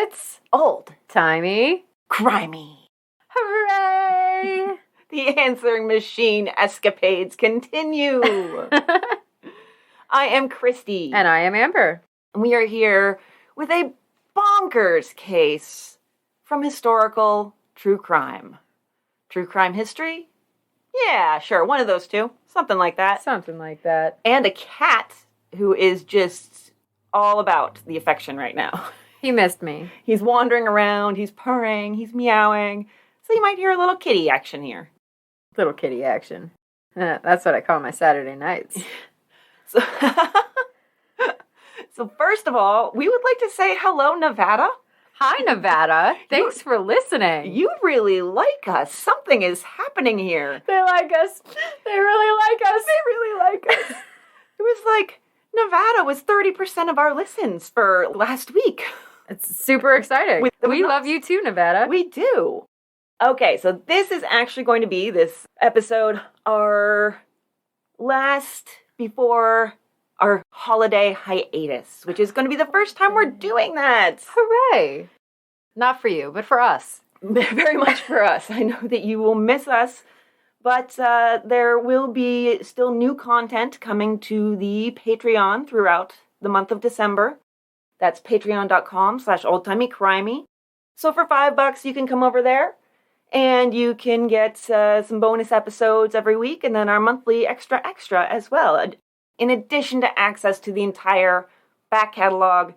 It's Old Timey Crimey. Hooray! The answering machine escapades continue. I am Christy. And I am Amber. And we are here with a bonkers case from historical true crime. True crime history? Yeah, sure, one of those two. Something like that. Something like that. And a cat who is just all about the affection right now. He missed me. He's wandering around, he's purring, he's meowing. So you might hear a little kitty action here. Little kitty action. That's what I call my Saturday nights. So first of all, we would like to say hello, Nevada. Hi, Nevada. Thanks for listening. You really like us. Something is happening here. They like us. They really like us. They really like us. It was like Nevada was 30% of our listens for last week. It's super exciting. We love you too, Nevada. We do. Okay, so this is actually going to be, this episode, our last before our holiday hiatus, which is going to be the first time we're doing that. Hooray! Not for you, but for us. Very much for us. I know that you will miss us, but there will be still new content coming to the Patreon throughout the month of December. That's patreon.com/oldtimeycrimey. So for $5, you can come over there, and you can get some bonus episodes every week, and then our monthly extra as well, in addition to access to the entire back catalog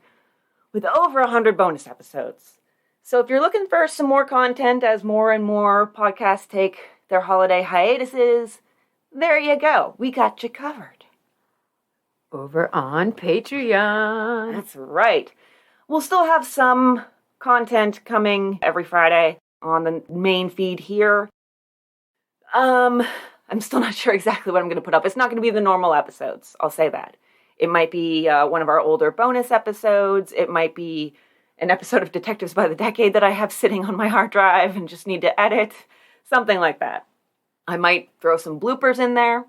with over 100 bonus episodes. So if you're looking for some more content as more and more podcasts take their holiday hiatuses, there you go. We got you covered. Over on Patreon. That's right. We'll still have some content coming every Friday on the main feed here. I'm still not sure exactly what I'm going to put up. It's not going to be the normal episodes. I'll say that. It might be one of our older bonus episodes. It might be an episode of Detectives by the Decade that I have sitting on my hard drive and just need to edit. Something like that. I might throw some bloopers in there.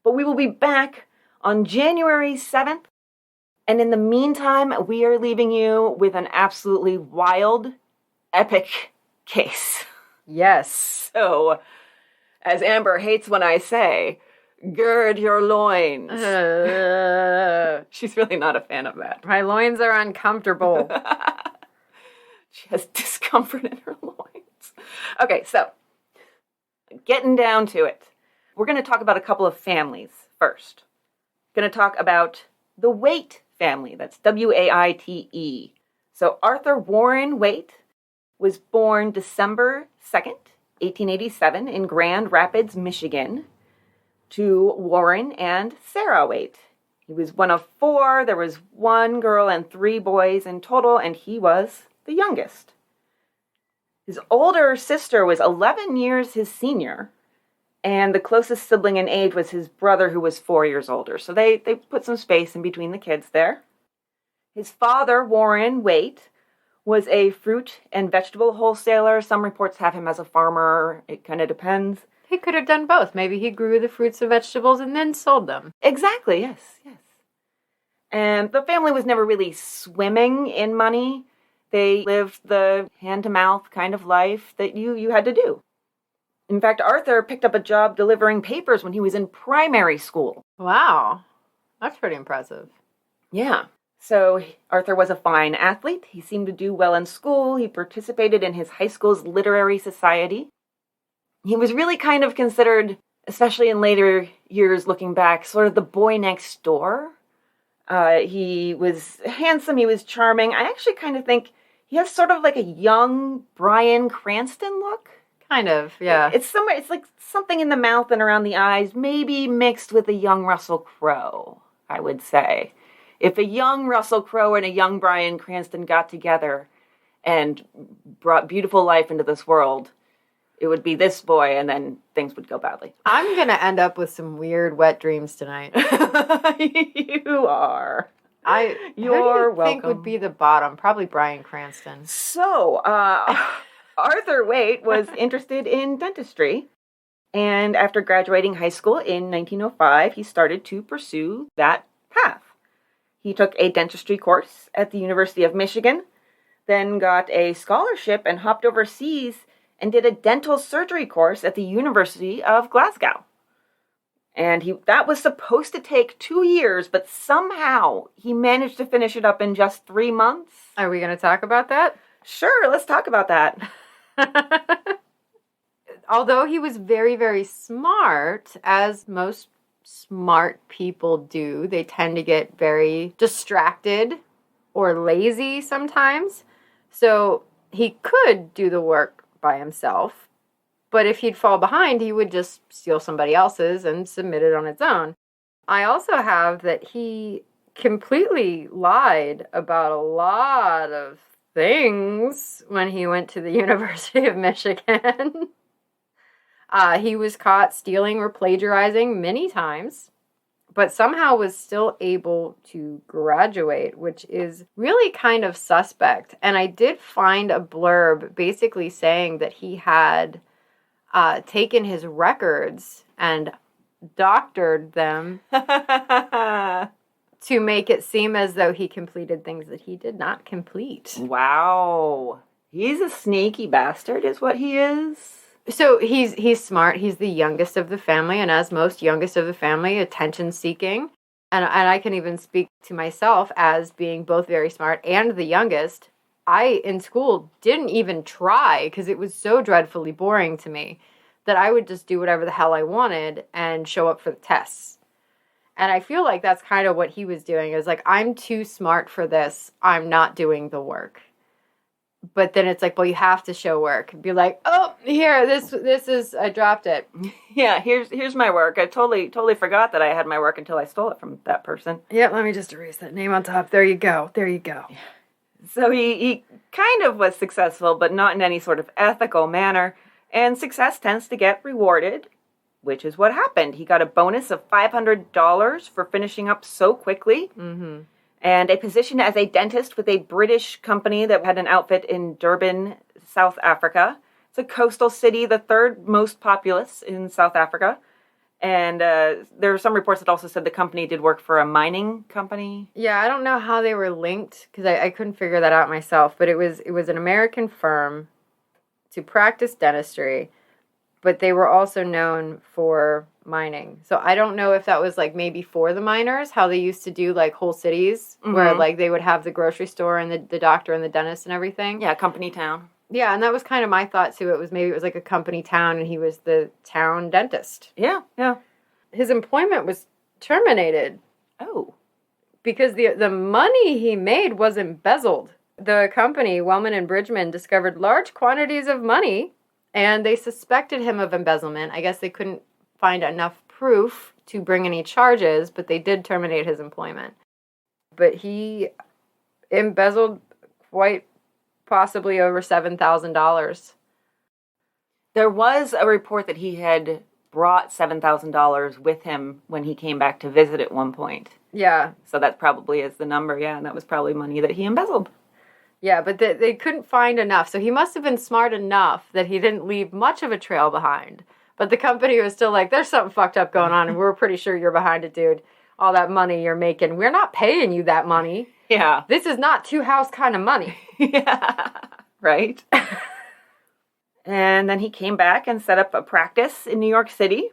But we will be back on January 7th. And in the meantime, we are leaving you with an absolutely wild, epic case. Yes. So, as Amber hates when I say, gird your loins. She's really not a fan of that. My loins are uncomfortable. She has discomfort in her loins. Okay, so, getting down to it. We're going to talk about a couple of families first. Going to talk about the Waite family. That's W-A-I-T-E. So Arthur Warren Waite was born December 2nd, 1887 in Grand Rapids, Michigan, to Warren and Sarah Waite. He was one of four. There was one girl and three boys in total, and he was the youngest. His older sister was 11 years his senior, and the closest sibling in age was his brother, who was 4 years older. So they put some space in between the kids there. His father, Warren Waite, was a fruit and vegetable wholesaler. Some reports have him as a farmer. It kind of depends. He could have done both. Maybe he grew the fruits and vegetables and then sold them. Exactly, yes. And the family was never really swimming in money. They lived the hand-to-mouth kind of life that you had to do. In fact, Arthur picked up a job delivering papers when he was in primary school. Wow. That's pretty impressive. Yeah. So Arthur was a fine athlete. He seemed to do well in school. He participated in his high school's literary society. He was really kind of considered, especially in later years looking back, sort of the boy next door. He was handsome. He was charming. I actually kind of think he has sort of like a young Bryan Cranston look. Kind of, yeah. It's like something in the mouth and around the eyes, maybe mixed with a young Russell Crowe, I would say. If a young Russell Crowe and a young Bryan Cranston got together and brought beautiful life into this world, it would be this boy, and then things would go badly. I'm going to end up with some weird wet dreams tonight. You are. You're welcome. Think would be the bottom? Probably Bryan Cranston. So, Arthur Waite was interested in dentistry, and after graduating high school in 1905, he started to pursue that path. He took a dentistry course at the University of Michigan, then got a scholarship and hopped overseas and did a dental surgery course at the University of Glasgow. And that was supposed to take 2 years, but somehow he managed to finish it up in just 3 months. Are we going to talk about that? Sure, let's talk about that. Although he was very, very smart, as most smart people do, they tend to get very distracted or lazy sometimes. So he could do the work by himself, but if he'd fall behind, he would just steal somebody else's and submit it on its own. I also have that he completely lied about a lot of things when he went to the University of Michigan. He was caught stealing or plagiarizing many times, but somehow was still able to graduate, which is really kind of suspect. And I did find a blurb basically saying that he had taken his records and doctored them to make it seem as though he completed things that he did not complete. Wow. He's a sneaky bastard is what he is. So he's smart. He's the youngest of the family, and as most youngest of the family, attention-seeking. And I can even speak to myself as being both very smart and the youngest. I, in school, didn't even try because it was so dreadfully boring to me that I would just do whatever the hell I wanted and show up for the tests. And I feel like that's kind of what he was doing. It was like, I'm too smart for this. I'm not doing the work. But then it's like, well, you have to show work. Be like, oh, here, this is, I dropped it. Yeah, here's my work. I totally forgot that I had my work until I stole it from that person. Yeah, let me just erase that name on top. There you go. Yeah. So he kind of was successful, but not in any sort of ethical manner. And success tends to get rewarded, which is what happened. He got a bonus of $500 for finishing up so quickly. Mm-hmm. And a position as a dentist with a British company that had an outfit in Durban, South Africa. It's a coastal city, the third most populous in South Africa. And there were some reports that also said the company did work for a mining company. Yeah, I don't know how they were linked because I couldn't figure that out myself. But it was an American firm to practice dentistry, but they were also known for mining. So I don't know if that was like maybe for the miners, how they used to do like whole cities where like they would have the grocery store and the doctor and the dentist and everything. Yeah, company town. Yeah, and that was kind of my thought too. It was like a company town and he was the town dentist. Yeah. His employment was terminated. Oh. Because the money he made was embezzled. The company, Wellman and Bridgman, discovered large quantities of money and they suspected him of embezzlement. I guess they couldn't find enough proof to bring any charges, but they did terminate his employment. But he embezzled quite possibly over $7,000. There was a report that he had brought $7,000 with him when he came back to visit at one point. Yeah. So that probably is the number, yeah, and that was probably money that he embezzled. Yeah, but they couldn't find enough. So he must have been smart enough that he didn't leave much of a trail behind. But the company was still like, there's something fucked up going on, and we're pretty sure you're behind it, dude. All that money you're making, we're not paying you that money. Yeah. This is not two-house kind of money. Yeah, right. And then he came back and set up a practice in New York City,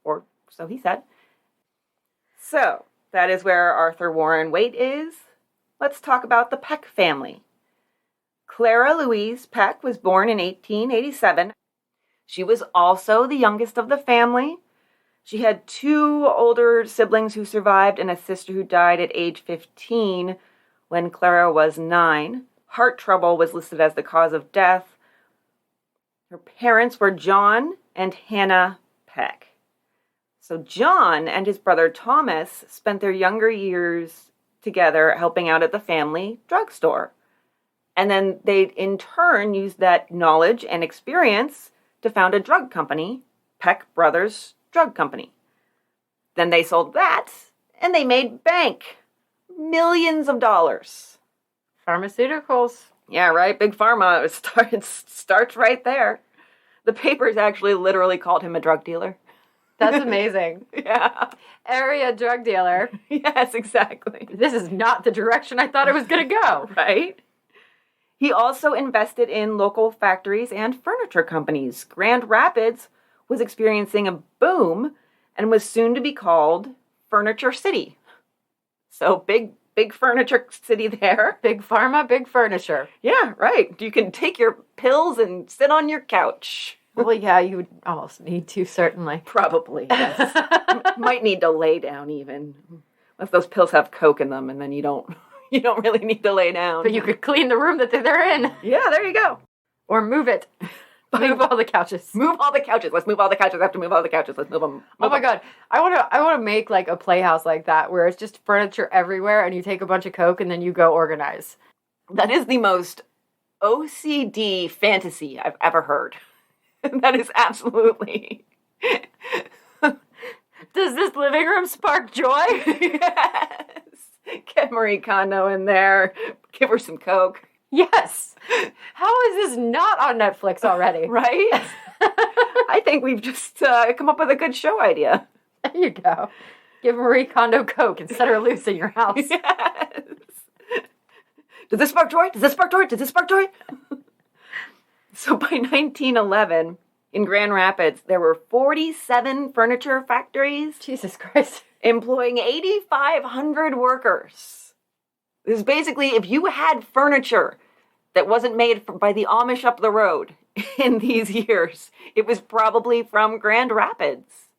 or so he said. So, that is where Arthur Warren Waite is. Let's talk about the Peck family. Clara Louise Peck was born in 1887. She was also the youngest of the family. She had 2 older siblings who survived and a sister who died at age 15 when Clara was 9. Heart trouble was listed as the cause of death. Her parents were John and Hannah Peck. So John and his brother Thomas spent their younger years together helping out at the family drugstore. And then they, in turn, used that knowledge and experience to found a drug company, Peck Brothers Drug Company. Then they sold that, and they made bank. Millions of dollars. Pharmaceuticals. Yeah, right? Big Pharma. It starts right there. The papers actually literally called him a drug dealer. That's amazing. Yeah. Area drug dealer. Yes, exactly. This is not the direction I thought it was going to go. Right? He also invested in local factories and furniture companies. Grand Rapids was experiencing a boom and was soon to be called Furniture City. So big furniture city there. Big pharma, big furniture. Yeah, right. You can take your pills and sit on your couch. Well, yeah, you would almost need to, certainly. Probably, yes. Might need to lay down even. Unless those pills have Coke in them, and then you don't really need to lay down. But you could clean the room that they're in. Yeah, there you go. Or move it. Move all the couches. Move all the couches. Let's move all the couches. I have to move all the couches. Let's move them. Oh my God. I want to make like a playhouse like that where it's just furniture everywhere and you take a bunch of Coke and then you go organize. That is the most OCD fantasy I've ever heard. That is absolutely... Does this living room spark joy? Yes. Get Marie Kondo in there. Give her some Coke. Yes. How is this not on Netflix already? Right? I think we've just come up with a good show idea. There you go. Give Marie Kondo Coke and set her loose in your house. Yes. Does this spark joy? Does this spark joy? Does this spark joy? So by 1911, in Grand Rapids, there were 47 furniture factories. Jesus Christ. Employing 8,500 workers. This is basically, if you had furniture that wasn't made by the Amish up the road in these years, it was probably from Grand Rapids.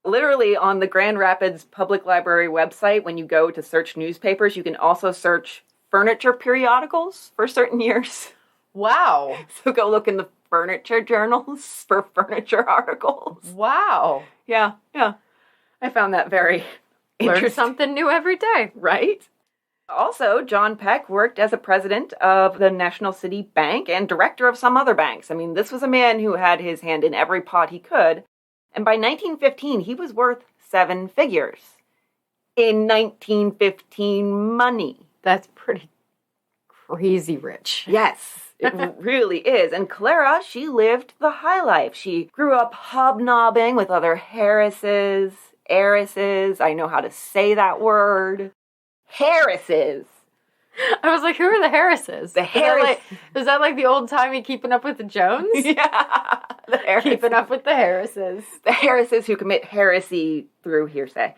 Literally on the Grand Rapids Public Library website, when you go to search newspapers, you can also search furniture periodicals for certain years. Wow. So go look in the furniture journals for furniture articles. Wow. Yeah. I found that very interesting. Learn something new every day. Right? Also, John Peck worked as a president of the National City Bank and director of some other banks. I mean, this was a man who had his hand in every pot he could. And by 1915, he was worth 7 figures. In 1915 money. That's pretty crazy rich. Yes. It really is. And Clara, she lived the high life. She grew up hobnobbing with other heiresses. I know how to say that word. Harrises. I was like, who are the Harrises? The Harris. Is that like the old-timey Keeping Up with the Jones? Yeah. The Harrises. Keeping Up with the Harrises. The Harrises who commit heresy through hearsay.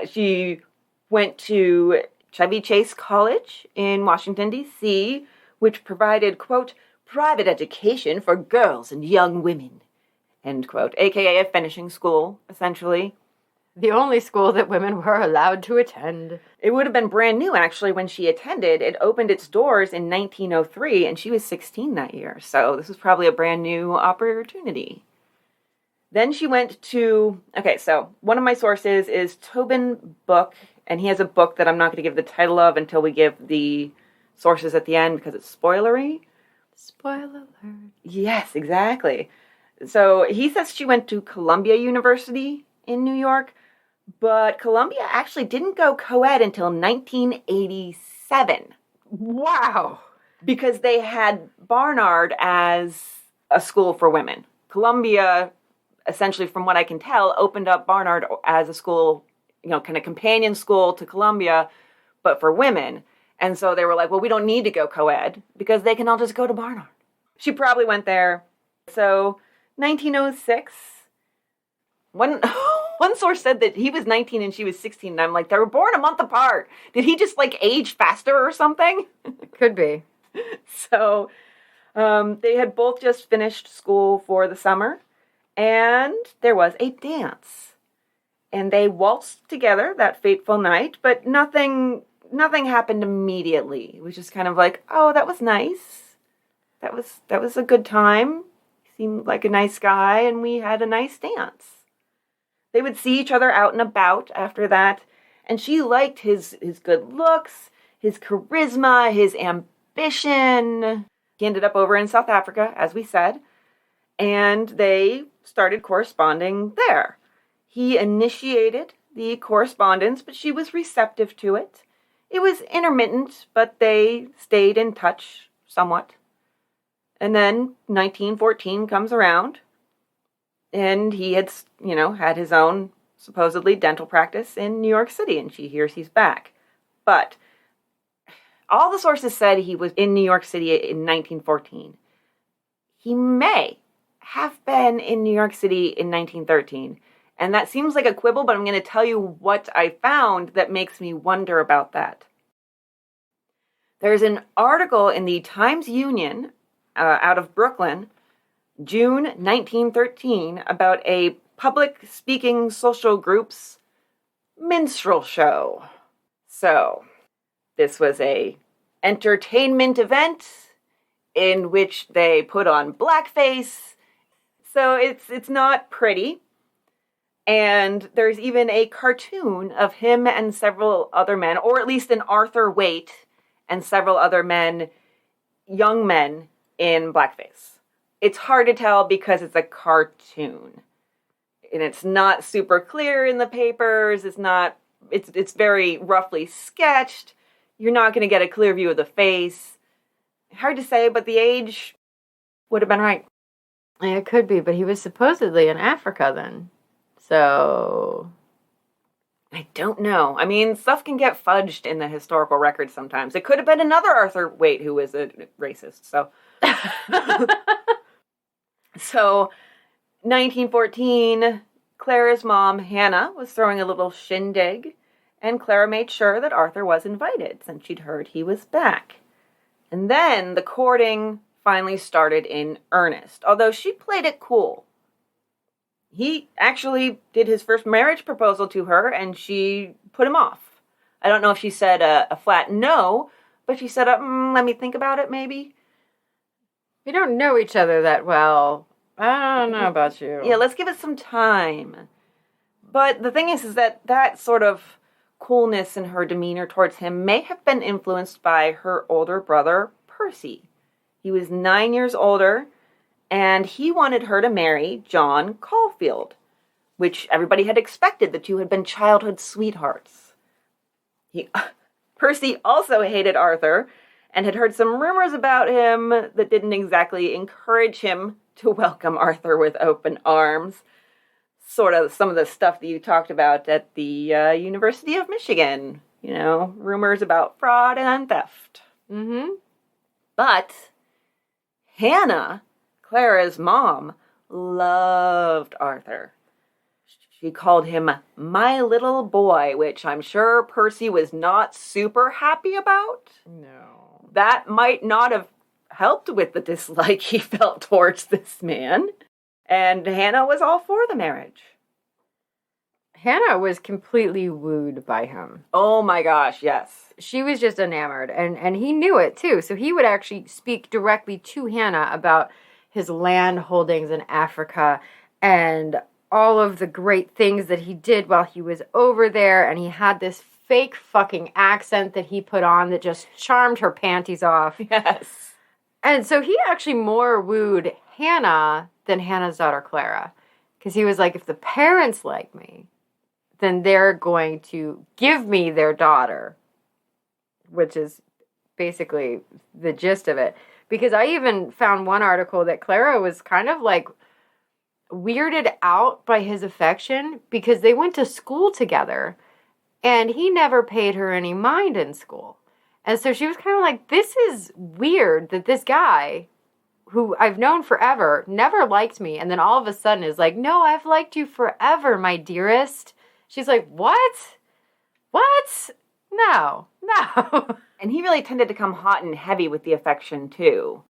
She went to Chevy Chase College in Washington, D.C., which provided, quote, private education for girls and young women, end quote, a.k.a. a finishing school, essentially. The only school that women were allowed to attend. It would have been brand new, actually, when she attended. It opened its doors in 1903, and she was 16 that year, so this was probably a brand new opportunity. Then she went to, so one of my sources is Tobin Buhk, and he has a book that I'm not going to give the title of until we give the sources at the end because it's spoilery. Spoiler alert. Yes, exactly. So he says she went to Columbia University in New York, but Columbia actually didn't go co-ed until 1987. Wow. Because they had Barnard as a school for women. Columbia, essentially, from what I can tell, opened up Barnard as a school, kind of companion school to Columbia, but for women. And so they were like, well, we don't need to go co-ed because they can all just go to Barnard. She probably went there. So 1906, one source said that he was 19 and she was 16. And I'm like, they were born a month apart. Did he just age faster or something? Could be. So they had both just finished school for the summer. And there was a dance. And they waltzed together that fateful night, but nothing happened immediately. It was just kind of like, oh, that was nice. That was a good time. He seemed like a nice guy, and we had a nice dance. They would see each other out and about after that, and she liked his good looks, his charisma, his ambition. He ended up over in South Africa, as we said, and they started corresponding there. He initiated the correspondence, but she was receptive to it. It was intermittent, but they stayed in touch somewhat. And then 1914 comes around, and he had, had his own supposedly dental practice in New York City, and she hears he's back. But All the sources said he was in New York City in 1914. He may have been in New York City in 1913. And that seems like a quibble, but I'm going to tell you what I found that makes me wonder about that. There's an article in the Times-Union out of Brooklyn, June 1913, about a public speaking social group's minstrel show. So, this was a entertainment event in which they put on blackface. So it's not pretty. And there's even a cartoon of him and several other men, or at least an Arthur Waite and several other men, young men, in blackface. It's hard to tell because it's a cartoon. And it's not super clear in the papers. It's very roughly sketched. You're not going to get a clear view of the face. Hard to say, but the age would have been right. Yeah, it could be, but he was supposedly in Africa then. So, I don't know. I mean, stuff can get fudged in the historical records sometimes. It could have been another Arthur Waite who was a racist, so. So, 1914, Clara's mom, Hannah, was throwing a little shindig, and Clara made sure that Arthur was invited, since she'd heard he was back. And then the courting finally started in earnest, although she played it cool. He actually did his first marriage proposal to her, and she put him off. I don't know if she said a flat no, but she said, let me think about it, maybe. We don't know each other that well. I don't know about you. Yeah, let's give it some time. But the thing is that sort of coolness in her demeanor towards him may have been influenced by her older brother, Percy. He was 9 years older, and he wanted her to marry John Caulfield, which everybody had expected. The two had been childhood sweethearts. Percy also hated Arthur and had heard some rumors about him that didn't exactly encourage him to welcome Arthur with open arms. Sort of some of the stuff that you talked about at the University of Michigan. You know, rumors about fraud and theft. Mm-hmm. But Hannah, Clara's mom, loved Arthur. She called him my little boy, which I'm sure Percy was not super happy about. No. That might not have helped with the dislike he felt towards this man. And Hannah was all for the marriage. Hannah was completely wooed by him. Oh my gosh, yes. She was just enamored, and he knew it too. So he would actually speak directly to Hannah about his land holdings in Africa and all of the great things that he did while he was over there. And he had this fake fucking accent that he put on that just charmed her panties off. Yes. And so he actually more wooed Hannah than Hannah's daughter Clara. Because he was like, if the parents like me, then they're going to give me their daughter. Which is basically the gist of it. Because I even found one article that Clara was kind of like weirded out by his affection because they went to school together and he never paid her any mind in school. And so she was kind of like, this is weird that this guy who I've known forever never liked me. And then all of a sudden is like, no, I've liked you forever, my dearest. She's like, what? What? No. And he really tended to come hot and heavy with the affection, too.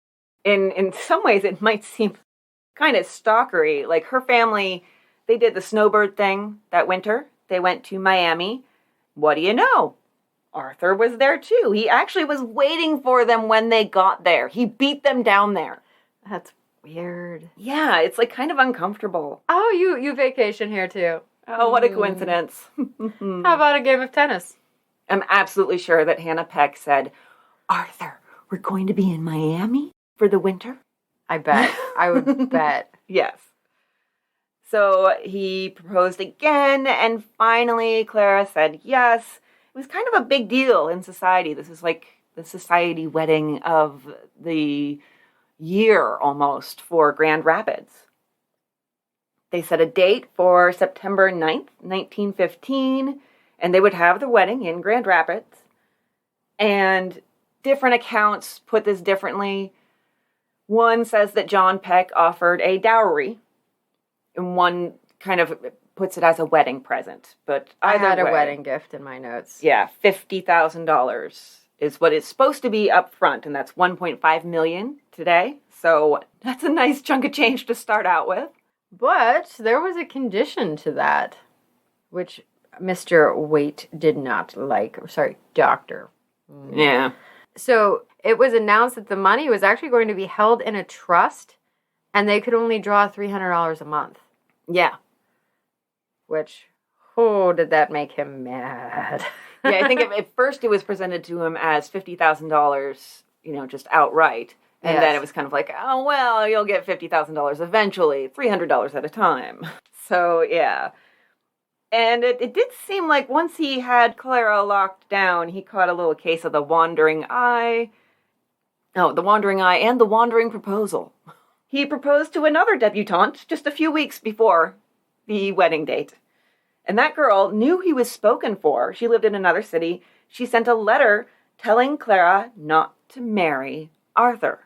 In some ways, it might seem kind of stalkery. Like, her family, they did the snowbird thing that winter. They went to Miami. What do you know? Arthur was there, too. He actually was waiting for them when they got there. He beat them down there. That's weird. Yeah, it's, like, kind of uncomfortable. Oh, you vacation here, too. Oh, what a coincidence. How about a game of tennis? I'm absolutely sure that Hannah Peck said, Arthur, we're going to be in Miami for the winter? I bet. I would bet. Yes. So he proposed again, and finally Clara said yes. It was kind of a big deal in society. This is like the society wedding of the year almost for Grand Rapids. They set a date for September 9th, 1915, and they would have the wedding in Grand Rapids. And different accounts put this differently. One says that John Peck offered a dowry, and one kind of puts it as a wedding present. But either I had a way, wedding gift in my notes. yeah, $50,000 is what it's supposed to be up front, and that's $1.5 million today. So that's a nice chunk of change to start out with. But there was a condition to that, which Mr. Waite did not like. Sorry, Doctor. Yeah. So it was announced that the money was actually going to be held in a trust, and they could only draw $300 a month. Yeah. Which, oh, did that make him mad? Yeah, I think at first it was presented to him as $50,000, just outright. And then it was kind of like, oh, well, you'll get $50,000 eventually, $300 at a time. So, yeah. And it did seem like once he had Clara locked down, he caught a little case of the wandering eye. Oh, the wandering eye and the wandering proposal. He proposed to another debutante just a few weeks before the wedding date. And that girl knew he was spoken for. She lived in another city. She sent a letter telling Clara not to marry Arthur.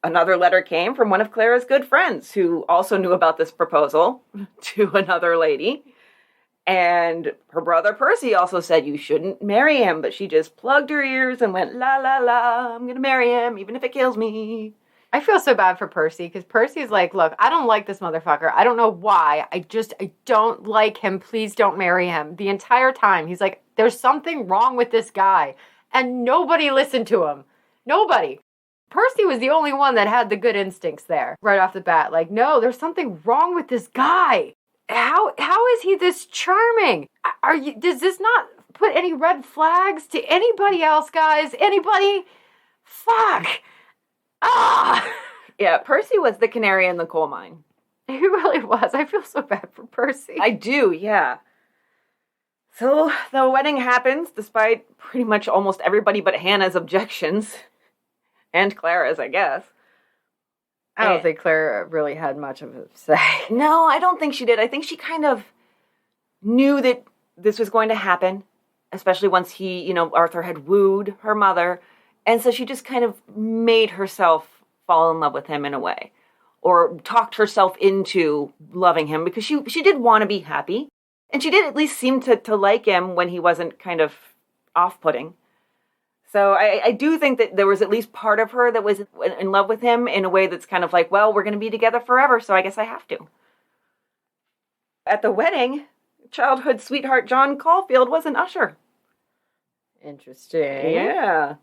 Another letter came from one of Clara's good friends who also knew about this proposal to another lady. And her brother Percy also said you shouldn't marry him, but she just plugged her ears and went, la, la, la, I'm going to marry him, even if it kills me. I feel so bad for Percy, because Percy's like, look, I don't like this motherfucker. I don't know why. I don't like him. Please don't marry him. The entire time, he's like, there's something wrong with this guy. And nobody listened to him. Nobody. Percy was the only one that had the good instincts there, right off the bat. Like, no, there's something wrong with this guy. How is he this charming? Does this not put any red flags to anybody else, guys? Anybody? Fuck. Ah! Yeah, Percy was the canary in the coal mine. He really was. I feel so bad for Percy. I do, yeah. So the wedding happens despite pretty much almost everybody but Hannah's objections. And Clara's, I guess. I don't think Clara really had much of a say. No, I don't think she did. I think she kind of knew that this was going to happen, especially once Arthur had wooed her mother. And so she just kind of made herself fall in love with him in a way, or talked herself into loving him, because she did want to be happy. And she did at least seem to like him when he wasn't kind of off-putting. So I do think that there was at least part of her that was in love with him in a way that's kind of like, well, we're going to be together forever, so I guess I have to. At the wedding, childhood sweetheart John Caulfield was an usher. Interesting. Yeah.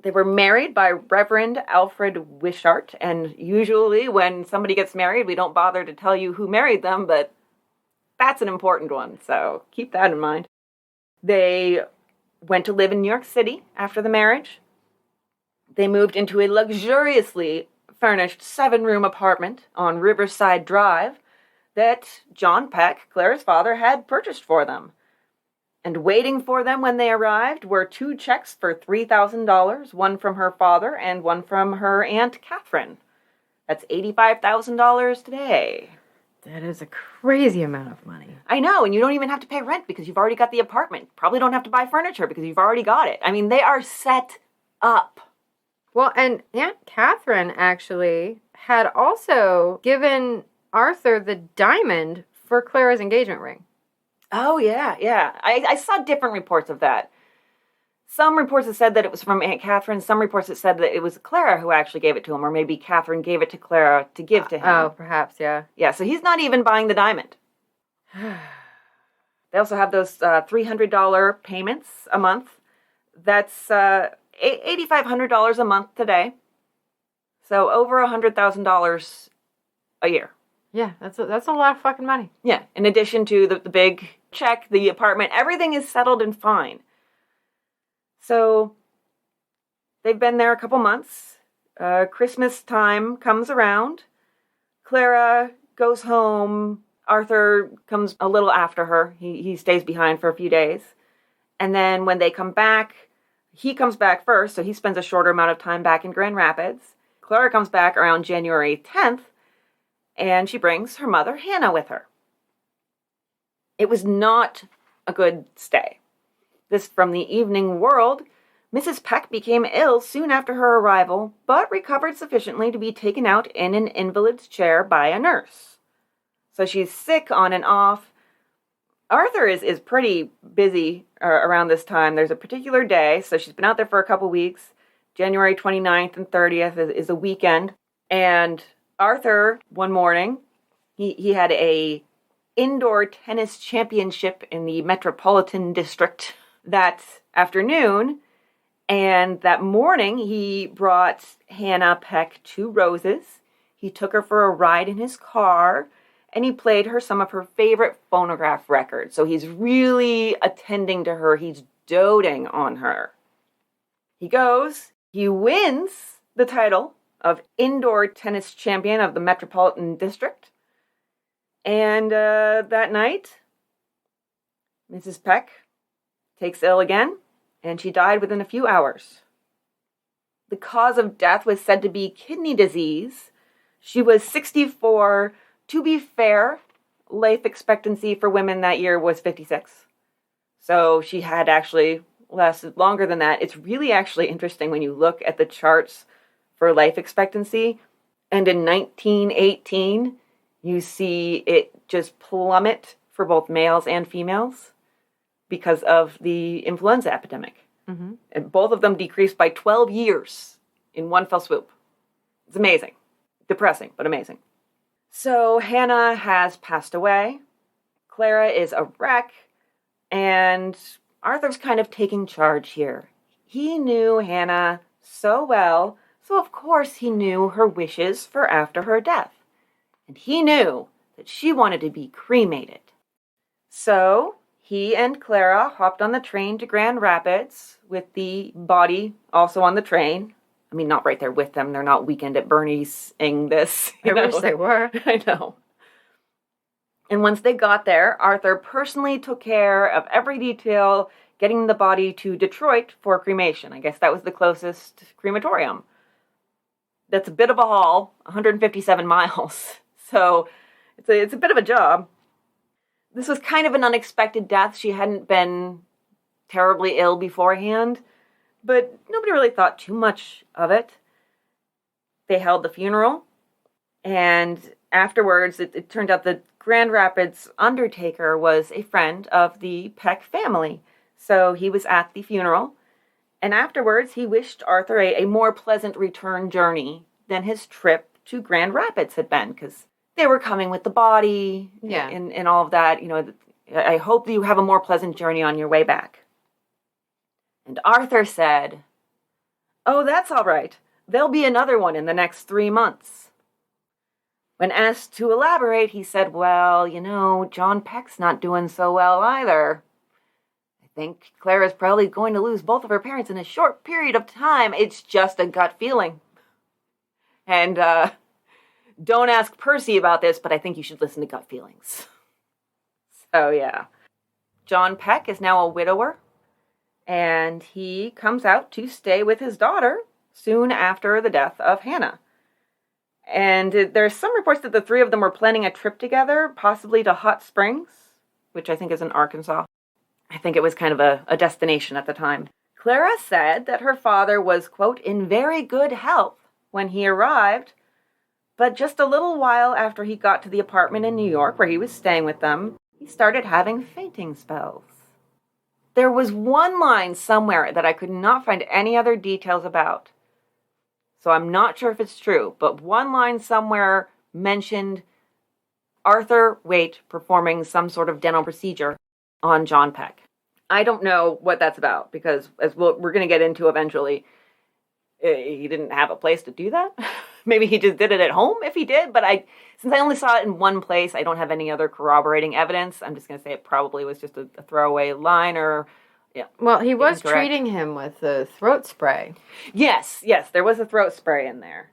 They were married by Reverend Alfred Wishart, and usually when somebody gets married, we don't bother to tell you who married them, but that's an important one, so keep that in mind. They went to live in New York City after the marriage. They moved into a luxuriously furnished 7-room apartment on Riverside Drive that John Peck, Clara's father, had purchased for them. And waiting for them when they arrived were 2 checks for $3,000, one from her father and one from her Aunt Catherine. That's $85,000 today. That is a crazy amount of money. I know, and you don't even have to pay rent because you've already got the apartment. Probably don't have to buy furniture because you've already got it. I mean, they are set up. Well, and Aunt Catherine actually had also given Arthur the diamond for Clara's engagement ring. Oh, yeah. I saw different reports of that. Some reports that said that it was from Aunt Catherine. Some reports that said that it was Clara who actually gave it to him, or maybe Catherine gave it to Clara to give to him. Oh, perhaps, yeah. Yeah, so he's not even buying the diamond. They also have those $300 payments a month. That's $8,500 a month today. So over $100,000 a year. Yeah, that's a lot of fucking money. Yeah, in addition to the big check, the apartment, everything is settled and fine. So they've been there a couple months. Christmas time comes around. Clara goes home. Arthur comes a little after her. He stays behind for a few days. And then when they come back, he comes back first, so he spends a shorter amount of time back in Grand Rapids. Clara comes back around January 10th, and she brings her mother, Hannah, with her. It was not a good stay. This from the Evening World. Mrs. Peck became ill soon after her arrival, but recovered sufficiently to be taken out in an invalid's chair by a nurse. So she's sick on and off. Arthur is pretty busy around this time. There's a particular day, so she's been out there for a couple weeks. January 29th and 30th is a weekend. And Arthur, one morning, he had a indoor tennis championship in the Metropolitan District that afternoon. And that morning, he brought Hannah Peck 2 roses. He took her for a ride in his car, and he played her some of her favorite phonograph records. So he's really attending to her. He's doting on her. He wins the title of indoor tennis champion of the Metropolitan District. And that night, Mrs. Peck takes ill again, and she died within a few hours. The cause of death was said to be kidney disease. She was 64. To be fair, life expectancy for women that year was 56. So she had actually lasted longer than that. It's really actually interesting when you look at the charts for life expectancy. And in 1918, you see it just plummet for both males and females because of the influenza epidemic. Mm-hmm. And both of them decreased by 12 years in one fell swoop. It's amazing. Depressing, but amazing. So Hannah has passed away. Clara is a wreck. And Arthur's kind of taking charge here. He knew Hannah so well, so of course he knew her wishes for after her death. And he knew that she wanted to be cremated. So he and Clara hopped on the train to Grand Rapids with the body also on the train. I mean, not right there with them. They're not Weekend at Bernie's-ing this. I wish they were. I know. And once they got there, Arthur personally took care of every detail, getting the body to Detroit for cremation. I guess that was the closest crematorium. That's a bit of a haul, 157 miles. So it's a bit of a job. This was kind of an unexpected death. She hadn't been terribly ill beforehand, but nobody really thought too much of it. They held the funeral, and afterwards, it turned out that Grand Rapids undertaker was a friend of the Peck family. So he was at the funeral, and afterwards, he wished Arthur a more pleasant return journey than his trip to Grand Rapids had been, because they were coming with the body and all of that. You know, I hope that you have a more pleasant journey on your way back. And Arthur said, "Oh, that's all right. There'll be another one in the next 3 months." When asked to elaborate, he said, "Well, you know, John Peck's not doing so well either. I think Clara's probably going to lose both of her parents in a short period of time. It's just a gut feeling. And don't ask Percy about this, but I think you should listen to gut feelings." So, yeah. John Peck is now a widower, and he comes out to stay with his daughter soon after the death of Hannah. And there's some reports that the three of them were planning a trip together, possibly to Hot Springs, which I think is in Arkansas. I think it was kind of a destination at the time. Clara said that her father was, quote, in very good health when he arrived, but just a little while after he got to the apartment in New York where he was staying with them, he started having fainting spells. There was one line somewhere that I could not find any other details about. So I'm not sure if it's true, but one line somewhere mentioned Arthur Waite performing some sort of dental procedure on John Peck. I don't know what that's about, because as we're going to get into eventually, he didn't have a place to do that. Maybe he just did it at home if he did, but since I only saw it in one place, I don't have any other corroborating evidence. I'm just going to say it probably was just a throwaway line or... Yeah. Well, he was treating him with the throat spray. Yes, there was a throat spray in there.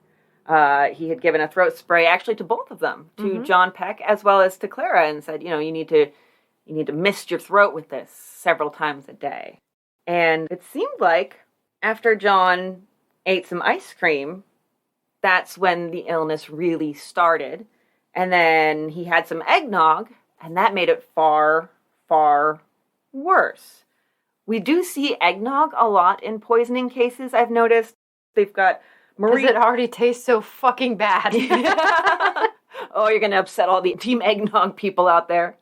He had given a throat spray actually to both of them, to John Peck as well as to Clara, and said, you know, you need to mist your throat with this several times a day. And it seemed like after John ate some ice cream, that's when the illness really started. And then he had some eggnog, and that made it far, far worse. We do see eggnog a lot in poisoning cases, I've noticed. They've got Marie... Because it already tastes so fucking bad. Oh, you're going to upset all the Team Eggnog people out there.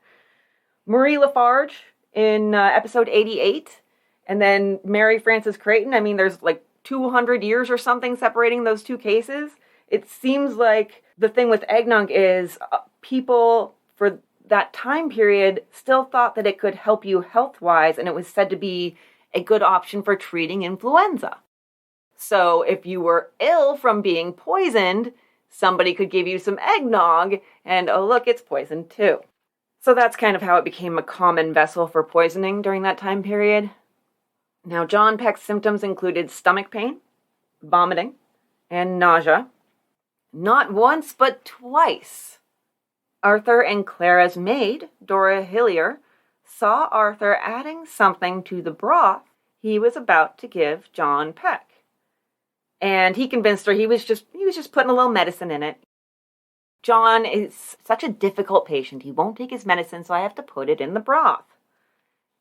Marie Lafarge in episode 88, and then Mary Frances Creighton. I mean, there's like 200 years or something separating those two cases. It seems like the thing with eggnog is people for that time period still thought that it could help you health-wise, and it was said to be a good option for treating influenza. So if you were ill from being poisoned, somebody could give you some eggnog, and oh look, it's poisoned too. So that's kind of how it became a common vessel for poisoning during that time period. Now, John Peck's symptoms included stomach pain, vomiting, and nausea. Not once, but twice. Arthur and Clara's maid, Dora Hillier, saw Arthur adding something to the broth he was about to give John Peck. And he convinced her he was just putting a little medicine in it. John is such a difficult patient. He won't take his medicine, so I have to put it in the broth.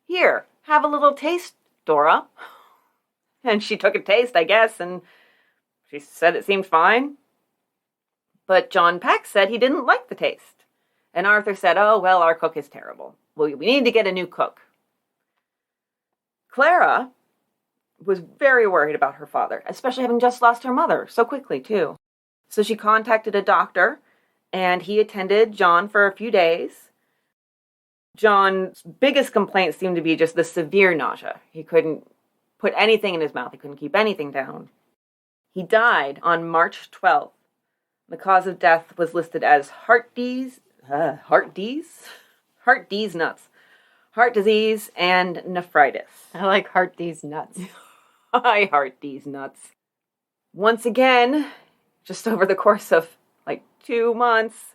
Here, have a little taste, Dora. And she took a taste, I guess, and she said it seemed fine. But John Peck said he didn't like the taste. And Arthur said, oh, well, our cook is terrible. We need to get a new cook. Clara was very worried about her father, especially having just lost her mother so quickly, too. So she contacted a doctor, and he attended John for a few days. John's biggest complaint seemed to be just the severe nausea. He couldn't put anything in his mouth. He couldn't keep anything down. He died on March 12th. The cause of death was listed as heart disease, heart disease, and nephritis. I like heart these nuts. I heart these nuts. Once again, just over the course of 2 months,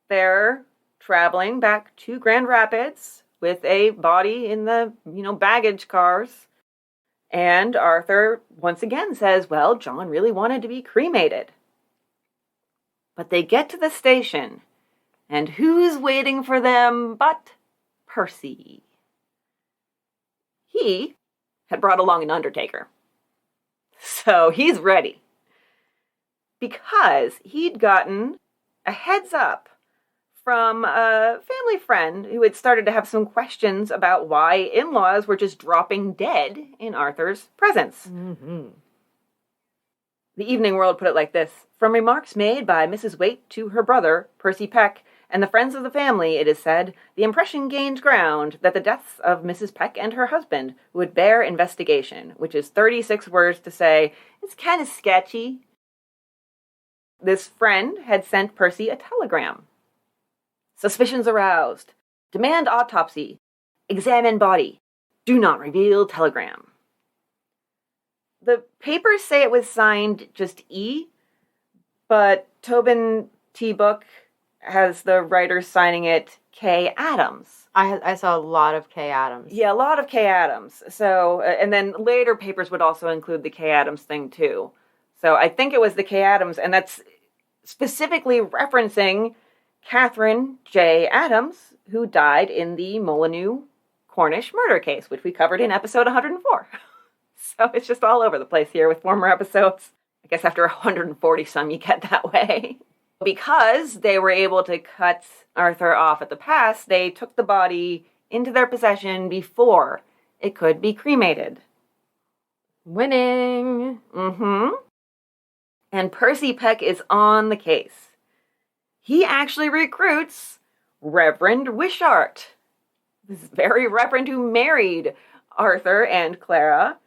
they're traveling back to Grand Rapids with a body in the, baggage cars. And Arthur once again says, well, John really wanted to be cremated. But they get to the station, and who's waiting for them but Percy? He had brought along an undertaker. So he's ready. Because he'd gotten a heads up from a family friend who had started to have some questions about why in-laws were just dropping dead in Arthur's presence. Mm-hmm. The Evening World put it like this: from remarks made by Mrs. Waite to her brother, Percy Peck, and the friends of the family, it is said, the impression gained ground that the deaths of Mrs. Peck and her husband would bear investigation, which is 36 words to say, it's kind of sketchy. This friend had sent Percy a telegram. Suspicions aroused. Demand autopsy. Examine body. Do not reveal telegram. The papers say it was signed just E, but Tobin T. Buhk has the writers signing it K. Adams. I saw a lot of K. Adams. Yeah, a lot of K. Adams. So, and then later papers would also include the K. Adams thing too. So I think it was the K. Adams, and that's specifically referencing Catherine J. Adams, who died in the Mullenneaux Cornish murder case, which we covered in episode 104. So it's just all over the place here with former episodes. I guess after 140 some, you get that way. Because they were able to cut Arthur off at the pass, they took the body into their possession before it could be cremated. Winning! Mm-hmm. And Percy Peck is on the case. He actually recruits Reverend Wishart, this very reverend who married Arthur and Clara,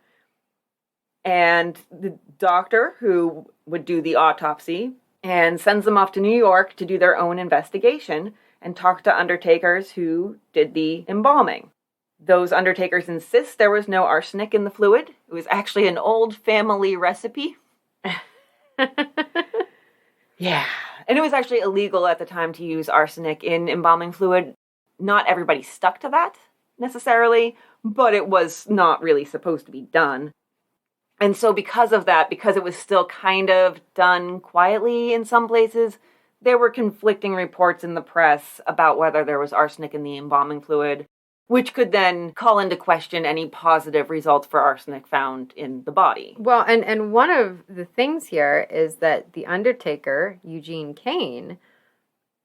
and the doctor who would do the autopsy, and sends them off to New York to do their own investigation and talk to undertakers who did the embalming. Those undertakers insist there was no arsenic in the fluid. It was actually an old family recipe. Yeah. And it was actually illegal at the time to use arsenic in embalming fluid. Not everybody stuck to that, necessarily, but it was not really supposed to be done. And so because of that, because it was still kind of done quietly in some places, there were conflicting reports in the press about whether there was arsenic in the embalming fluid. which could then call into question any positive results for arsenic found in the body. Well, and one of the things here is that the undertaker, Eugene Kane,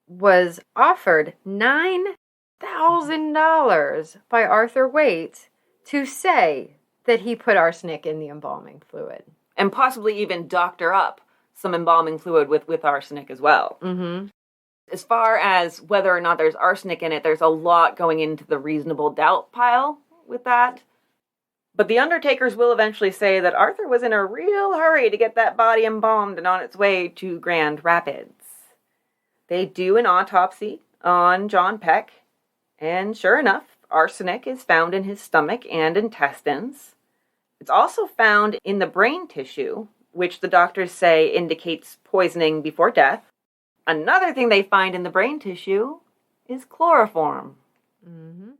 was offered $9,000 by Arthur Waite to say that he put arsenic in the embalming fluid. And possibly even doctor up some embalming fluid with arsenic as well. Mm-hmm. As far as whether or not there's arsenic in it, there's a lot going into the reasonable doubt pile with that. But the undertakers will eventually say that Arthur was in a real hurry to get that body embalmed and on its way to Grand Rapids. They do an autopsy on John Peck, and sure enough, arsenic is found in his stomach and intestines. It's also found in the brain tissue, which the doctors say indicates poisoning before death. Another thing they find in the brain tissue is chloroform. Mm-hmm.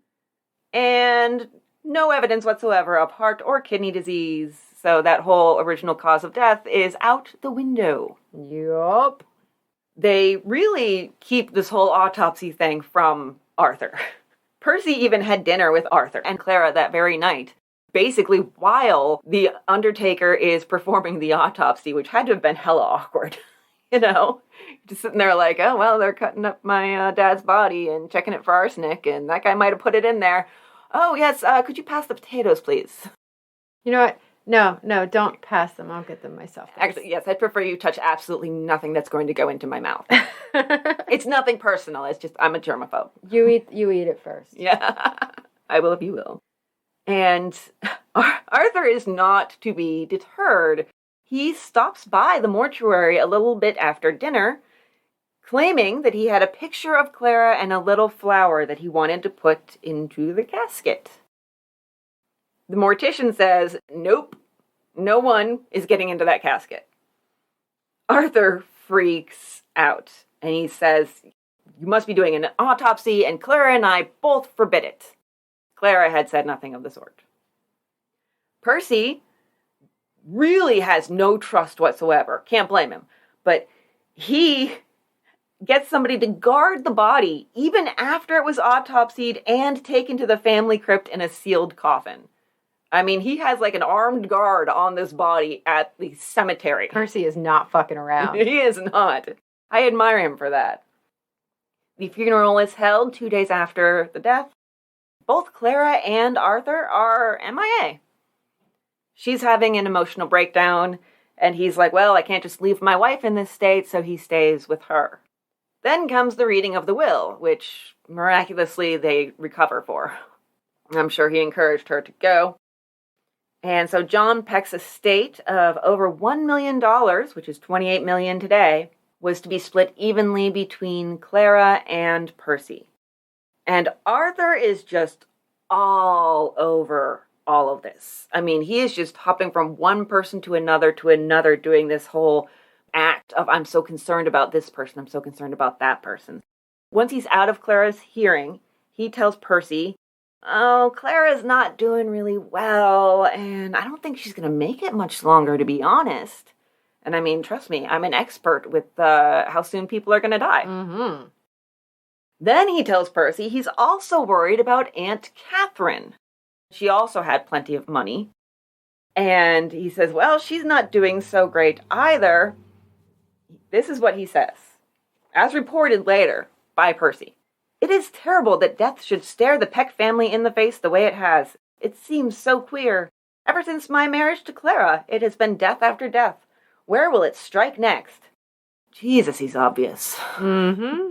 And no evidence whatsoever of heart or kidney disease. So that whole original cause of death is out the window. Yup. They really keep this whole autopsy thing from Arthur. Percy even had dinner with Arthur and Clara that very night, basically while the undertaker is performing the autopsy, which had to have been hella awkward. You know, just sitting there like, oh, well, they're cutting up my dad's body and checking it for arsenic, and that guy might have put it in there. Oh, yes, could you pass the potatoes, please? You know what? No, don't pass them. I'll get them myself. Actually, yes, I'd prefer you touch absolutely nothing that's going to go into my mouth. It's nothing personal. It's just I'm a germaphobe. You eat it first. Yeah, I will if you will. And Arthur is not to be deterred. He stops by the mortuary a little bit after dinner, claiming that he had a picture of Clara and a little flower that he wanted to put into the casket. The mortician says, nope, no one is getting into that casket. Arthur freaks out, and he says, you must be doing an autopsy, and Clara and I both forbid it. Clara had said nothing of the sort. Percy really has no trust whatsoever. Can't blame him. But he gets somebody to guard the body even after it was autopsied and taken to the family crypt in a sealed coffin. I mean, he has like an armed guard on this body at the cemetery. Percy is not fucking around. He is not. I admire him for that. The funeral is held 2 days after the death. Both Clara and Arthur are MIA. She's having an emotional breakdown, and he's like, well, I can't just leave my wife in this state, so he stays with her. Then comes the reading of the will, which miraculously they recover for. I'm sure he encouraged her to go. And so John Peck's estate of over $1 million, which is $28 million today, was to be split evenly between Clara and Percy. And Arthur is just all over all of this. I mean, he is just hopping from one person to another, doing this whole act of, I'm so concerned about this person, I'm so concerned about that person. Once he's out of Clara's hearing, he tells Percy, oh, Clara's not doing really well, and I don't think she's going to make it much longer, to be honest. And I mean, trust me, I'm an expert with how soon people are going to die. Mm-hmm. Then he tells Percy he's also worried about Aunt Catherine. She also had plenty of money. And he says, well, she's not doing so great either. This is what he says, as reported later by Percy. It is terrible that death should stare the Peck family in the face the way it has. It seems so queer. Ever since my marriage to Clara, it has been death after death. Where will it strike next? Jesus, he's obvious. Mm-hmm.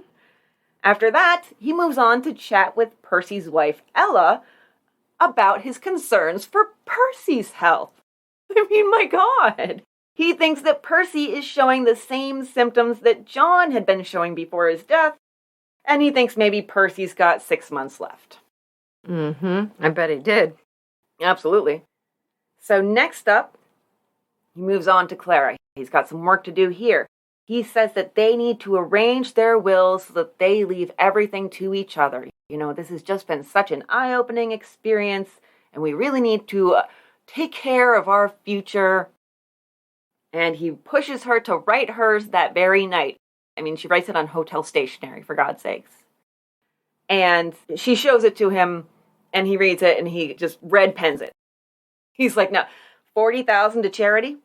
After that, he moves on to chat with Percy's wife, Ella, about his concerns for Percy's health. I mean, my God. He thinks that Percy is showing the same symptoms that John had been showing before his death, and he thinks maybe Percy's got 6 months left. Mm-hmm. I bet he did. Absolutely. So next up, he moves on to Clara. He's got some work to do here. He says that they need to arrange their wills so that they leave everything to each other. You know, this has just been such an eye-opening experience, and we really need to take care of our future. And he pushes her to write hers that very night. I mean, she writes it on hotel stationery, for God's sakes. And she shows it to him, And he reads it and he just red pens it. He's like, no, 40,000 to charity?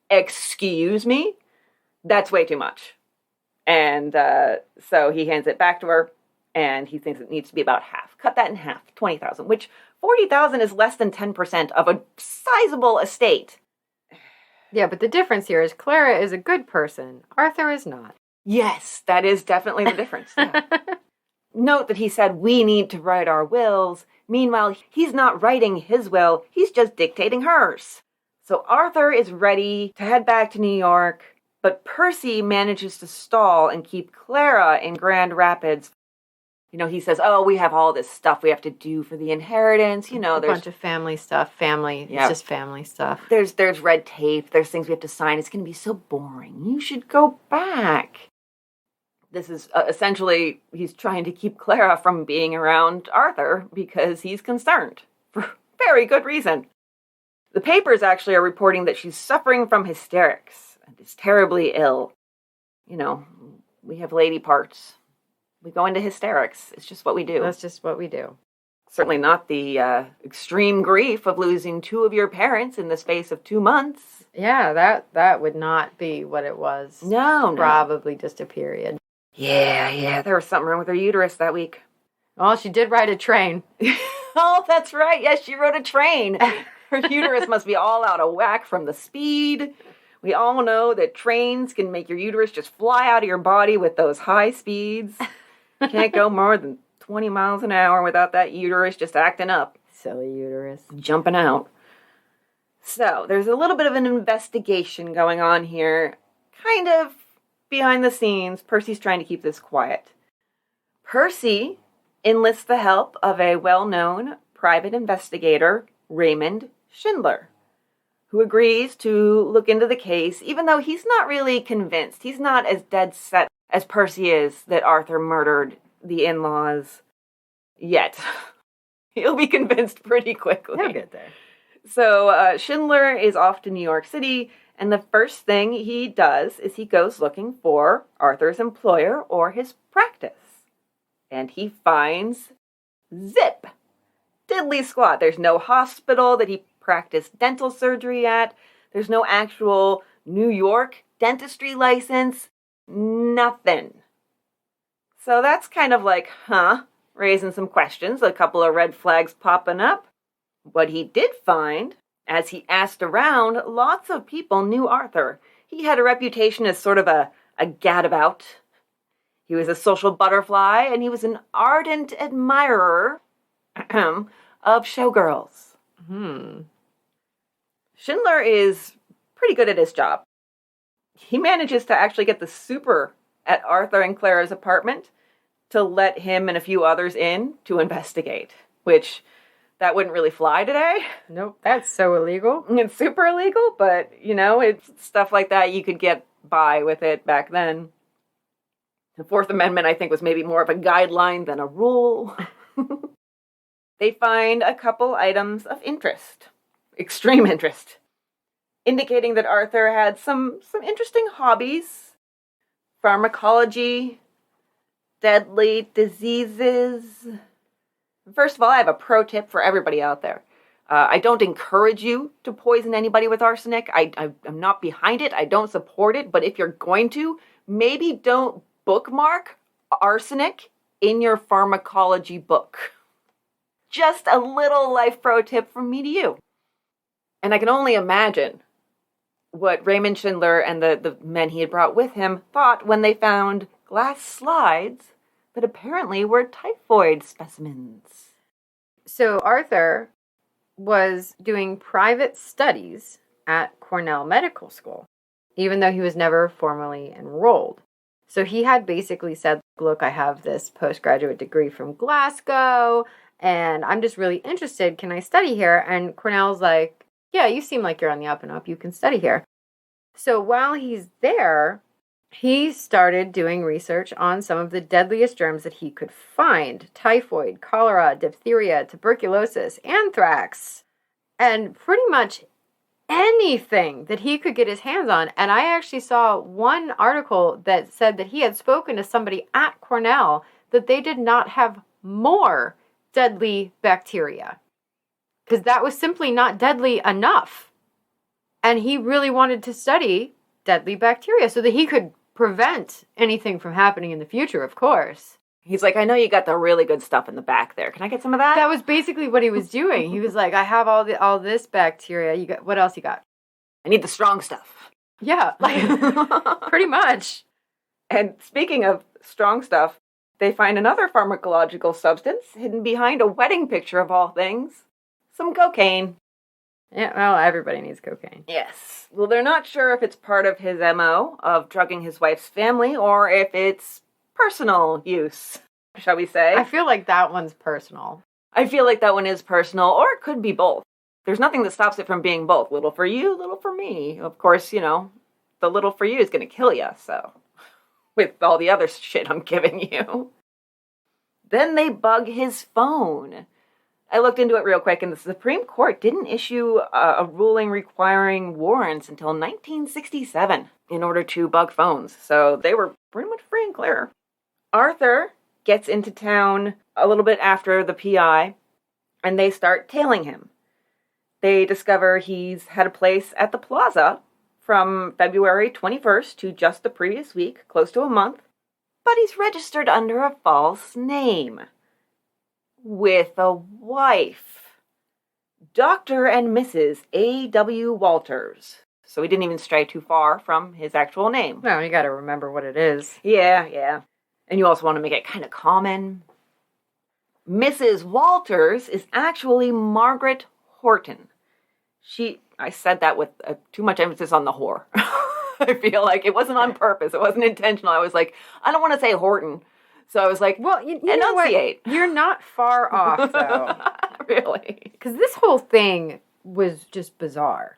Excuse me? That's way too much. And so he hands it back to her, and he thinks it needs to be about half. Cut that in half, 20,000, which 40,000 is less than 10% of a sizable estate. Yeah, but the difference here is Clara is a good person. Arthur is not. Yes, that is definitely the difference. Yeah. Note that he said, we need to write our wills. Meanwhile, he's not writing his will, he's just dictating hers. So Arthur is ready to head back to New York, but Percy manages to stall and keep Clara in Grand Rapids. You know, he says, oh, we have all this stuff we have to do for the inheritance. You know, there's a bunch of family stuff. It's just family stuff. There's red tape. There's things we have to sign. It's going to be so boring. You should go back. This is essentially, he's trying to keep Clara from being around Arthur because he's concerned for very good reason. The papers actually are reporting that she's suffering from hysterics and is terribly ill. You know, we have lady parts. We go into hysterics. It's just what we do. That's just what we do. Certainly not the extreme grief of losing two of your parents in the space of 2 months. Yeah, that would not be what it was. No. Probably just a period. Yeah, there was something wrong with her uterus that week. Well, she did ride a train. Oh, that's right. Yes, she rode a train. Her uterus must be all out of whack from the speed. We all know that trains can make your uterus just fly out of your body with those high speeds. Can't go more than 20 miles an hour without that uterus just acting up. Silly uterus. Jumping out. So, there's a little bit of an investigation going on here. Kind of behind the scenes. Percy's trying to keep this quiet. Percy enlists the help of a well-known private investigator, Raymond Schindler, who agrees to look into the case, even though he's not really convinced. He's not as dead set as Percy is that Arthur murdered the in-laws yet. He'll be convinced pretty quickly. He'll get there. So Schindler is off to New York City, and the first thing he does is he goes looking for Arthur's employer or his practice. And he finds zip. Diddly squat. There's no hospital that he practiced dental surgery at. There's no actual New York dentistry license. Nothing. So that's kind of like, raising some questions, a couple of red flags popping up. What he did find, as he asked around, lots of people knew Arthur. He had a reputation as sort of a gadabout. He was a social butterfly, and he was an ardent admirer of showgirls. Schindler is pretty good at his job. He manages to actually get the super at Arthur and Clara's apartment to let him and a few others in to investigate, which that wouldn't really fly today. Nope, that's so illegal. It's super illegal, but, you know, it's stuff like that you could get by with it back then. The Fourth Amendment, I think, was maybe more of a guideline than a rule. They find a couple items of interest, extreme interest, indicating that Arthur had some interesting hobbies: pharmacology, deadly diseases. First of all, I have a pro tip for everybody out there. I don't encourage you to poison anybody with arsenic. I'm not behind it. I don't support it. But if you're going to, maybe don't bookmark arsenic in your pharmacology book. Just a little life pro tip from me to you. And I can only imagine what Raymond Schindler and the men he had brought with him thought when they found glass slides that apparently were typhoid specimens. So Arthur was doing private studies at Cornell Medical School, even though he was never formally enrolled. So he had basically said, look, I have this postgraduate degree from Glasgow, and I'm just really interested. Can I study here? And Cornell's like, yeah, you seem like you're on the up and up. You can study here. So while he's there, he started doing research on some of the deadliest germs that he could find: typhoid, cholera, diphtheria, tuberculosis, anthrax, and pretty much anything that he could get his hands on. And I actually saw one article that said that he had spoken to somebody at Cornell that they did not have more deadly bacteria. Because that was simply not deadly enough. And he really wanted to study deadly bacteria so that he could prevent anything from happening in the future, of course. He's like, I know you got the really good stuff in the back there. Can I get some of that? That was basically what he was doing. He was like, I have all this bacteria. You got what else you got? I need the strong stuff. Yeah, like pretty much. And speaking of strong stuff, they find another pharmacological substance hidden behind a wedding picture of all things. Some cocaine. Yeah, well, everybody needs cocaine. Yes. Well, they're not sure if it's part of his MO of drugging his wife's family or if it's personal use, shall we say. I feel like that one's personal. I feel like that one is personal, or it could be both. There's nothing that stops it from being both. Little for you, little for me. Of course, you know, the little for you is going to kill you, so. With all the other shit I'm giving you. Then they bug his phone. I looked into it real quick, and the Supreme Court didn't issue a ruling requiring warrants until 1967 in order to bug phones. So they were pretty much free and clear. Arthur gets into town a little bit after the PI, and they start tailing him. They discover he's had a place at the plaza from February 21st to just the previous week, close to a month, but he's registered under a false name. With a wife. Dr. and Mrs. A.W. Walters. So he didn't even stray too far from his actual name. No, you gotta remember what it is. Yeah. And you also want to make it kind of common. Mrs. Walters is actually Margaret Horton. I said that with too much emphasis on the whore. I feel like it wasn't on purpose. It wasn't intentional. I was like, I don't want to say Horton. So I was like, well, you enunciate. Know what? You're not far off, though. Really? Because this whole thing was just bizarre.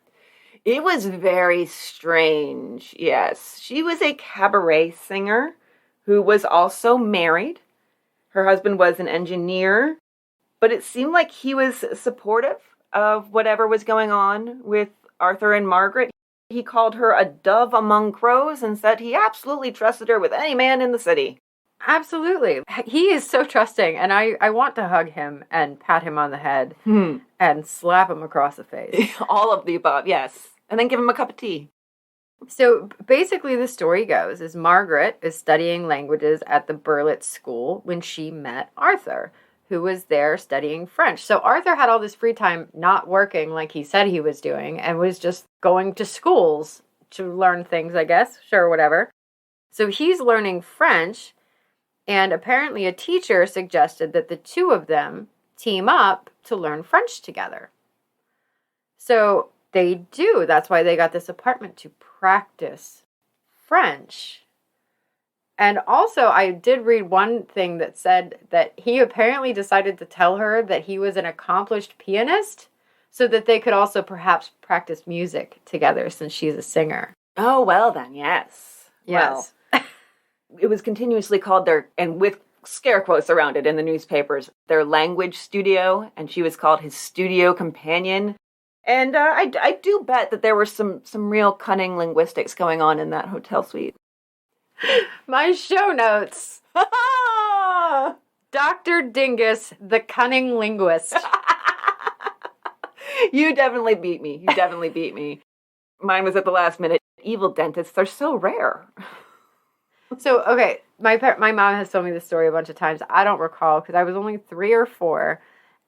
It was very strange, yes. She was a cabaret singer who was also married. Her husband was an engineer, but it seemed like he was supportive of whatever was going on with Arthur and Margaret. He called her a dove among crows and said he absolutely trusted her with any man in the city. Absolutely. He is so trusting, and I want to hug him and pat him on the head and slap him across the face. All of the above, yes. And then give him a cup of tea. So basically the story goes is Margaret is studying languages at the Burlitz School when she met Arthur, who was there studying French. So Arthur had all this free time not working like he said he was doing and was just going to schools to learn things, I guess. Sure, whatever. So he's learning French. And apparently a teacher suggested that the two of them team up to learn French together. So they do. That's why they got this apartment to practice French. And also I did read one thing that said that he apparently decided to tell her that he was an accomplished pianist so that they could also perhaps practice music together since she's a singer. Oh, well then, yes. Yes. Well, it was continuously called and with scare quotes around it in the newspapers, their language studio, and she was called his studio companion. And I do bet that there were some real cunning linguistics going on in that hotel suite. My show notes. Dr. Dingus, the cunning linguist. You definitely beat me. Mine was at the last minute. Evil dentists are so rare. So, okay, my mom has told me this story a bunch of times. I don't recall because I was only 3 or 4,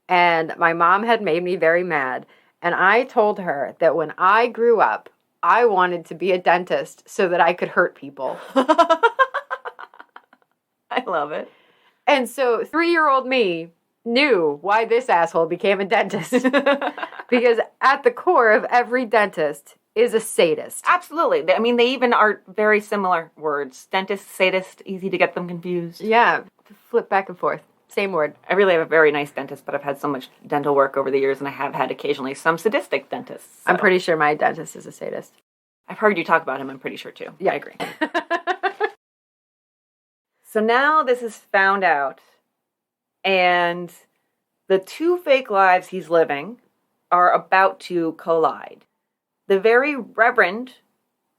and my mom had made me very mad. And I told her that when I grew up, I wanted to be a dentist so that I could hurt people. I love it. And so 3-year-old me knew why this asshole became a dentist. Because at the core of every dentist is a sadist. Absolutely. I mean, they even are very similar words. Dentist, sadist, easy to get them confused. Yeah, flip back and forth. Same word. I really have a very nice dentist, but I've had so much dental work over the years, and I have had occasionally some sadistic dentists. So. I'm pretty sure my dentist is a sadist. I've heard you talk about him, I'm pretty sure, too. Yeah, I agree. So now this is found out, and the 2 fake lives he's living are about to collide. The very Reverend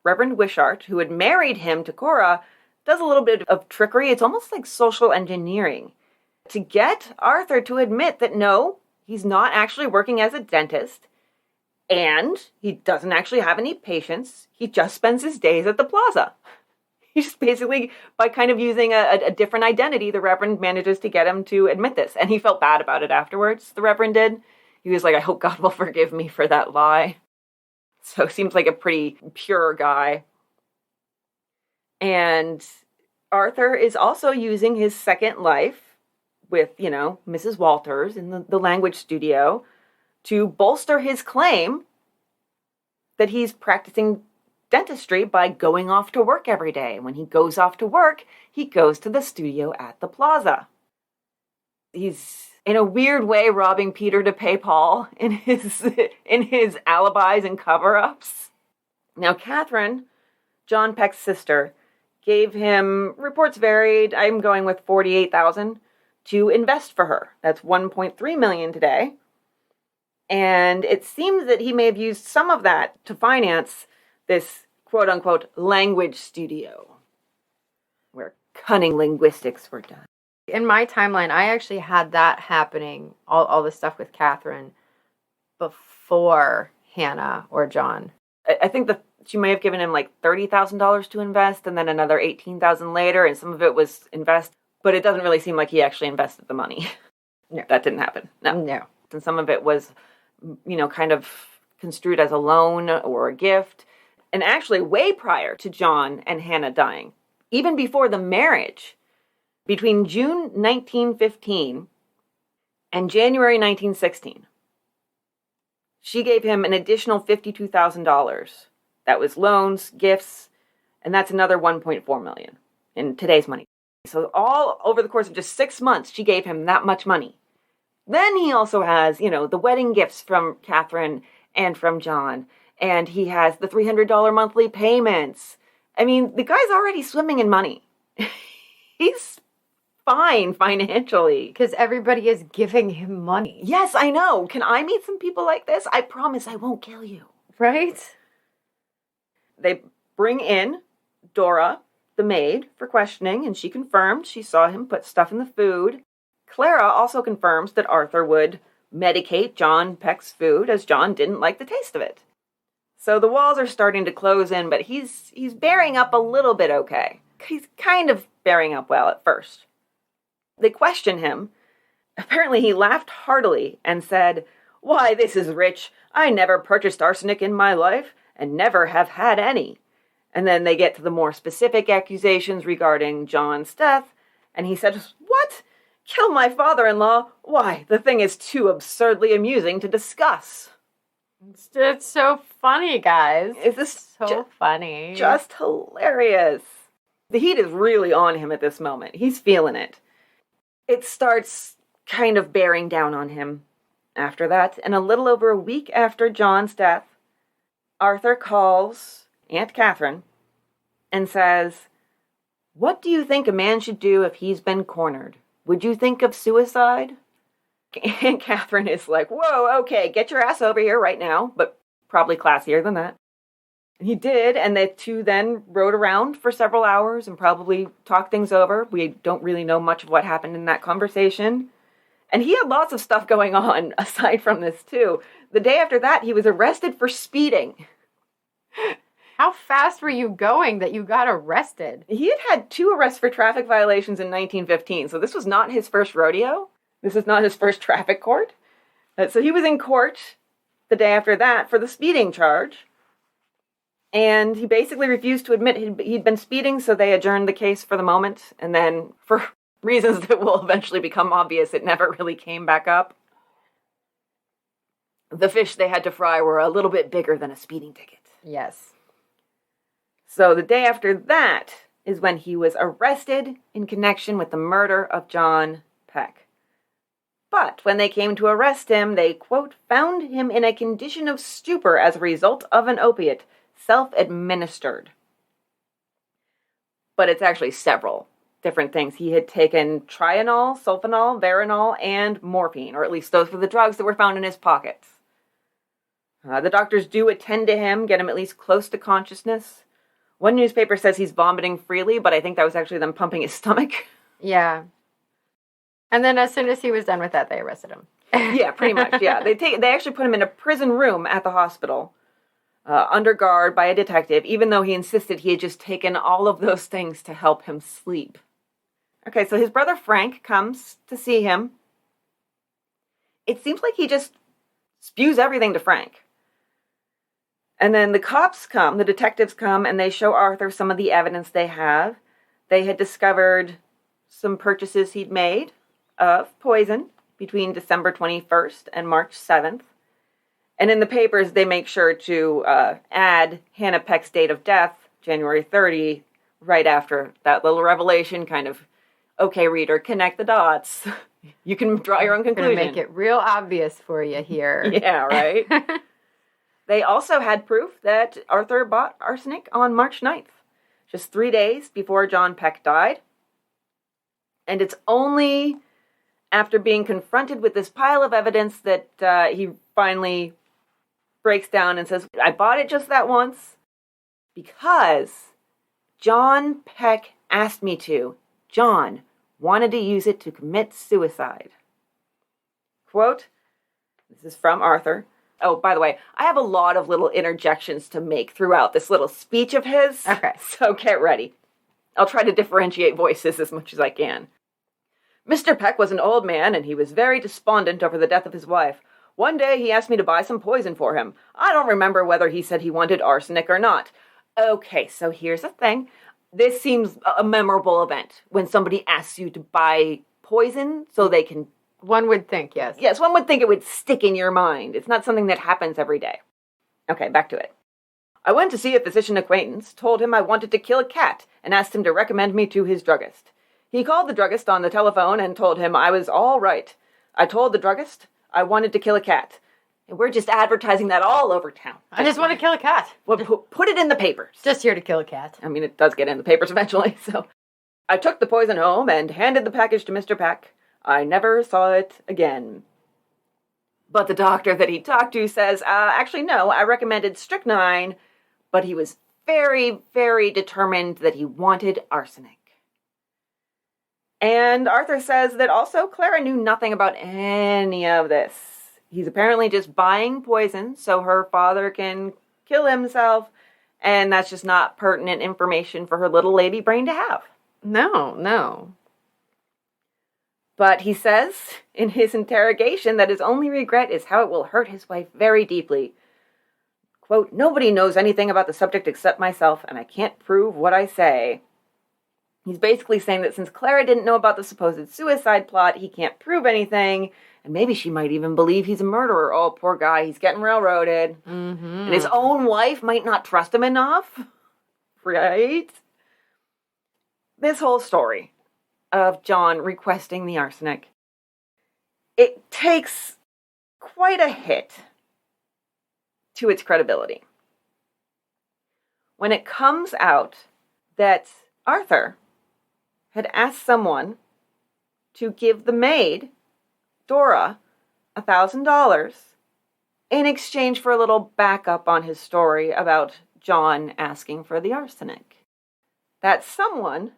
Wishart, who had married him to Cora, does a little bit of trickery. It's almost like social engineering. to get Arthur to admit that no, he's not actually working as a dentist, and he doesn't actually have any patients. He just spends his days at the plaza. He just basically, by kind of using a different identity, the Reverend manages to get him to admit this. And he felt bad about it afterwards, the Reverend did. He was like, I hope God will forgive me for that lie. So seems like a pretty pure guy. And Arthur is also using his second life with, Mrs. Walters in the language studio to bolster his claim that he's practicing dentistry by going off to work every day. When he goes off to work, he goes to the studio at the plaza. He's, in a weird way, robbing Peter to pay Paul in his alibis and cover-ups. Now, Catherine, John Peck's sister, gave him, reports varied, I'm going with $48,000, to invest for her. That's $1.3 million today. And it seems that he may have used some of that to finance this quote-unquote language studio where cunning linguistics were done. In my timeline, I actually had that happening, all the stuff with Catherine, before Hannah or John. I think that she may have given him like $30,000 to invest and then another $18,000 later, and some of it was invest, but it doesn't really seem like he actually invested the money. No. That didn't happen. No. And some of it was, kind of construed as a loan or a gift. And actually, way prior to John and Hannah dying, even before the marriage, between June 1915 and January 1916, she gave him an additional $52,000. That was loans, gifts, and that's another $1.4 million in today's money. So all over the course of just 6 months, she gave him that much money. Then he also has, the wedding gifts from Catherine and from John. And he has the $300 monthly payments. I mean, the guy's already swimming in money. He's fine financially. Because everybody is giving him money. Yes, I know. Can I meet some people like this? I promise I won't kill you. Right? They bring in Dora, the maid, for questioning, and she confirmed she saw him put stuff in the food. Clara also confirms that Arthur would medicate John Peck's food, as John didn't like the taste of it. So the walls are starting to close in, but he's bearing up a little bit okay. He's kind of bearing up well at first. They question him. Apparently he laughed heartily and said, "Why, this is rich. I never purchased arsenic in my life, and never have had any." And then they get to the more specific accusations regarding John's death, and he said, "What? Kill my father-in-law? Why, the thing is too absurdly amusing to discuss." It's so funny, guys. It's so funny. Just hilarious. The heat is really on him at this moment. He's feeling it. It starts kind of bearing down on him after that, and a little over a week after John's death, Arthur calls Aunt Catherine and says, "What do you think a man should do if he's been cornered? Would you think of suicide?" Aunt Catherine is like, "Whoa, okay, get your ass over here right now," but probably classier than that. He did, and the two then rode around for several hours and probably talked things over. We don't really know much of what happened in that conversation. And he had lots of stuff going on aside from this, too. The day after that, he was arrested for speeding. How fast were you going that you got arrested? He had 2 arrests for traffic violations in 1915, so this was not his first rodeo. This is not his first traffic court. So he was in court the day after that for the speeding charge. And he basically refused to admit he'd been speeding, so they adjourned the case for the moment. And then, for reasons that will eventually become obvious, it never really came back up. The fish they had to fry were a little bit bigger than a speeding ticket. Yes. So the day after that is when he was arrested in connection with the murder of John Peck. But when they came to arrest him, they, quote, found him in a condition of stupor as a result of an opiate, self-administered. But it's actually several different things. He had taken Trianol, Sulfonol, Veronal, and morphine, or at least those were the drugs that were found in his pockets. The doctors do attend to him, get him at least close to consciousness. One newspaper says he's vomiting freely, but I think that was actually them pumping his stomach. Yeah. And then as soon as he was done with that, they arrested him. Yeah, pretty much, yeah. They actually put him in a prison room at the hospital, under guard by a detective, even though he insisted he had just taken all of those things to help him sleep. Okay, so his brother Frank comes to see him. It seems like he just spews everything to Frank. And then the detectives come, and they show Arthur some of the evidence they have. They had discovered some purchases he'd made of poison between December 21st and March 7th. And in the papers, they make sure to add Hannah Peck's date of death, January 30, right after that little revelation, kind of, okay, reader, connect the dots. You can draw your own conclusion. Gonna make it real obvious for you here. Yeah, right? They also had proof that Arthur bought arsenic on March 9th, just 3 days before John Peck died. And it's only after being confronted with this pile of evidence that he finally breaks down and says, I bought it just that once because John Peck asked me to. John wanted to use it to commit suicide. Quote, this is from Arthur. Oh, by the way, I have a lot of little interjections to make throughout this little speech of his. Okay. So get ready. I'll try to differentiate voices as much as I can. Mr. Peck was an old man, and he was very despondent over the death of his wife. One day he asked me to buy some poison for him. I don't remember whether he said he wanted arsenic or not. Okay, so here's the thing. This seems a memorable event when somebody asks you to buy poison so they can... One would think, yes. Yes, one would think it would stick in your mind. It's not something that happens every day. Okay, back to it. I went to see a physician acquaintance, told him I wanted to kill a cat, and asked him to recommend me to his druggist. He called the druggist on the telephone and told him I was all right. I told the druggist I wanted to kill a cat. And we're just advertising that all over town. I just want to kill a cat. Well, put it in the papers. Just here to kill a cat. I mean, it does get in the papers eventually, so. I took the poison home and handed the package to Mr. Peck. I never saw it again. But the doctor that he talked to says, actually, no, I recommended strychnine, but he was very, very determined that he wanted arsenic. And Arthur says that also Clara knew nothing about any of this. He's apparently just buying poison so her father can kill himself, and that's just not pertinent information for her little lady brain to have. No. But he says in his interrogation that his only regret is how it will hurt his wife very deeply. Quote, nobody knows anything about the subject except myself, and I can't prove what I say. He's basically saying that since Clara didn't know about the supposed suicide plot, he can't prove anything, and maybe she might even believe he's a murderer. Oh, poor guy, he's getting railroaded. Mm-hmm. And his own wife might not trust him enough. Right? This whole story of John requesting the arsenic, it takes quite a hit to its credibility. When it comes out that Arthur had asked someone to give the maid, Dora, $1,000 in exchange for a little backup on his story about John asking for the arsenic. That someone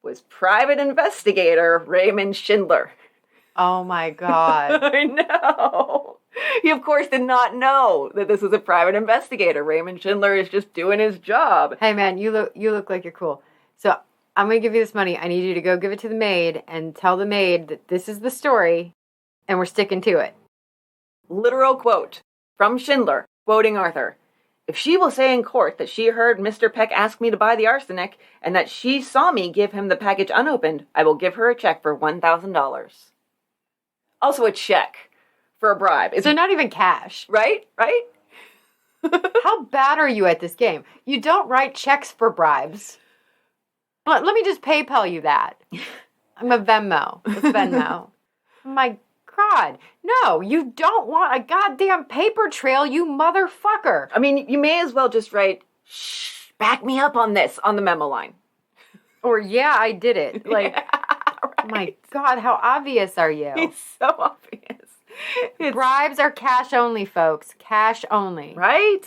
was private investigator Raymond Schindler. Oh my God. I know. He, of course, did not know that this was a private investigator. Raymond Schindler is just doing his job. Hey, man, you look like you're cool. So I'm going to give you this money. I need you to go give it to the maid and tell the maid that this is the story and we're sticking to it. Literal quote from Schindler, quoting Arthur. If she will say in court that she heard Mr. Peck ask me to buy the arsenic and that she saw me give him the package unopened, I will give her a check for $1,000. Also a check for a bribe. So not even cash. Right? How bad are you at this game? You don't write checks for bribes. Let me just PayPal you that. I'm a Venmo. It's Venmo. My God. No, you don't want a goddamn paper trail, you motherfucker. I mean, you may as well just write, shh, back me up on this on the memo line. Or, yeah, I did it. Like, yeah, right. My God, how obvious are you? It's so obvious. Bribes are cash only, folks. Cash only. Right?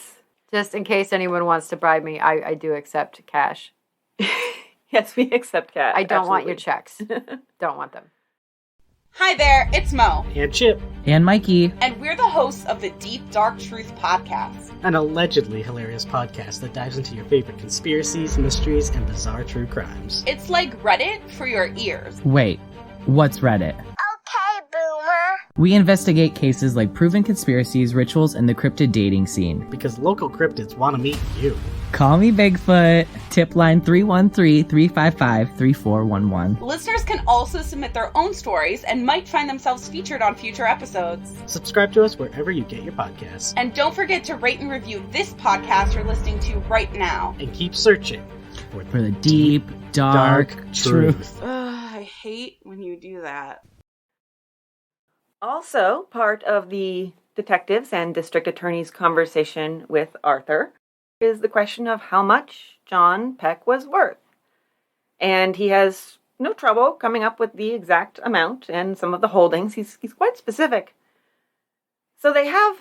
Just in case anyone wants to bribe me, I do accept cash. Yes, we accept cash. I don't want your checks. Don't want them. Hi there, it's Mo. And Chip. And Mikey. And we're the hosts of the Deep Dark Truth podcast. An allegedly hilarious podcast that dives into your favorite conspiracies, mysteries, and bizarre true crimes. It's like Reddit for your ears. Wait, what's Reddit? Okay, Boomer. We investigate cases like proven conspiracies, rituals, and the cryptid dating scene. Because local cryptids want to meet you. Call me Bigfoot. Tip line 313-355-3411. Listeners can also submit their own stories and might find themselves featured on future episodes. Subscribe to us wherever you get your podcasts. And don't forget to rate and review this podcast you're listening to right now. And keep searching for the deep, dark truth. I hate when you do that. Also, part of the detectives and district attorney's conversation with Arthur is the question of how much John Peck was worth. And he has no trouble coming up with the exact amount and some of the holdings. He's quite specific. So they have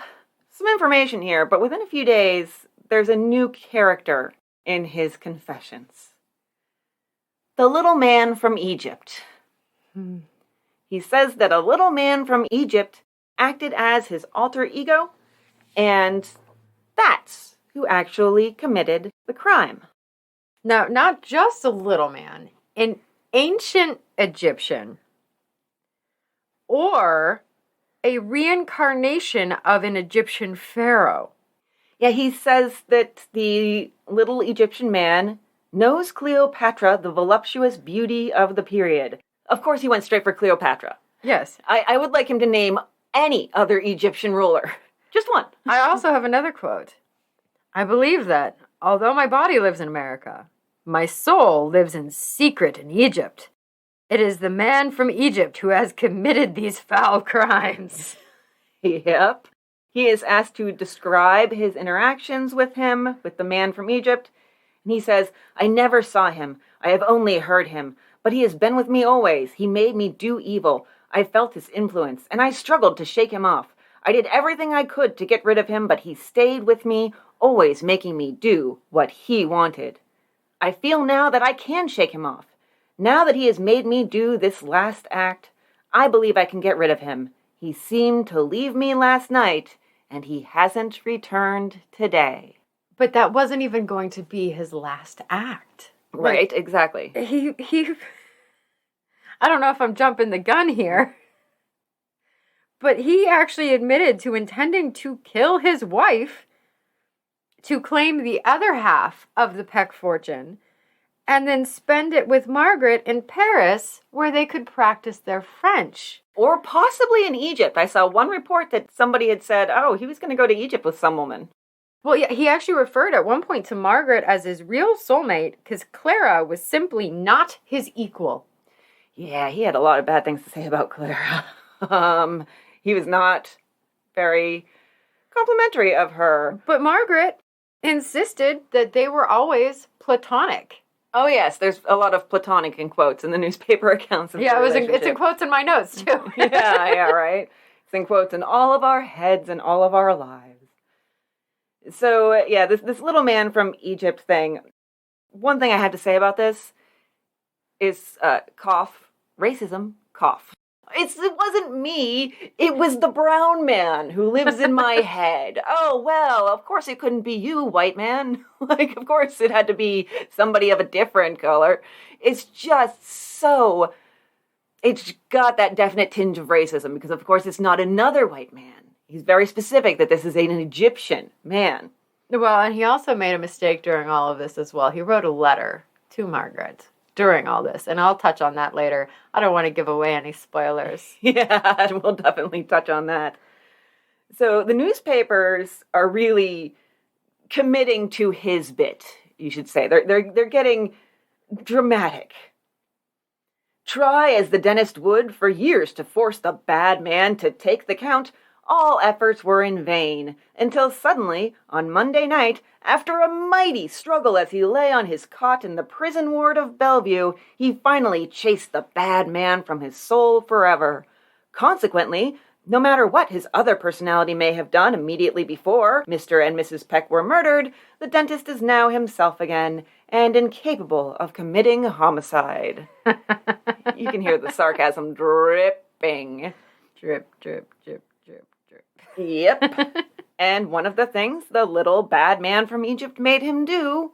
some information here, but within a few days, there's a new character in his confessions. The little man from Egypt. He says that a little man from Egypt acted as his alter ego, and that's who actually committed the crime. Now, not just a little man, an ancient Egyptian, or a reincarnation of an Egyptian pharaoh. Yeah, he says that the little Egyptian man knows Cleopatra, the voluptuous beauty of the period. Of course, he went straight for Cleopatra. Yes. I would like him to name any other Egyptian ruler. Just one. I also have another quote. I believe that, although my body lives in America, my soul lives in secret in Egypt. It is the man from Egypt who has committed these foul crimes. Yep. He is asked to describe his interactions with him, with the man from Egypt, and he says, I never saw him. I have only heard him. But he has been with me always. He made me do evil. I felt his influence, and I struggled to shake him off. I did everything I could to get rid of him, but he stayed with me, always making me do what he wanted. I feel now that I can shake him off. Now that he has made me do this last act, I believe I can get rid of him. He seemed to leave me last night, and he hasn't returned today. But that wasn't even going to be his last act. Right, exactly. He I don't know if I'm jumping the gun here, but he actually admitted to intending to kill his wife to claim the other half of the Peck fortune and then spend it with Margaret in Paris where they could practice their French. Or possibly in Egypt. I saw one report that somebody had said, oh, he was going to go to Egypt with some woman. Well, yeah, he actually referred at one point to Margaret as his real soulmate because Clara was simply not his equal. Yeah, he had a lot of bad things to say about Clara. He was not very complimentary of her. But Margaret insisted that they were always platonic. Oh, yes, there's a lot of platonic in quotes in the newspaper accounts of the relationship. It's in quotes in my notes, too. yeah, right? It's in quotes in all of our heads and all of our lives. So, yeah, this little man from Egypt thing, one thing I have to say about this is cough, racism, cough. It wasn't me. It was the brown man who lives in my head. Oh, well, of course it couldn't be you, white man. Like, of course it had to be somebody of a different color. It's just so... It's got that definite tinge of racism because, of course, it's not another white man. He's very specific that this is an Egyptian man. Well, and he also made a mistake during all of this as well. He wrote a letter to Margaret during all this, and I'll touch on that later. I don't want to give away any spoilers. Yeah, we'll definitely touch on that. So the newspapers are really committing to his bit, you should say. They're getting dramatic. Try as the dentist would for years to force the bad man to take the count, all efforts were in vain, until suddenly, on Monday night, after a mighty struggle as he lay on his cot in the prison ward of Bellevue, he finally chased the bad man from his soul forever. Consequently, no matter what his other personality may have done immediately before Mr. and Mrs. Peck were murdered, the dentist is now himself again, and incapable of committing homicide. You can hear the sarcasm dripping dripping. Drip, drip, drip, drip, drip. Yep. And one of the things the little bad man from Egypt made him do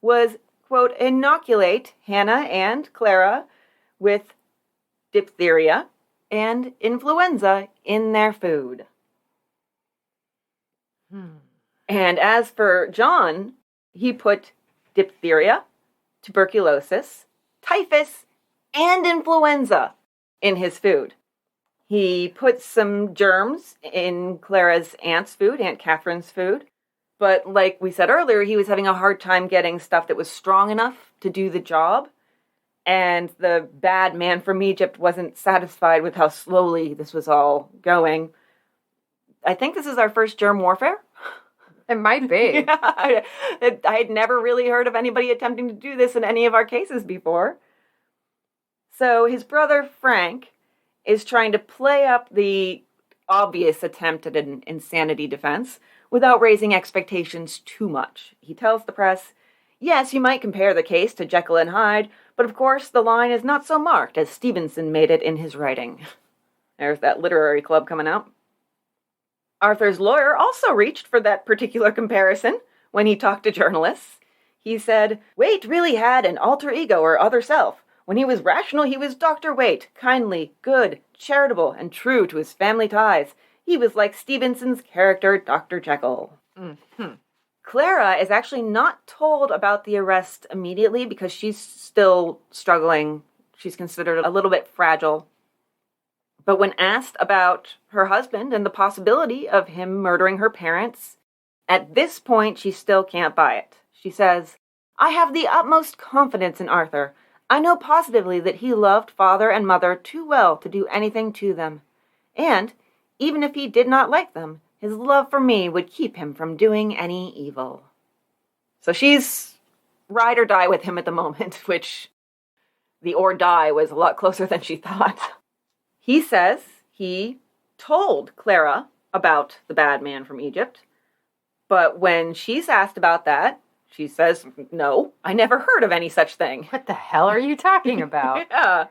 was, quote, inoculate Hannah and Clara with diphtheria and influenza in their food. And as for John, he put diphtheria, tuberculosis, typhus, and influenza in his food. He put some germs in Clara's aunt's food, Aunt Catherine's food. But like we said earlier, he was having a hard time getting stuff that was strong enough to do the job. And the bad man from Egypt wasn't satisfied with how slowly this was all going. I think this is our first germ warfare. It might be. Yeah, I had never really heard of anybody attempting to do this in any of our cases before. So his brother, Frank, is trying to play up the obvious attempt at an insanity defense without raising expectations too much. He tells the press, yes, you might compare the case to Jekyll and Hyde, but of course the line is not so marked as Stevenson made it in his writing. There's that literary club coming out. Arthur's lawyer also reached for that particular comparison when he talked to journalists. He said, Waite really had an alter ego or other self. When he was rational, he was Dr. Waite, kindly, good, charitable, and true to his family ties. He was like Stevenson's character, Dr. Jekyll. Mm-hmm. Clara is actually not told about the arrest immediately because she's still struggling. She's considered a little bit fragile. But when asked about her husband and the possibility of him murdering her parents, at this point she still can't buy it. She says, I have the utmost confidence in Arthur. I know positively that he loved father and mother too well to do anything to them. And, even if he did not like them, his love for me would keep him from doing any evil. So she's ride or die with him at the moment, which the or die was a lot closer than she thought. He says he told Clara about the bad man from Egypt, but when she's asked about that, she says, no, I never heard of any such thing. What the hell are you talking about? Yeah.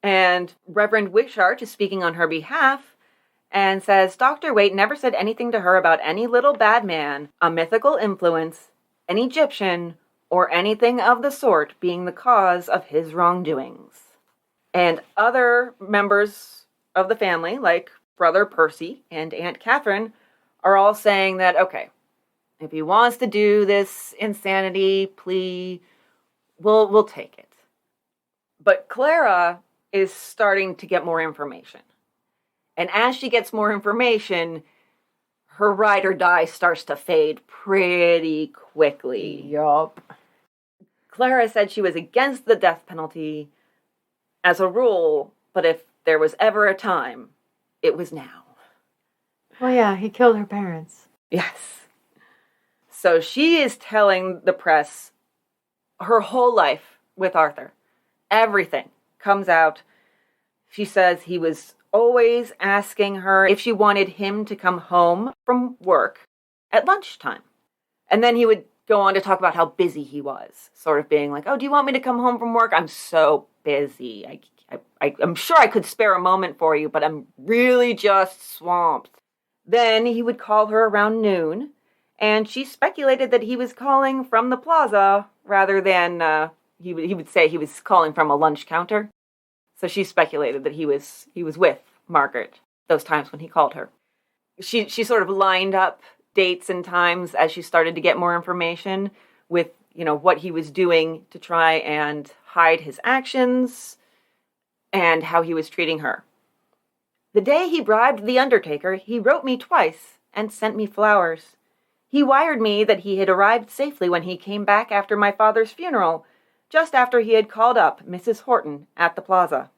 And Reverend Wishart is speaking on her behalf and says Dr. Waite never said anything to her about any little bad man, a mythical influence, an Egyptian, or anything of the sort being the cause of his wrongdoings. And other members of the family, like Brother Percy and Aunt Catherine, are all saying that, okay, if he wants to do this insanity plea, we'll take it. But Clara is starting to get more information. And as she gets more information, her ride or die starts to fade pretty quickly. Yup. Clara said she was against the death penalty as a rule, but if there was ever a time, it was now. Well, yeah, he killed her parents. Yes. So she is telling the press her whole life with Arthur. Everything comes out. She says he was always asking her if she wanted him to come home from work at lunchtime. And then he would go on to talk about how busy he was, sort of being like, oh, do you want me to come home from work? I'm so busy. I'm sure I could spare a moment for you, but I'm really just swamped. Then he would call her around noon, and she speculated that he was calling from the plaza rather than he would say he was calling from a lunch counter. So she speculated that he was with Margaret those times when he called her. She sort of lined up dates and times as she started to get more information with, what he was doing to try and hide his actions and how he was treating her. The day he bribed the undertaker, he wrote me twice and sent me flowers. He wired me that he had arrived safely when he came back after my father's funeral, just after he had called up Mrs. Horton at the plaza.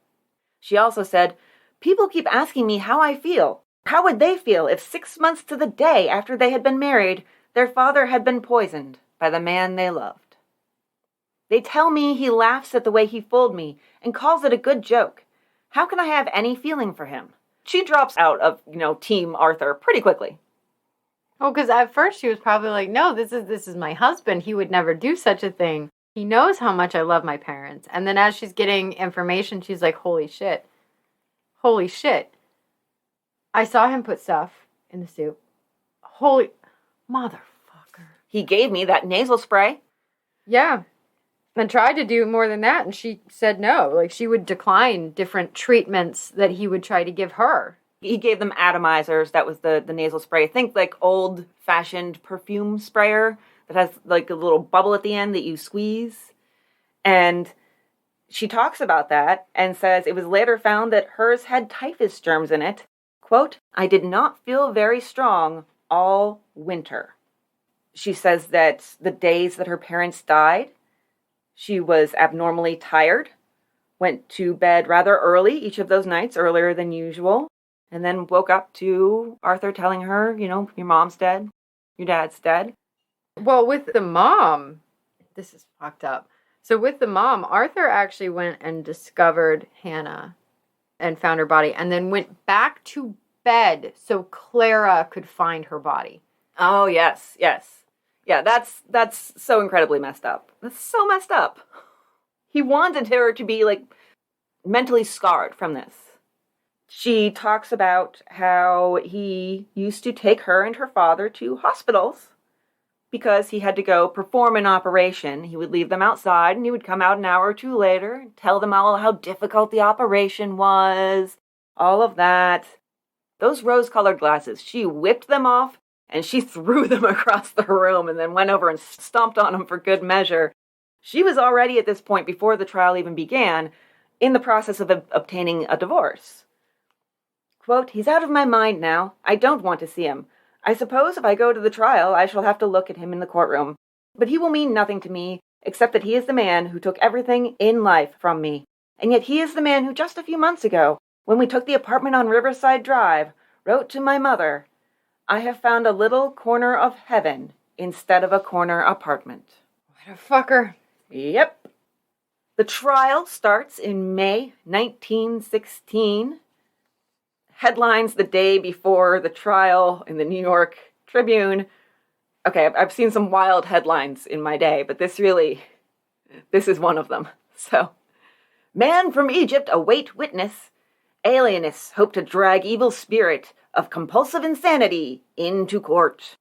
She also said, people keep asking me how I feel. How would they feel if 6 months to the day after they had been married, their father had been poisoned by the man they loved? They tell me he laughs at the way he fooled me and calls it a good joke. How can I have any feeling for him? She drops out of, Team Arthur pretty quickly. Well, because at first she was probably like, no, this is my husband. He would never do such a thing. He knows how much I love my parents. And then as she's getting information, she's like, holy shit, holy shit. I saw him put stuff in the soup. Holy motherfucker. He gave me that nasal spray. Yeah. And tried to do more than that, and she said no. Like, she would decline different treatments that he would try to give her. He gave them atomizers. That was the nasal spray. Think like old-fashioned perfume sprayer that has like a little bubble at the end that you squeeze. And she talks about that and says it was later found that hers had typhus germs in it. Quote, I did not feel very strong all winter. She says that the days that her parents died, she was abnormally tired, went to bed rather early each of those nights, earlier than usual, and then woke up to Arthur telling her, you know, your mom's dead, your dad's dead. Well, with the mom, this is fucked up. So with the mom, Arthur actually went and discovered Hannah and found her body, and then went back to bed so Clara could find her body. Oh, yes. Yeah, that's so incredibly messed up. That's so messed up. He wanted her to be, like, mentally scarred from this. She talks about how he used to take her and her father to hospitals because he had to go perform an operation. He would leave them outside, and he would come out an hour or two later and tell them all how difficult the operation was, all of that. Those rose-colored glasses, she whipped them off, and she threw them across the room and then went over and stomped on them for good measure. She was already at this point, before the trial even began, in the process of obtaining a divorce. Quote, he's out of my mind now. I don't want to see him. I suppose if I go to the trial, I shall have to look at him in the courtroom. But he will mean nothing to me, except that he is the man who took everything in life from me. And yet he is the man who just a few months ago, when we took the apartment on Riverside Drive, wrote to my mother, I have found a little corner of heaven instead of a corner apartment. What a fucker. Yep. The trial starts in May 1916. Headlines the day before the trial in the New York Tribune. Okay, I've seen some wild headlines in my day, but this is one of them. So, man from Egypt await witness. Alienists hope to drag evil spirit of compulsive insanity into court.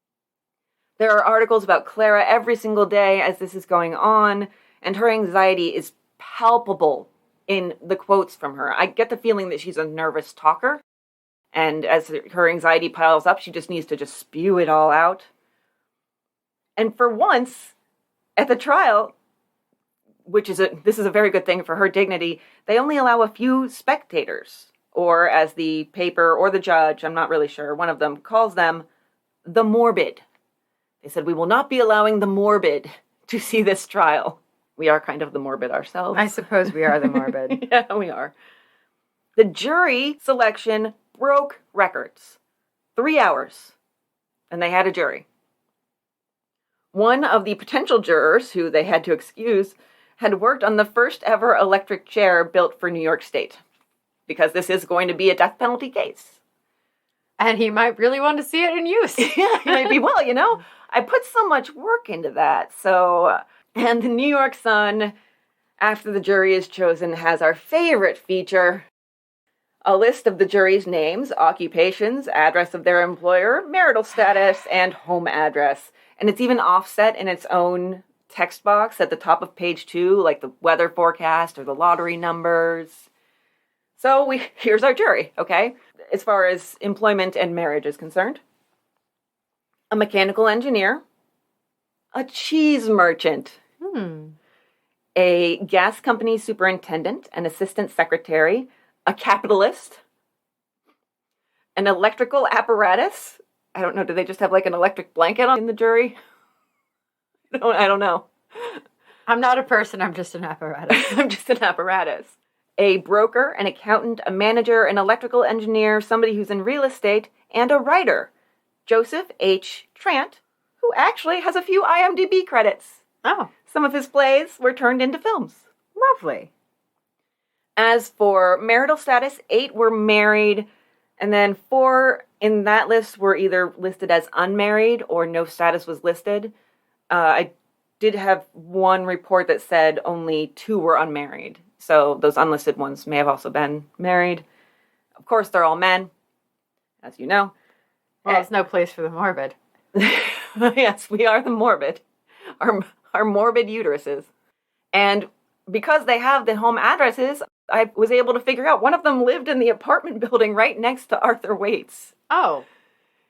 There are articles about Clara every single day as this is going on, and her anxiety is palpable in the quotes from her. I get the feeling that she's a nervous talker, and as her anxiety piles up, she just needs to just spew it all out. And for once, at the trial, this is a very good thing for her dignity, they only allow a few spectators, or as the paper or the judge, I'm not really sure, one of them calls them, the morbid. They said, we will not be allowing the morbid to see this trial. We are kind of the morbid ourselves. I suppose we are the morbid. Yeah, we are. The jury selection broke records. 3 hours. And they had a jury. One of the potential jurors, who they had to excuse, had worked on the first ever electric chair built for New York State. Because this is going to be a death penalty case. And he might really want to see it in use. Yeah, maybe. Well, you know, I put so much work into that. So, and the New York Sun, after the jury is chosen, has our favorite feature. A list of the jury's names, occupations, address of their employer, marital status, and home address. And it's even offset in its own text box at the top of page 2, like the weather forecast or the lottery numbers. So here's our jury, okay? As far as employment and marriage is concerned. A mechanical engineer. A cheese merchant. A gas company superintendent, an assistant secretary, a capitalist, an electrical apparatus. I don't know, do they just have like an electric blanket in the jury? I don't know. I'm not a person, I'm just an apparatus. I'm just an apparatus. A broker, an accountant, a manager, an electrical engineer, somebody who's in real estate, and a writer, Joseph H. Trant, who actually has a few IMDb credits. Oh. Some of his plays were turned into films. Lovely. As for marital status, 8 were married, and then 4 in that list were either listed as unmarried or no status was listed. I did have one report that said only 2 were unmarried. So those unlisted ones may have also been married. Of course, they're all men, as you know. Well, it's no place for the morbid. Yes, we are the morbid. Our morbid uteruses. And because they have the home addresses, I was able to figure out one of them lived in the apartment building right next to Arthur Waite's. Oh.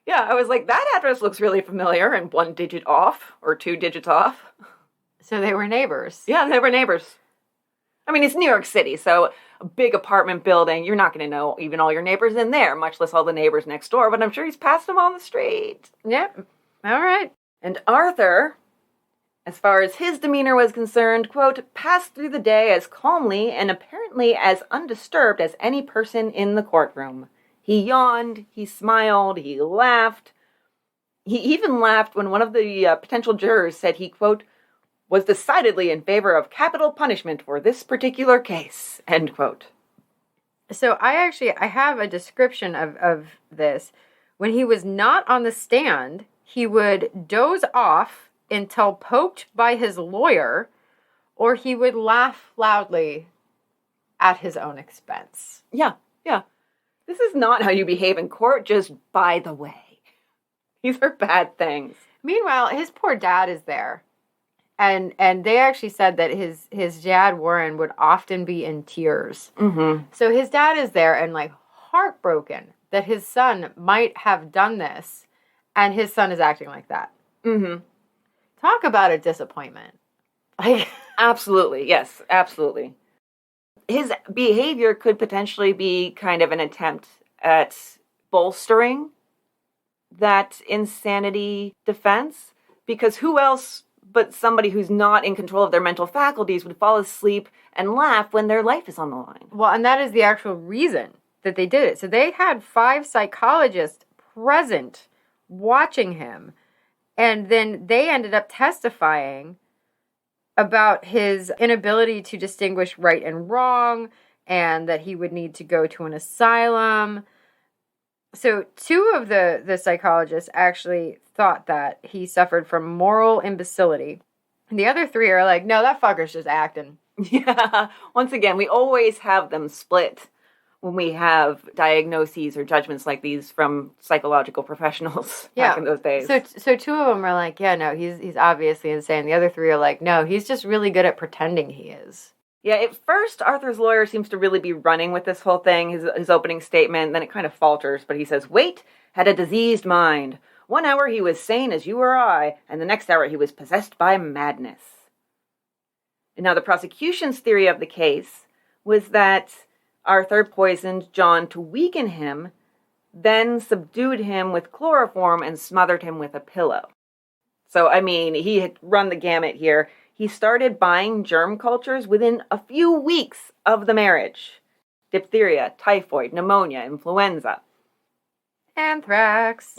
Yeah, I was like, that address looks really familiar, and 1 digit off, or 2 digits off. So they were neighbors. Yeah, they were neighbors. I mean, it's New York City, so a big apartment building, you're not going to know even all your neighbors in there, much less all the neighbors next door, but I'm sure he's passed them on the street. Yep. All right. And Arthur, as far as his demeanor was concerned, quote, passed through the day as calmly and apparently as undisturbed as any person in the courtroom. He yawned, he smiled, he laughed. He even laughed when one of the potential jurors said he, quote, was decidedly in favor of capital punishment for this particular case, end quote. So I have a description of this. When he was not on the stand, he would doze off until poked by his lawyer, or he would laugh loudly at his own expense. Yeah. This is not how you behave in court, just by the way. These are bad things. Meanwhile, his poor dad is there. And they actually said that his dad, Warren, would often be in tears. Mm-hmm. So his dad is there and, like, heartbroken that his son might have done this, and his son is acting like that. Mm-hmm. Talk about a disappointment. Like, absolutely, yes, absolutely. His behavior could potentially be kind of an attempt at bolstering that insanity defense, because who else but somebody who's not in control of their mental faculties would fall asleep and laugh when their life is on the line? Well, and that is the actual reason that they did it. So they had 5 psychologists present watching him, and then they ended up testifying about his inability to distinguish right and wrong, and that he would need to go to an asylum. So 2 of the psychologists actually thought that he suffered from moral imbecility. And the other 3 are like, no, that fucker's just acting. Yeah. Once again, we always have them split when we have diagnoses or judgments like these from psychological professionals back in those days. So 2 of them are like, yeah, no, he's obviously insane. The other 3 are like, no, he's just really good at pretending he is. Yeah, at first, Arthur's lawyer seems to really be running with this whole thing, his opening statement, then it kind of falters, but he says, Waite had a diseased mind. 1 hour he was sane as you or I, and the next hour he was possessed by madness. And now the prosecution's theory of the case was that Arthur poisoned John to weaken him, then subdued him with chloroform and smothered him with a pillow. So, I mean, he had run the gamut here. He started buying germ cultures within a few weeks of the marriage. Diphtheria, typhoid, pneumonia, influenza. Anthrax.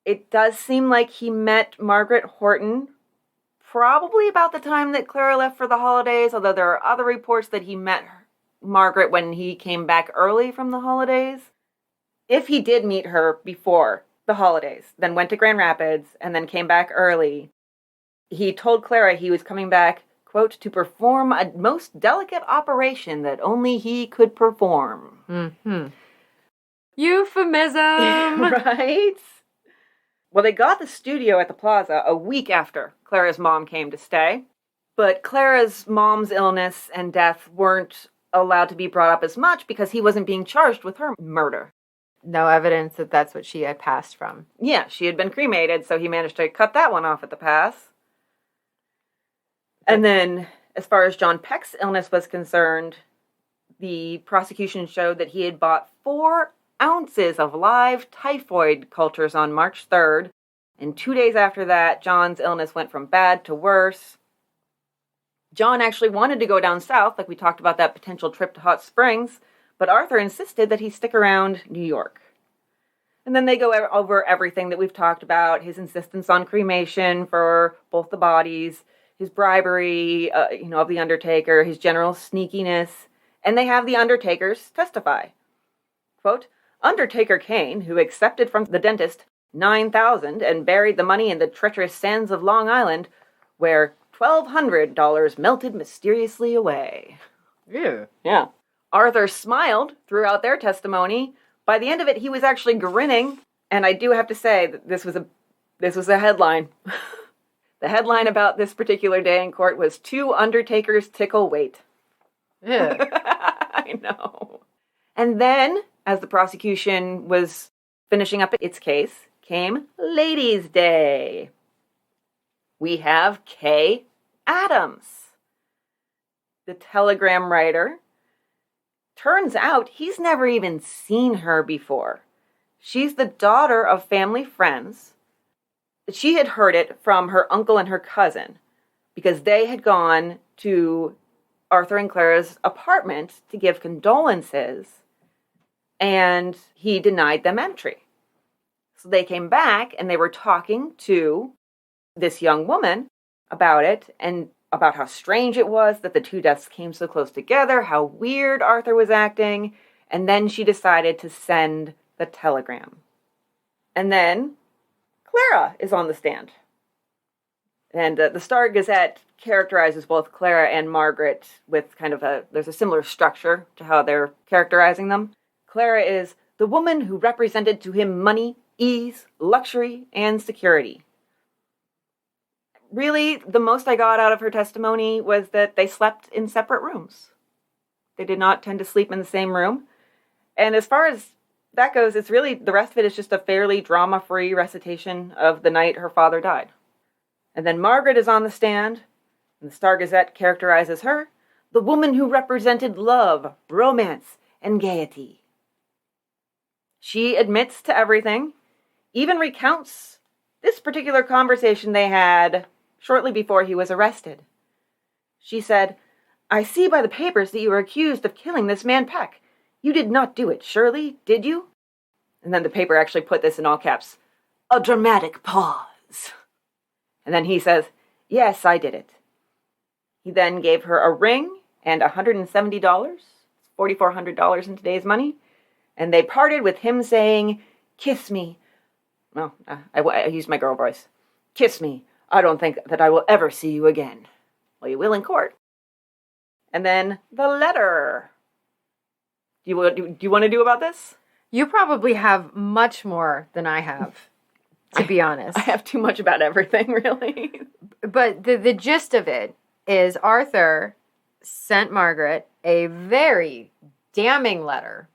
It does seem like he met Margaret Horton probably about the time that Clara left for the holidays, although there are other reports that he met Margaret when he came back early from the holidays. If he did meet her before the holidays, then went to Grand Rapids, and then came back early, he told Clara he was coming back, quote, to perform a most delicate operation that only he could perform. Mm-hmm. Euphemism! Right? Well, they got the studio at the Plaza a week after Clara's mom came to stay, but Clara's mom's illness and death weren't allowed to be brought up as much because he wasn't being charged with her murder. No evidence that that's what she had passed from. Yeah, she had been cremated, so he managed to cut that one off at the pass. And then, as far as John Peck's illness was concerned, the prosecution showed that he had bought 4 ounces of live typhoid cultures on March 3rd, and 2 days after that, John's illness went from bad to worse. John actually wanted to go down south, like we talked about that potential trip to Hot Springs, but Arthur insisted that he stick around New York. And then they go over everything that we've talked about, his insistence on cremation for both the bodies, his bribery, of the Undertaker, his general sneakiness, and they have the Undertakers testify. Quote, Undertaker Kane, who accepted from the dentist $9,000 and buried the money in the treacherous sands of Long Island, where $1,200 melted mysteriously away. Ew. Yeah. Arthur smiled throughout their testimony. By the end of it, he was actually grinning. And I do have to say that this was a headline. The headline about this particular day in court was 2 undertakers tickle Waite. I know. And then, as the prosecution was finishing up its case, came Ladies' Day. We have Kay Adams, the telegram writer. Turns out he's never even seen her before. She's the daughter of family friends. She had heard it from her uncle and her cousin because they had gone to Arthur and Clara's apartment to give condolences, and he denied them entry. So they came back and they were talking to this young woman about it and about how strange it was that the 2 deaths came so close together, how weird Arthur was acting, and then she decided to send the telegram. And then Clara is on the stand. And the Star Gazette characterizes both Clara and Margaret with kind of there's a similar structure to how they're characterizing them. Clara is the woman who represented to him money, ease, luxury, and security. Really, the most I got out of her testimony was that they slept in separate rooms. They did not tend to sleep in the same room. And as far as that goes, it's really, the rest of it is just a fairly drama-free recitation of the night her father died. And then Margaret is on the stand, and the Star Gazette characterizes her, the woman who represented love, romance, and gaiety. She admits to everything, even recounts this particular conversation they had shortly before he was arrested. She said, I see by the papers that you were accused of killing this man Peck. You did not do it, surely, did you? And then the paper actually put this in all caps. A dramatic pause. And then he says, yes, I did it. He then gave her a ring and $170, $4,400 in today's money. And they parted with him saying, kiss me. Well, I used my girl voice. Kiss me. I don't think that I will ever see you again. Well, you will in court. And then the letter. Do you want to do about this? You probably have much more than I have, to be honest. I have too much about everything, really. But the gist of it is Arthur sent Margaret a very damning letter,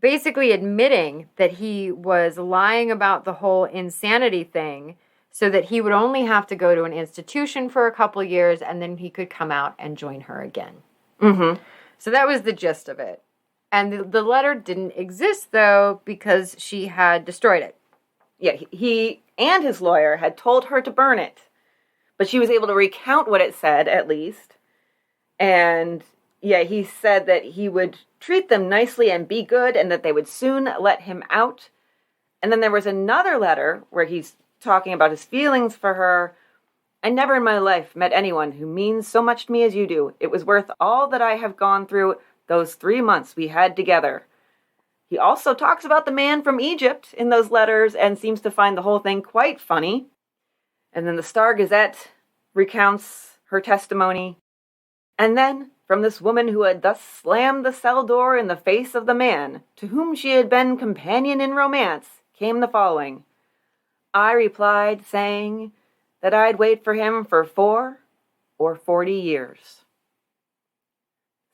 basically admitting that he was lying about the whole insanity thing so that he would only have to go to an institution for a couple years and then he could come out and join her again. Mm-hmm. So that was the gist of it. And the letter didn't exist, though, because she had destroyed it. Yeah, he and his lawyer had told her to burn it. But she was able to recount what it said, at least. And, yeah, he said that he would treat them nicely and be good and that they would soon let him out. And then there was another letter where he's talking about his feelings for her. I never in my life met anyone who means so much to me as you do. It was worth all that I have gone through those 3 months we had together. He also talks about the man from Egypt in those letters and seems to find the whole thing quite funny. And then the Star Gazette recounts her testimony. And then, from this woman who had thus slammed the cell door in the face of the man to whom she had been companion in romance, came the following. I replied, saying that I'd wait for him for 4 or 40 years.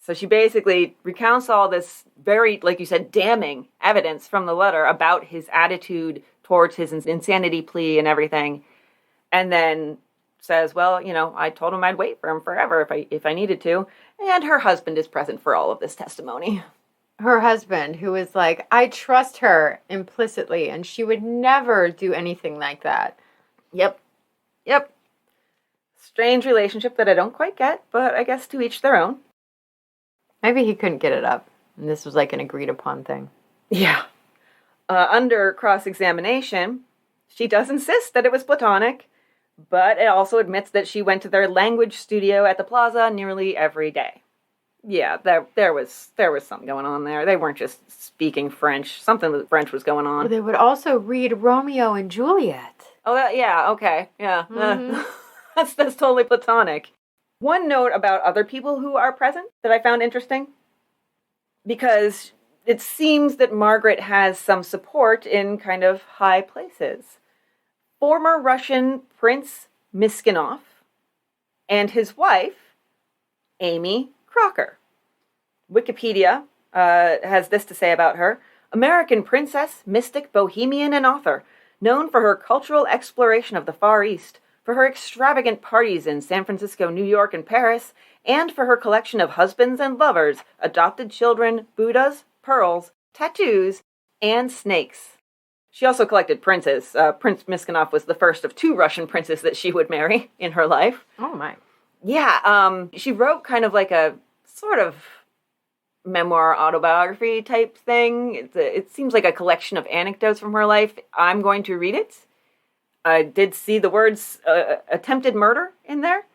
So she basically recounts all this very, like you said, damning evidence from the letter about his attitude towards his insanity plea and everything. And then says, well, you know, I told him I'd wait for him forever if I needed to. And her husband is present for all of this testimony. Her husband, who is like, I trust her implicitly, and she would never do anything like that. Yep. Strange relationship that I don't quite get, but I guess to each their own. Maybe he couldn't get it up, and this was like an agreed upon thing. Yeah. Under cross-examination, she does insist that it was platonic, but it also admits that she went to their language studio at the plaza nearly every day. Yeah, there was something going on there. They weren't just speaking French. Something with French was going on. Well, they would also read Romeo and Juliet. Oh, yeah, okay. Yeah. Mm-hmm. That's totally platonic. One note about other people who are present that I found interesting. because it seems that Margaret has some support in kind of high places. Former Russian Prince Miskinov and his wife, Aimee Crocker. Wikipedia has this to say about her. American princess, mystic, bohemian, and author, known for her cultural exploration of the Far East, for her extravagant parties in San Francisco, New York, and Paris, and for her collection of husbands and lovers, adopted children, Buddhas, pearls, tattoos, and snakes. She also collected princes. Prince Miskinov was the first of 2 Russian princes that she would marry in her life. Oh, my. Yeah, she wrote kind of like a sort of memoir autobiography type thing. It seems like a collection of anecdotes from her life. I'm going to read it. I did see the words attempted murder in there.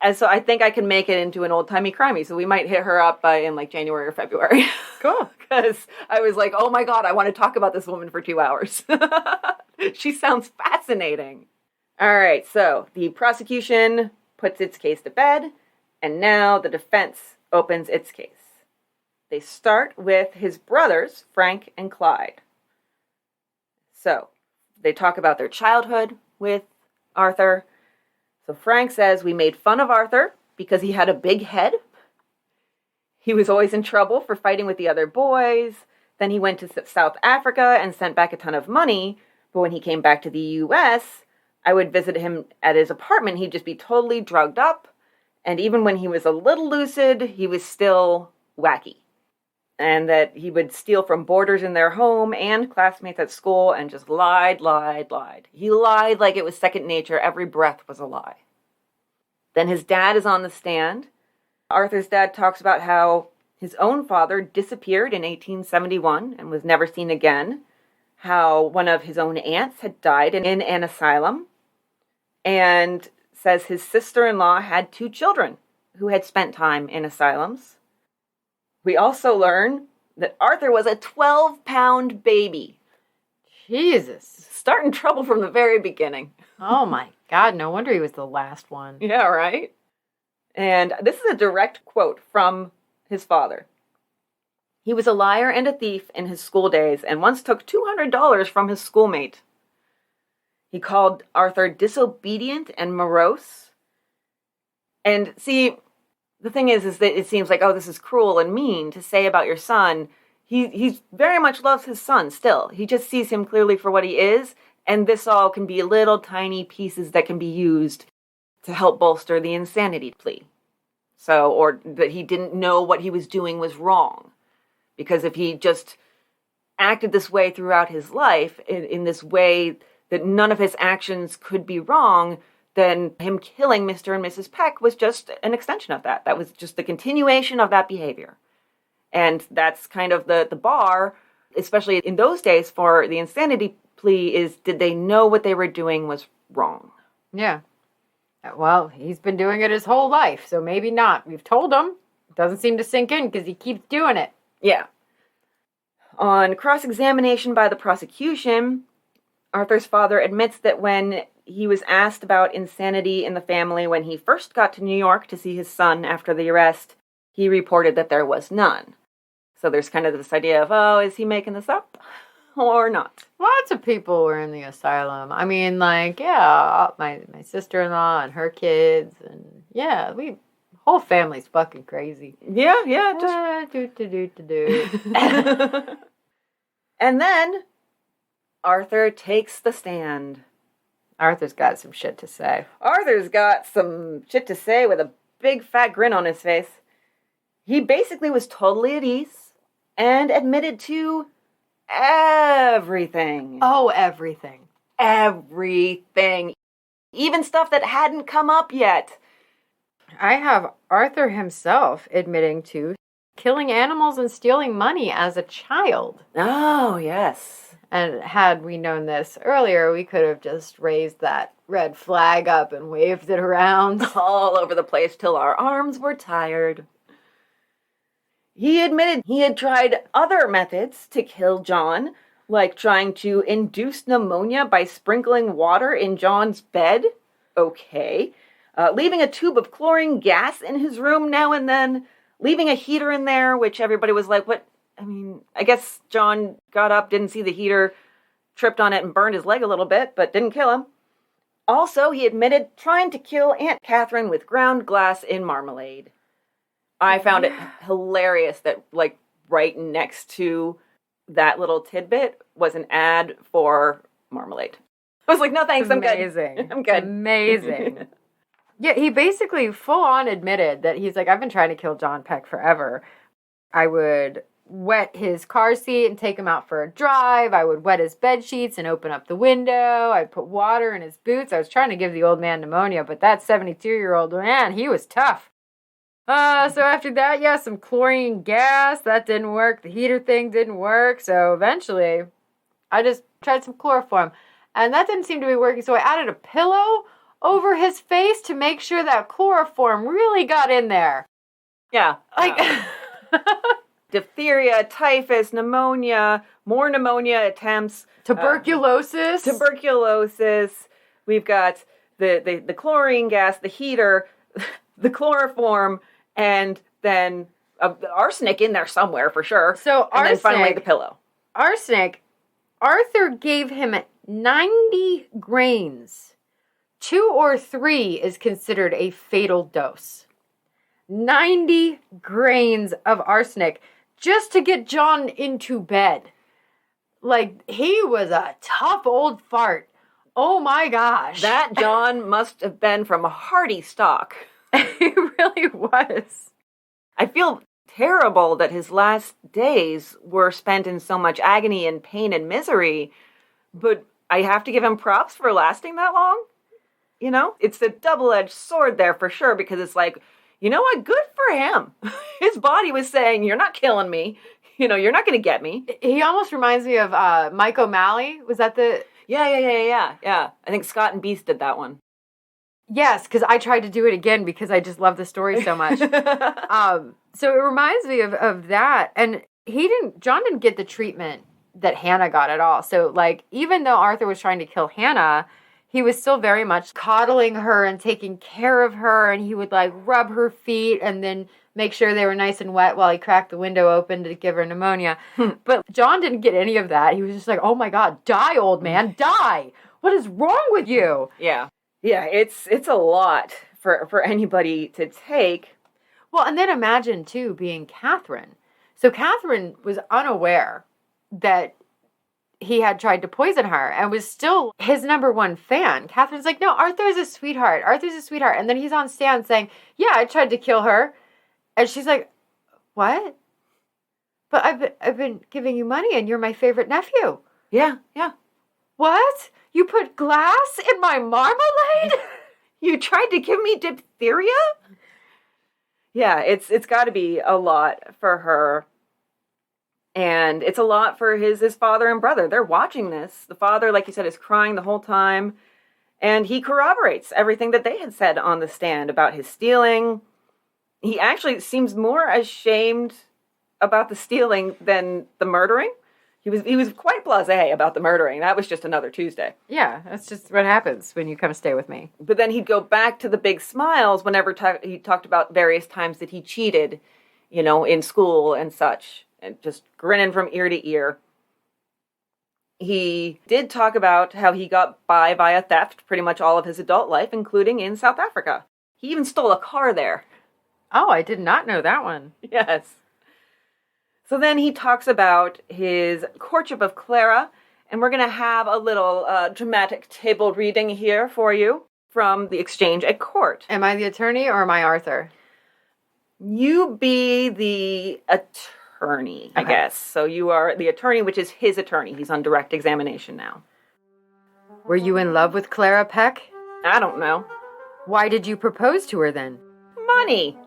And so I think I can make it into an old Timey Crimey. So we might hit her up in like January or February. Cool. Because I was like, oh my God, I want to talk about this woman for 2 hours. She sounds fascinating. All right, so the prosecution puts its case to bed, and now the defense opens its case. They start with his brothers, Frank and Clyde. So they talk about their childhood with Arthur. So Frank says, we made fun of Arthur because he had a big head. He was always in trouble for fighting with the other boys. Then he went to South Africa and sent back a ton of money. But when he came back to the U.S., I would visit him at his apartment. He'd just be totally drugged up. And even when he was a little lucid, he was still wacky. And that he would steal from boarders in their home and classmates at school and just lied. He lied like it was second nature. Every breath was a lie. Then his dad is on the stand. Arthur's dad talks about how his own father disappeared in 1871 and was never seen again. How one of his own aunts had died in an asylum. And says his sister-in-law had 2 children who had spent time in asylums. We also learn that Arthur was a 12-pound baby. Jesus. Starting trouble from the very beginning. Oh my God, no wonder he was the last one. Yeah, right? And this is a direct quote from his father. He was a liar and a thief in his school days and once took $200 from his schoolmate. He called Arthur disobedient and morose. And see, the thing is that it seems like, oh, this is cruel and mean to say about your son. He very much loves his son still. He just sees him clearly for what he is, and this all can be little tiny pieces that can be used to help bolster the insanity plea. So, or that he didn't know what he was doing was wrong. Because if he just acted this way throughout his life, in this way that none of his actions could be wrong, then him killing Mr. and Mrs. Peck was just an extension of that. That was just the continuation of that behavior. And that's kind of the bar, especially in those days, for the insanity plea is, did they know what they were doing was wrong? Yeah. Well, he's been doing it his whole life, so maybe not. We've told him. It doesn't seem to sink in because he keeps doing it. Yeah. On cross-examination by the prosecution, Arthur's father admits that when he was asked about insanity in the family when he first got to New York to see his son after the arrest, he reported that there was none. So there's kind of this idea of, oh, is he making this up or not? Lots of people were in the asylum. I mean, like, yeah, my sister-in-law and her kids, and yeah, whole family's fucking crazy. Yeah, just And then Arthur takes the stand. Arthur's got some shit to say. Arthur's got some shit to say with a big fat grin on his face. He basically was totally at ease and admitted to everything. Oh, everything. Everything. Even stuff that hadn't come up yet. I have Arthur himself admitting to killing animals and stealing money as a child. Oh, yes. And had we known this earlier, we could have just raised that red flag up and waved it around all over the place till our arms were tired. He admitted he had tried other methods to kill John, like trying to induce pneumonia by sprinkling water in John's bed. Okay. Leaving a tube of chlorine gas in his room now and then. leaving a heater in there, which everybody was like, what? I mean, I guess John got up, didn't see the heater, tripped on it and burned his leg a little bit, but didn't kill him. Also, he admitted trying to kill Aunt Catherine with ground glass in marmalade. I found it hilarious that, like, right next to that little tidbit was an ad for marmalade. I was like, no thanks, I'm good. I'm good. Amazing. Yeah, he basically full on admitted that he's like, I've been trying to kill John Peck forever. I would wet his car seat and take him out for a drive. I would wet his bed sheets and open up the window. I'd put water in his boots. I was trying to give the old man pneumonia, but that 72-year-old man, he was tough. So after that, yeah, some chlorine gas. That didn't work. The heater thing didn't work. So eventually, I just tried some chloroform. And that didn't seem to be working. So I added a pillow over his face to make sure that chloroform really got in there. Yeah. Like... Diphtheria, typhus, pneumonia, more pneumonia attempts. Tuberculosis. We've got the chlorine gas, the heater, the chloroform, and then arsenic in there somewhere for sure. So and then finally the pillow. Arsenic. Arthur gave him 90 grains. 2 or 3 is considered a fatal dose. 90 grains of arsenic just to get John into bed. Like, he was a tough old fart. Oh my gosh. That John must have been from a hearty stock. He really was. I feel terrible that his last days were spent in so much agony and pain and misery, but I have to give him props for lasting that long. You know, it's a double-edged sword there for sure, because it's like, you know what? Good for him. His body was saying, you're not killing me. You know, you're not going to get me. He almost reminds me of Mike O'Malley. Was that the... Yeah. I think Scott and Beast did that one. Yes, because I tried to do it again because I just love the story so much. So it reminds me of that. And John didn't get the treatment that Hannah got at all. So, like, even though Arthur was trying to kill Hannah, he was still very much coddling her and taking care of her, and he would, like, rub her feet and then make sure they were nice and wet while he cracked the window open to give her pneumonia. But John didn't get any of that. He was just like, oh my God, die, old man, die! What is wrong with you? Yeah, it's a lot for anybody to take. Well, and then imagine, too, being Catherine. So Catherine was unaware that he had tried to poison her and was still his number one fan. Catherine's like, no, Arthur's a sweetheart. And then he's on stand saying, yeah, I tried to kill her. And she's like, what? But I've been giving you money and you're my favorite nephew. Yeah. What? You put glass in my marmalade? You tried to give me diphtheria? Yeah, it's got to be a lot for her. And it's a lot for his father and brother. They're watching this. The father, like you said, is crying the whole time. And he corroborates everything that they had said on the stand about his stealing. He actually seems more ashamed about the stealing than the murdering. He was quite blasé about the murdering. That was just another Tuesday. Yeah, that's just what happens when you come stay with me. But then he'd go back to the big smiles whenever he talked about various times that he cheated, you know, in school and such. And just grinning from ear to ear. He did talk about how he got by via theft pretty much all of his adult life, including in South Africa. He even stole a car there. Oh, I did not know that one. Yes. So then he talks about his courtship of Clara, and we're going to have a little dramatic table reading here for you from the exchange at court. Am I the attorney or am I Arthur? You be the attorney, I guess. So you are the attorney, which is his attorney. He's on direct examination now. Were you in love with Clara Peck? I don't know. Why did you propose to her then? Money.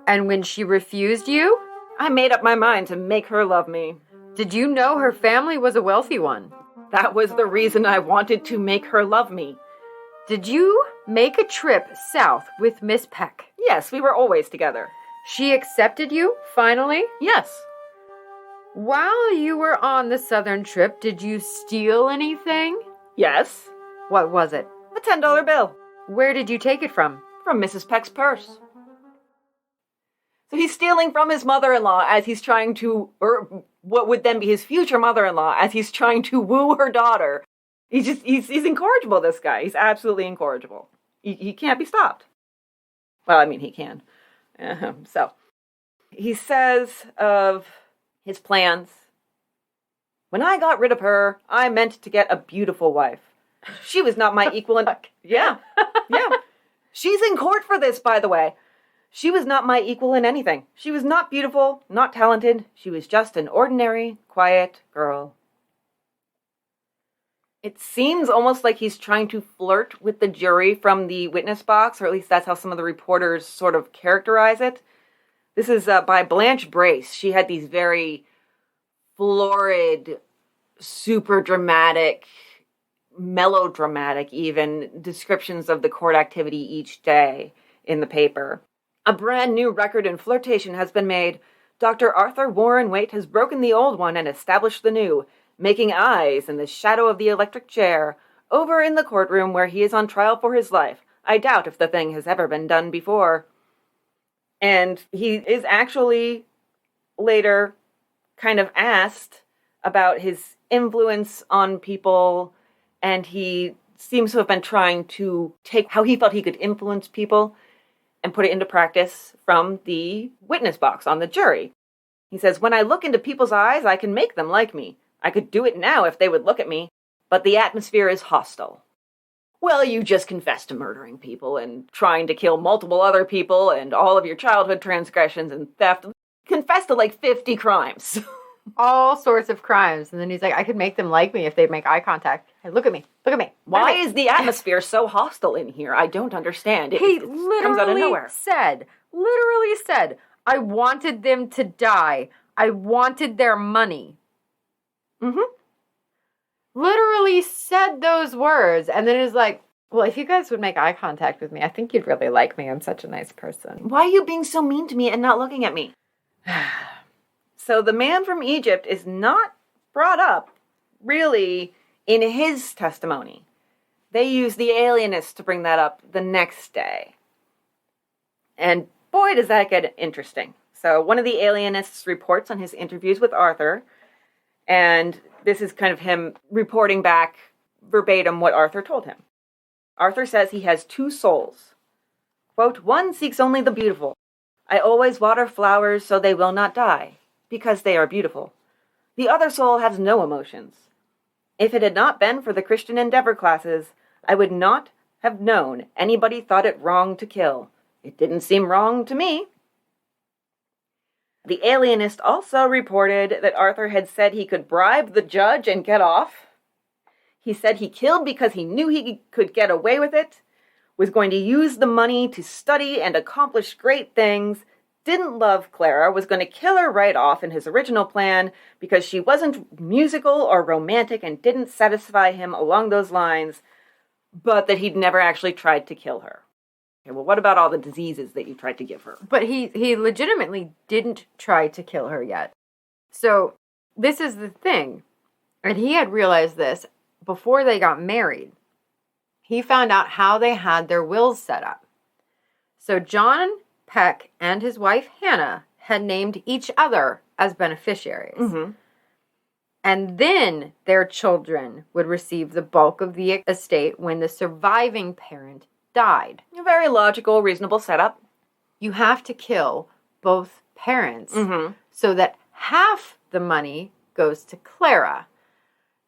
And when she refused you? I made up my mind to make her love me. Did you know her family was a wealthy one? That was the reason I wanted to make her love me. Did you make a trip south with Miss Peck? Yes, we were always together. She accepted you, finally? Yes. While you were on the southern trip, did you steal anything? Yes. What was it? A $10 bill. Where did you take it from? From Mrs. Peck's purse. So he's stealing from his mother-in-law as he's trying to, or what would then be his future mother-in-law, as he's trying to woo her daughter. He's incorrigible, this guy. He's absolutely incorrigible. He can't be stopped. Well, I mean, he can. So, he says of his plans, when I got rid of her, I meant to get a beautiful wife. She was not my equal in... Yeah. She's in court for this, by the way. She was not my equal in anything. She was not beautiful, not talented. She was just an ordinary, quiet girl. It seems almost like he's trying to flirt with the jury from the witness box, or at least that's how some of the reporters sort of characterize it. This is by Blanche Brace. She had these very florid, super dramatic, melodramatic even, descriptions of the court activity each day in the paper. A brand new record in flirtation has been made. Dr. Arthur Warren Waite has broken the old one and established the new, making eyes in the shadow of the electric chair, over in the courtroom where he is on trial for his life. I doubt if the thing has ever been done before. And he is actually later kind of asked about his influence on people, and he seems to have been trying to take how he felt he could influence people and put it into practice from the witness box on the jury. He says, when I look into people's eyes, I can make them like me. I could do it now if they would look at me, but the atmosphere is hostile. Well, you just confessed to murdering people and trying to kill multiple other people and all of your childhood transgressions and theft. Confessed to like 50 crimes. All sorts of crimes. And then he's like, I could make them like me if they'd make eye contact. Hey, look at me. Look at me. Why is the atmosphere so hostile in here? I don't understand. He it comes out of nowhere. literally said, I wanted them to die. I wanted their money. Mm-hmm. Literally said those words. And then is like, well, if you guys would make eye contact with me, I think you'd really like me. I'm such a nice person. Why are you being so mean to me and not looking at me? So the man from Egypt is not brought up, really, in his testimony. They use the alienist to bring that up the next day. And boy, does that get interesting. So one of the alienists reports on his interviews with Arthur, and this is kind of him reporting back verbatim what Arthur told him. Arthur says he has two souls. Quote, one seeks only the beautiful. I always water flowers so they will not die, because they are beautiful. The other soul has no emotions. If it had not been for the Christian Endeavor classes, I would not have known anybody thought it wrong to kill. It didn't seem wrong to me. The alienist also reported that Arthur had said he could bribe the judge and get off. He said he killed because he knew he could get away with it, was going to use the money to study and accomplish great things, didn't love Clara, was going to kill her right off in his original plan because she wasn't musical or romantic and didn't satisfy him along those lines, but that he'd never actually tried to kill her. Okay, well, what about all the diseases that you tried to give her? But he legitimately didn't try to kill her yet. So this is the thing. And he had realized this before they got married. He found out how they had their wills set up. So John Peck and his wife Hannah had named each other as beneficiaries. Mm-hmm. And then their children would receive the bulk of the estate when the surviving parent died. A very logical, reasonable setup. You have to kill both parents so that half the money goes to Clara.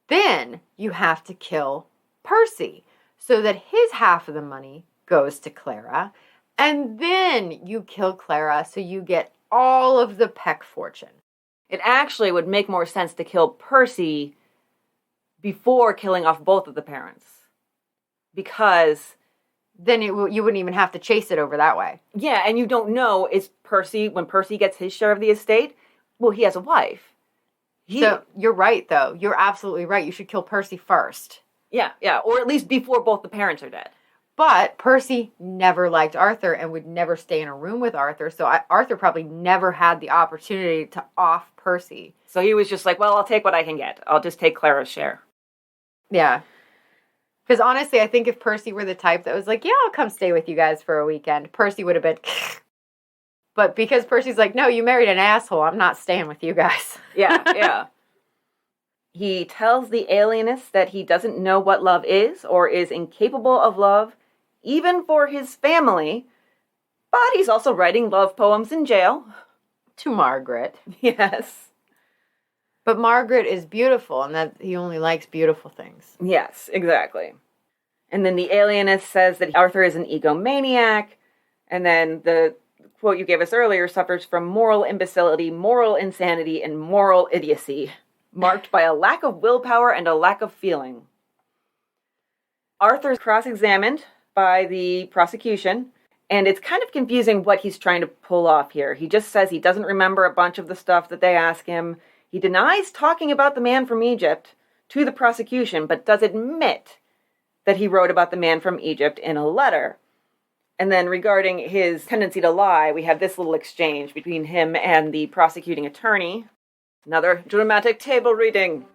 Then you have to kill Percy so that his half of the money goes to Clara. And then you kill Clara so you get all of the Peck fortune. It actually would make more sense to kill Percy before killing off both of the parents. Because then you wouldn't even have to chase it over that way. Yeah, and you don't know, is Percy, when Percy gets his share of the estate, well, he has a wife. So you're right, though. You're absolutely right. You should kill Percy first. Yeah, or at least before both the parents are dead. But Percy never liked Arthur and would never stay in a room with Arthur, so Arthur probably never had the opportunity to off Percy. So he was just like, well, I'll take what I can get. I'll just take Clara's share. Yeah. Because honestly, I think if Percy were the type that was like, yeah, I'll come stay with you guys for a weekend, Percy would have been... But because Percy's like, no, you married an asshole, I'm not staying with you guys. Yeah. He tells the alienist that he doesn't know what love is or is incapable of love, even for his family. But he's also writing love poems in jail. To Margaret. Yes. But Margaret is beautiful, and that he only likes beautiful things. Yes, exactly. And then the alienist says that Arthur is an egomaniac, and then the quote you gave us earlier suffers from moral imbecility, moral insanity, and moral idiocy, marked by a lack of willpower and a lack of feeling. Arthur's cross-examined by the prosecution, and it's kind of confusing what he's trying to pull off here. He just says he doesn't remember a bunch of the stuff that they ask him. He denies talking about the man from Egypt to the prosecution, but does admit that he wrote about the man from Egypt in a letter. And then regarding his tendency to lie, we have this little exchange between him and the prosecuting attorney. Another dramatic table reading.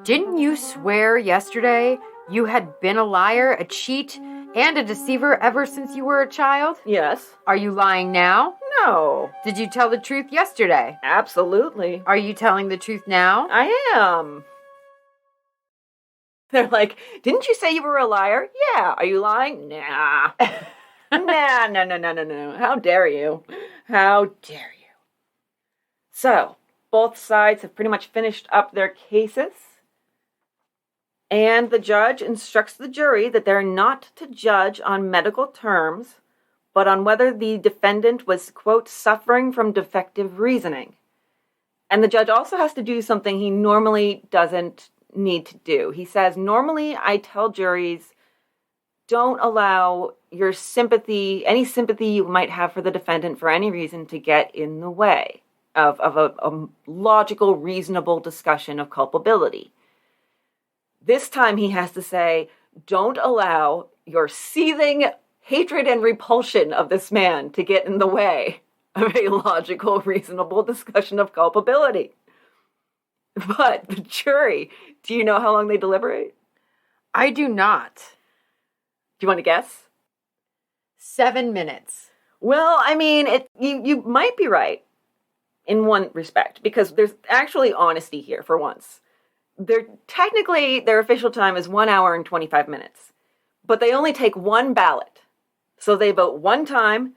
Didn't you swear yesterday you had been a liar, a cheat, and a deceiver ever since you were a child? Yes. Are you lying now? No. Did you tell the truth yesterday? Absolutely. Are you telling the truth now? I am. They're like, didn't you say you were a liar? Yeah. Are you lying? Nah. Nah, no. How dare you? How dare you? So, both sides have pretty much finished up their cases. And the judge instructs the jury that they're not to judge on medical terms, but on whether the defendant was, quote, suffering from defective reasoning. And the judge also has to do something he normally doesn't need to do. He says, normally I tell juries, don't allow your sympathy, any sympathy you might have for the defendant for any reason to get in the way of a logical, reasonable discussion of culpability. This time he has to say, don't allow your seething hatred and repulsion of this man to get in the way of a logical, reasonable discussion of culpability. But the jury, do you know how long they deliberate? I do not. Do you want to guess? 7 minutes. Well, I mean, you might be right in one respect, because there's actually honesty here for once. Technically, their official time is 1 hour and 25 minutes. But they only take one ballot. So they vote one time,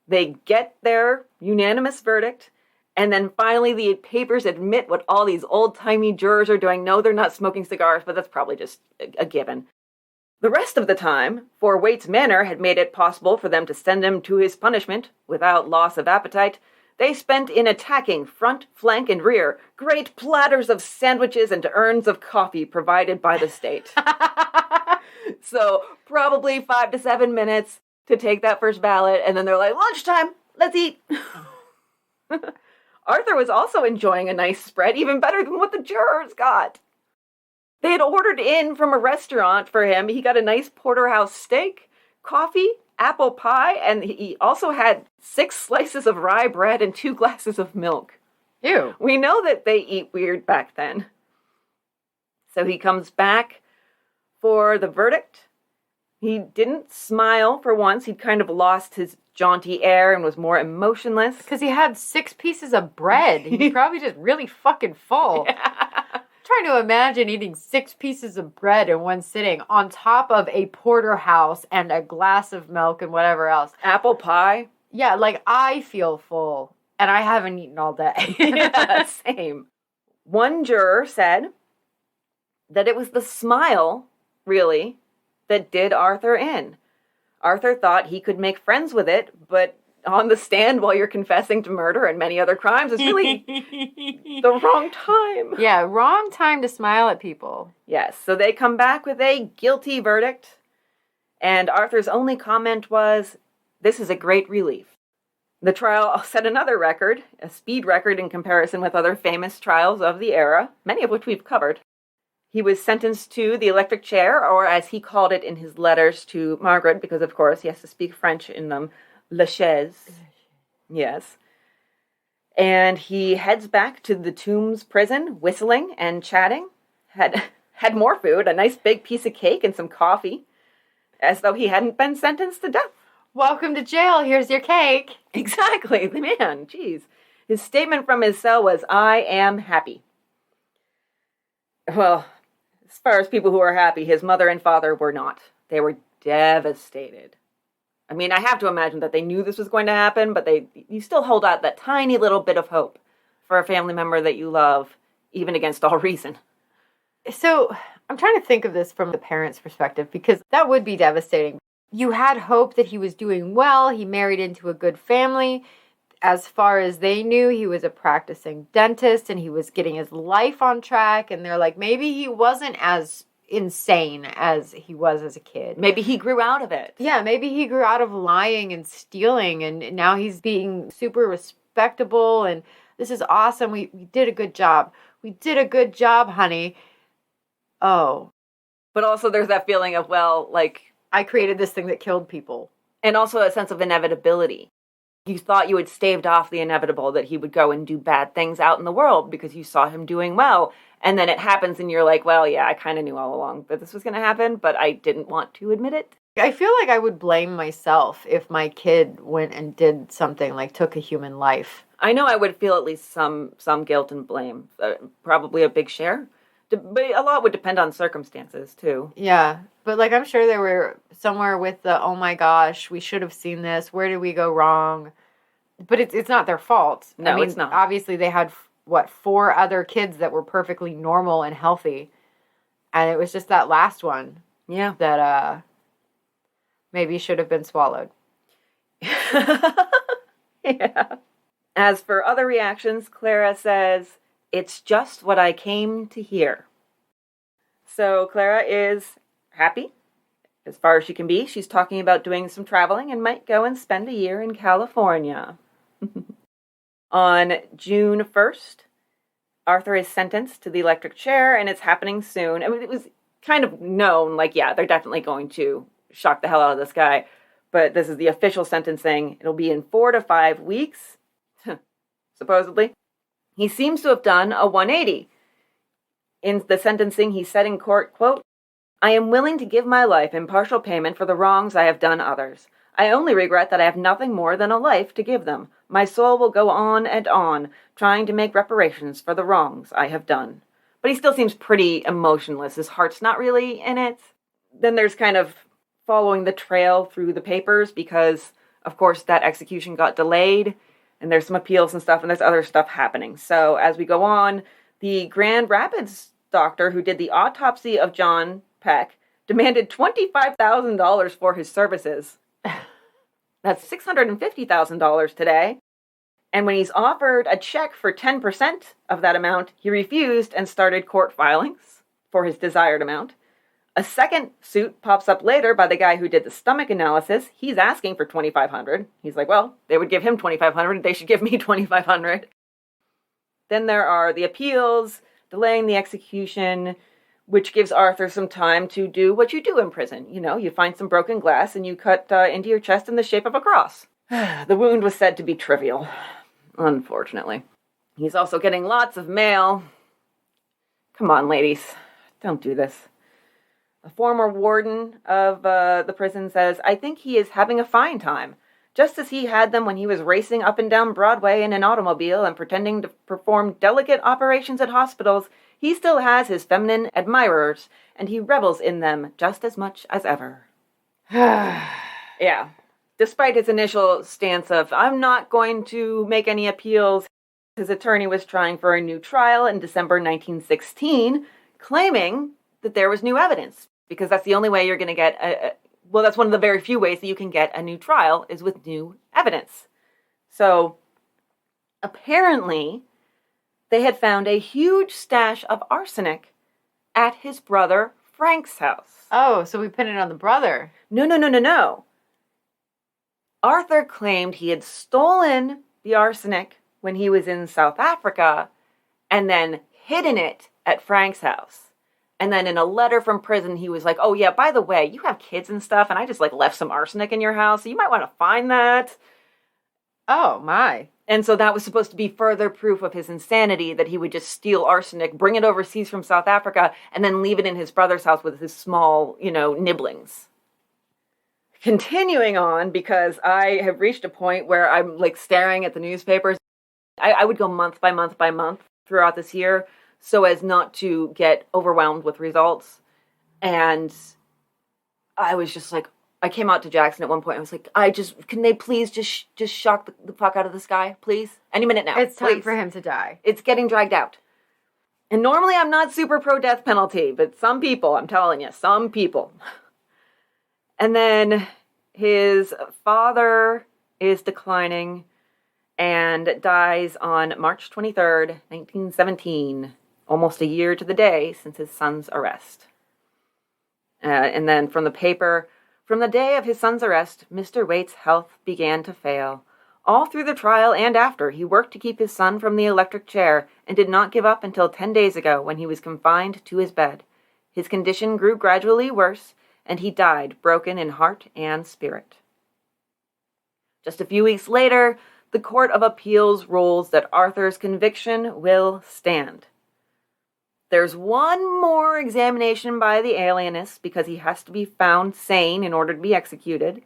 they get their unanimous verdict, and then finally the papers admit what all these old-timey jurors are doing. No, they're not smoking cigars, but that's probably just a given. The rest of the time, for Waite's manner had made it possible for them to send him to his punishment without loss of appetite, they spent in attacking front, flank, and rear great platters of sandwiches and urns of coffee provided by the state. So probably 5 to 7 minutes to take that first ballot, and then they're like, lunchtime, let's eat. Arthur was also enjoying a nice spread, even better than what the jurors got. They had ordered in from a restaurant for him. He got a nice porterhouse steak, coffee, apple pie, and he also had 6 slices of rye bread and 2 glasses of milk. Ew. We know that they eat weird back then. So he comes back for the verdict. He didn't smile for once. He'd kind of lost his jaunty air and was more emotionless. Because he had 6 pieces of bread. He's probably just really fucking full. Yeah. Trying to imagine eating 6 pieces of bread in one sitting on top of a porterhouse and a glass of milk and whatever else. Apple pie. Yeah, like I feel full and I haven't eaten all day. Yeah, same. One juror said that it was the smile, really, that did Arthur in. Arthur thought he could make friends with it, but on the stand while you're confessing to murder and many other crimes is really the wrong time. Yeah, wrong time to smile at people. Yes, so they come back with a guilty verdict, and Arthur's only comment was, "This is a great relief." The trial set another record, a speed record in comparison with other famous trials of the era, many of which we've covered. He was sentenced to the electric chair, or as he called it in his letters to Margaret, because of course he has to speak French in them, la chaise. Yes. And he heads back to the Tombs prison, whistling and chatting. Had more food, a nice big piece of cake and some coffee, as though he hadn't been sentenced to death. Welcome to jail. Here's your cake. Exactly. The man, geez. His statement from his cell was, "I am happy." Well, as far as people who are happy, his mother and father were not. They were devastated. I mean, I have to imagine that they knew this was going to happen, but you still hold out that tiny little bit of hope for a family member that you love, even against all reason. So I'm trying to think of this from the parents' perspective, because that would be devastating. You had hope that he was doing well. He married into a good family. As far as they knew, he was a practicing dentist and he was getting his life on track. And they're like, maybe he wasn't as insane as he was as a kid. Maybe he grew out of it. Yeah, maybe he grew out of lying and stealing, and now he's being super respectable, and this is awesome. We did a good job. We did a good job, honey. Oh. But also there's that feeling of, well, like, I created this thing that killed people. And also a sense of inevitability. You thought you had staved off the inevitable, that he would go and do bad things out in the world because you saw him doing well. And then it happens and you're like, well, yeah, I kind of knew all along that this was going to happen, but I didn't want to admit it. I feel like I would blame myself if my kid went and did something like took a human life. I know I would feel at least some guilt and blame. Probably a big share. But a lot would depend on circumstances, too. Yeah, but like I'm sure they were somewhere with the, oh my gosh, we should have seen this. Where did we go wrong? But it's not their fault. No, I mean, it's not. Obviously, they had, 4 other kids that were perfectly normal and healthy. And it was just that last one. Yeah. That maybe should have been swallowed. Yeah. As for other reactions, Clara says, "It's just what I came to hear." So Clara is happy, as far as she can be. She's talking about doing some traveling and might go and spend a year in California. On June 1st, Arthur is sentenced to the electric chair, and it's happening soon. I mean, it was kind of known, like, yeah, they're definitely going to shock the hell out of this guy. But this is the official sentencing. It'll be in 4 to 5 weeks, supposedly. He seems to have done a 180. In the sentencing, he said in court, quote, "I am willing to give my life in partial payment for the wrongs I have done others. I only regret that I have nothing more than a life to give them. My soul will go on and on, trying to make reparations for the wrongs I have done." But he still seems pretty emotionless. His heart's not really in it. Then there's kind of following the trail through the papers because, of course, that execution got delayed. And there's some appeals and stuff, and there's other stuff happening. So as we go on, the Grand Rapids doctor who did the autopsy of John Peck demanded $25,000 for his services. That's $650,000 today. And when he's offered a check for 10% of that amount, he refused and started court filings for his desired amount. A second suit pops up later by the guy who did the stomach analysis. He's asking for $2,500. He's like, well, they would give him $2,500. They should give me $2,500. Then there are the appeals, delaying the execution, which gives Arthur some time to do what you do in prison. You know, you find some broken glass and you cut into your chest in the shape of a cross. The wound was said to be trivial, unfortunately. He's also getting lots of mail. Come on, ladies. Don't do this. A former warden of the prison says, "I think he is having a fine time. Just as he had them when he was racing up and down Broadway in an automobile and pretending to perform delicate operations at hospitals, he still has his feminine admirers, and he revels in them just as much as ever." Yeah. Despite his initial stance of, I'm not going to make any appeals, his attorney was trying for a new trial in December 1916, claiming that there was new evidence. Because that's the only way you're going to get that's one of the very few ways that you can get a new trial is with new evidence. So, apparently, they had found a huge stash of arsenic at his brother Frank's house. Oh, so we pinned it on the brother. No. Arthur claimed he had stolen the arsenic when he was in South Africa and then hidden it at Frank's house. And then in a letter from prison, he was like, oh, yeah, by the way, you have kids and stuff, and I just, left some arsenic in your house, so you might want to find that. Oh, my. And so that was supposed to be further proof of his insanity, that he would just steal arsenic, bring it overseas from South Africa, and then leave it in his brother's house with his small, nibblings. Continuing on, because I have reached a point where I'm like staring at the newspapers. I would go month by month by month throughout this year so as not to get overwhelmed with results. And I was just like, I came out to Jackson at one point. I was like, can they please just shock the fuck out of the sky, please? Any minute now. It's time please. for him to die. It's getting dragged out. And normally I'm not super pro death penalty, but some people, I'm telling you, some people. And then his father is declining and dies on March 23rd, 1917, almost a year to the day since his son's arrest. And then from the paper, from the day of his son's arrest, Mr. Waite's health began to fail. All through the trial and after, he worked to keep his son from the electric chair and did not give up until 10 days ago when he was confined to his bed. His condition grew gradually worse, and he died broken in heart and spirit. Just a few weeks later, the Court of Appeals rules that Arthur's conviction will stand. There's one more examination by the alienist because he has to be found sane in order to be executed,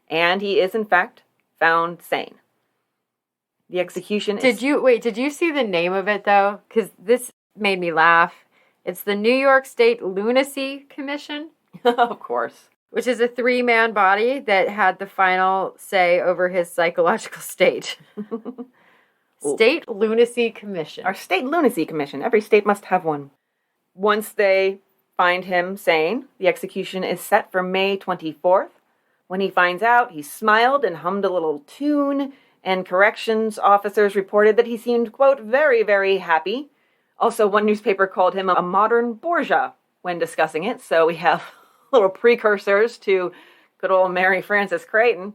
and he is in fact found sane. The execution Did you see the name of it though? Because this made me laugh. It's the New York State Lunacy Commission. Of course. Which is a 3-man body that had the final say over his psychological state. State Lunacy Commission. Our State Lunacy Commission. Every state must have one. Once they find him sane, the execution is set for May 24th. When he finds out, he smiled and hummed a little tune, and corrections officers reported that he seemed, quote, very, very happy. Also, one newspaper called him a modern Borgia when discussing it, so we have little precursors to good old Mary Frances Creighton.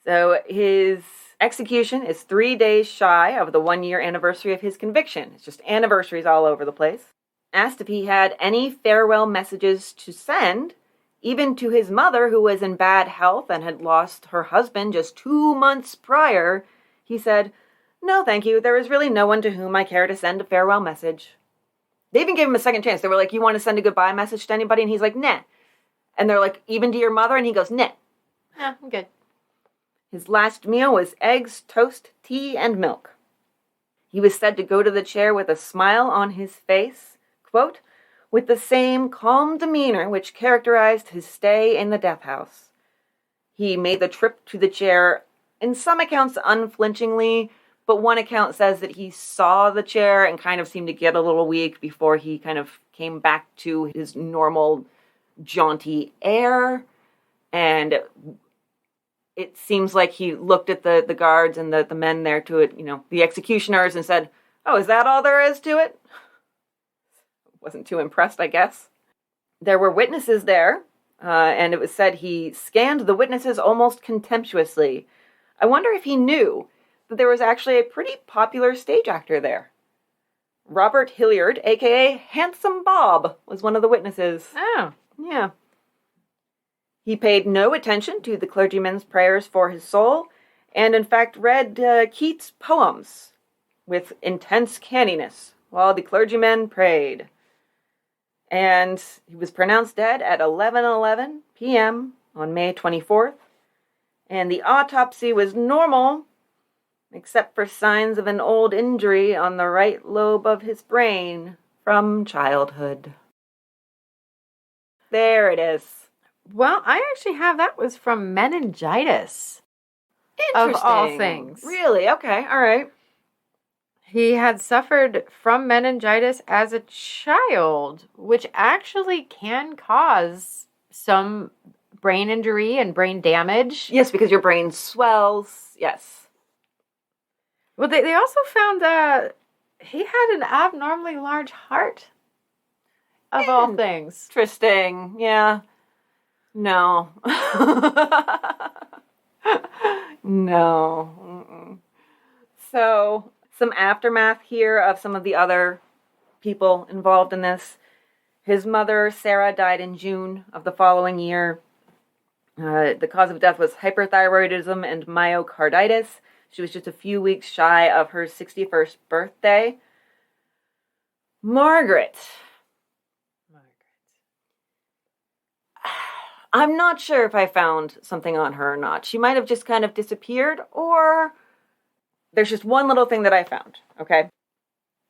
So his execution is 3 days shy of the 1-year anniversary of his conviction. It's just anniversaries all over the place. Asked if he had any farewell messages to send, even to his mother, who was in bad health and had lost her husband just 2 months prior, he said, "No, thank you. There is really no one to whom I care to send a farewell message." They even gave him a second chance. They were like, "You want to send a goodbye message to anybody?" And he's like, "Nah." And they're like, "Even to your mother?" And he goes, "Nah." Yeah, I'm good. His last meal was eggs, toast, tea, and milk. He was said to go to the chair with a smile on his face, quote, with the same calm demeanor which characterized his stay in the death house. He made the trip to the chair, in some accounts unflinchingly, but one account says that he saw the chair and kind of seemed to get a little weak before he kind of came back to his normal jaunty air. And it seems like he looked at the guards and the men there to it, the executioners, and said, "Oh, is that all there is to it?" Wasn't too impressed, I guess. There were witnesses there, and it was said he scanned the witnesses almost contemptuously. I wonder if he knew that there was actually a pretty popular stage actor there. Robert Hilliard, a.k.a. Handsome Bob, was one of the witnesses. Oh. Yeah. He paid no attention to the clergyman's prayers for his soul, and in fact read Keats' poems with intense canniness while the clergyman prayed. And he was pronounced dead at 11:11 p.m. on May 24th, and the autopsy was normal, except for signs of an old injury on the right lobe of his brain from childhood. There it is. Well, I actually have that was from meningitis. Of all things. Really? Okay, all right. He had suffered from meningitis as a child, which actually can cause some brain injury and brain damage. Yes, because your brain swells. Yes. Well, they also found that he had an abnormally large heart, of all things. Interesting. Yeah. No. No. Mm-mm. So, some aftermath here of some of the other people involved in this. His mother, Sarah, died in June of the following year. The cause of death was hyperthyroidism and myocarditis. She was just a few weeks shy of her 61st birthday. Margaret. I'm not sure if I found something on her or not. She might have just kind of disappeared, or there's just one little thing that I found, okay?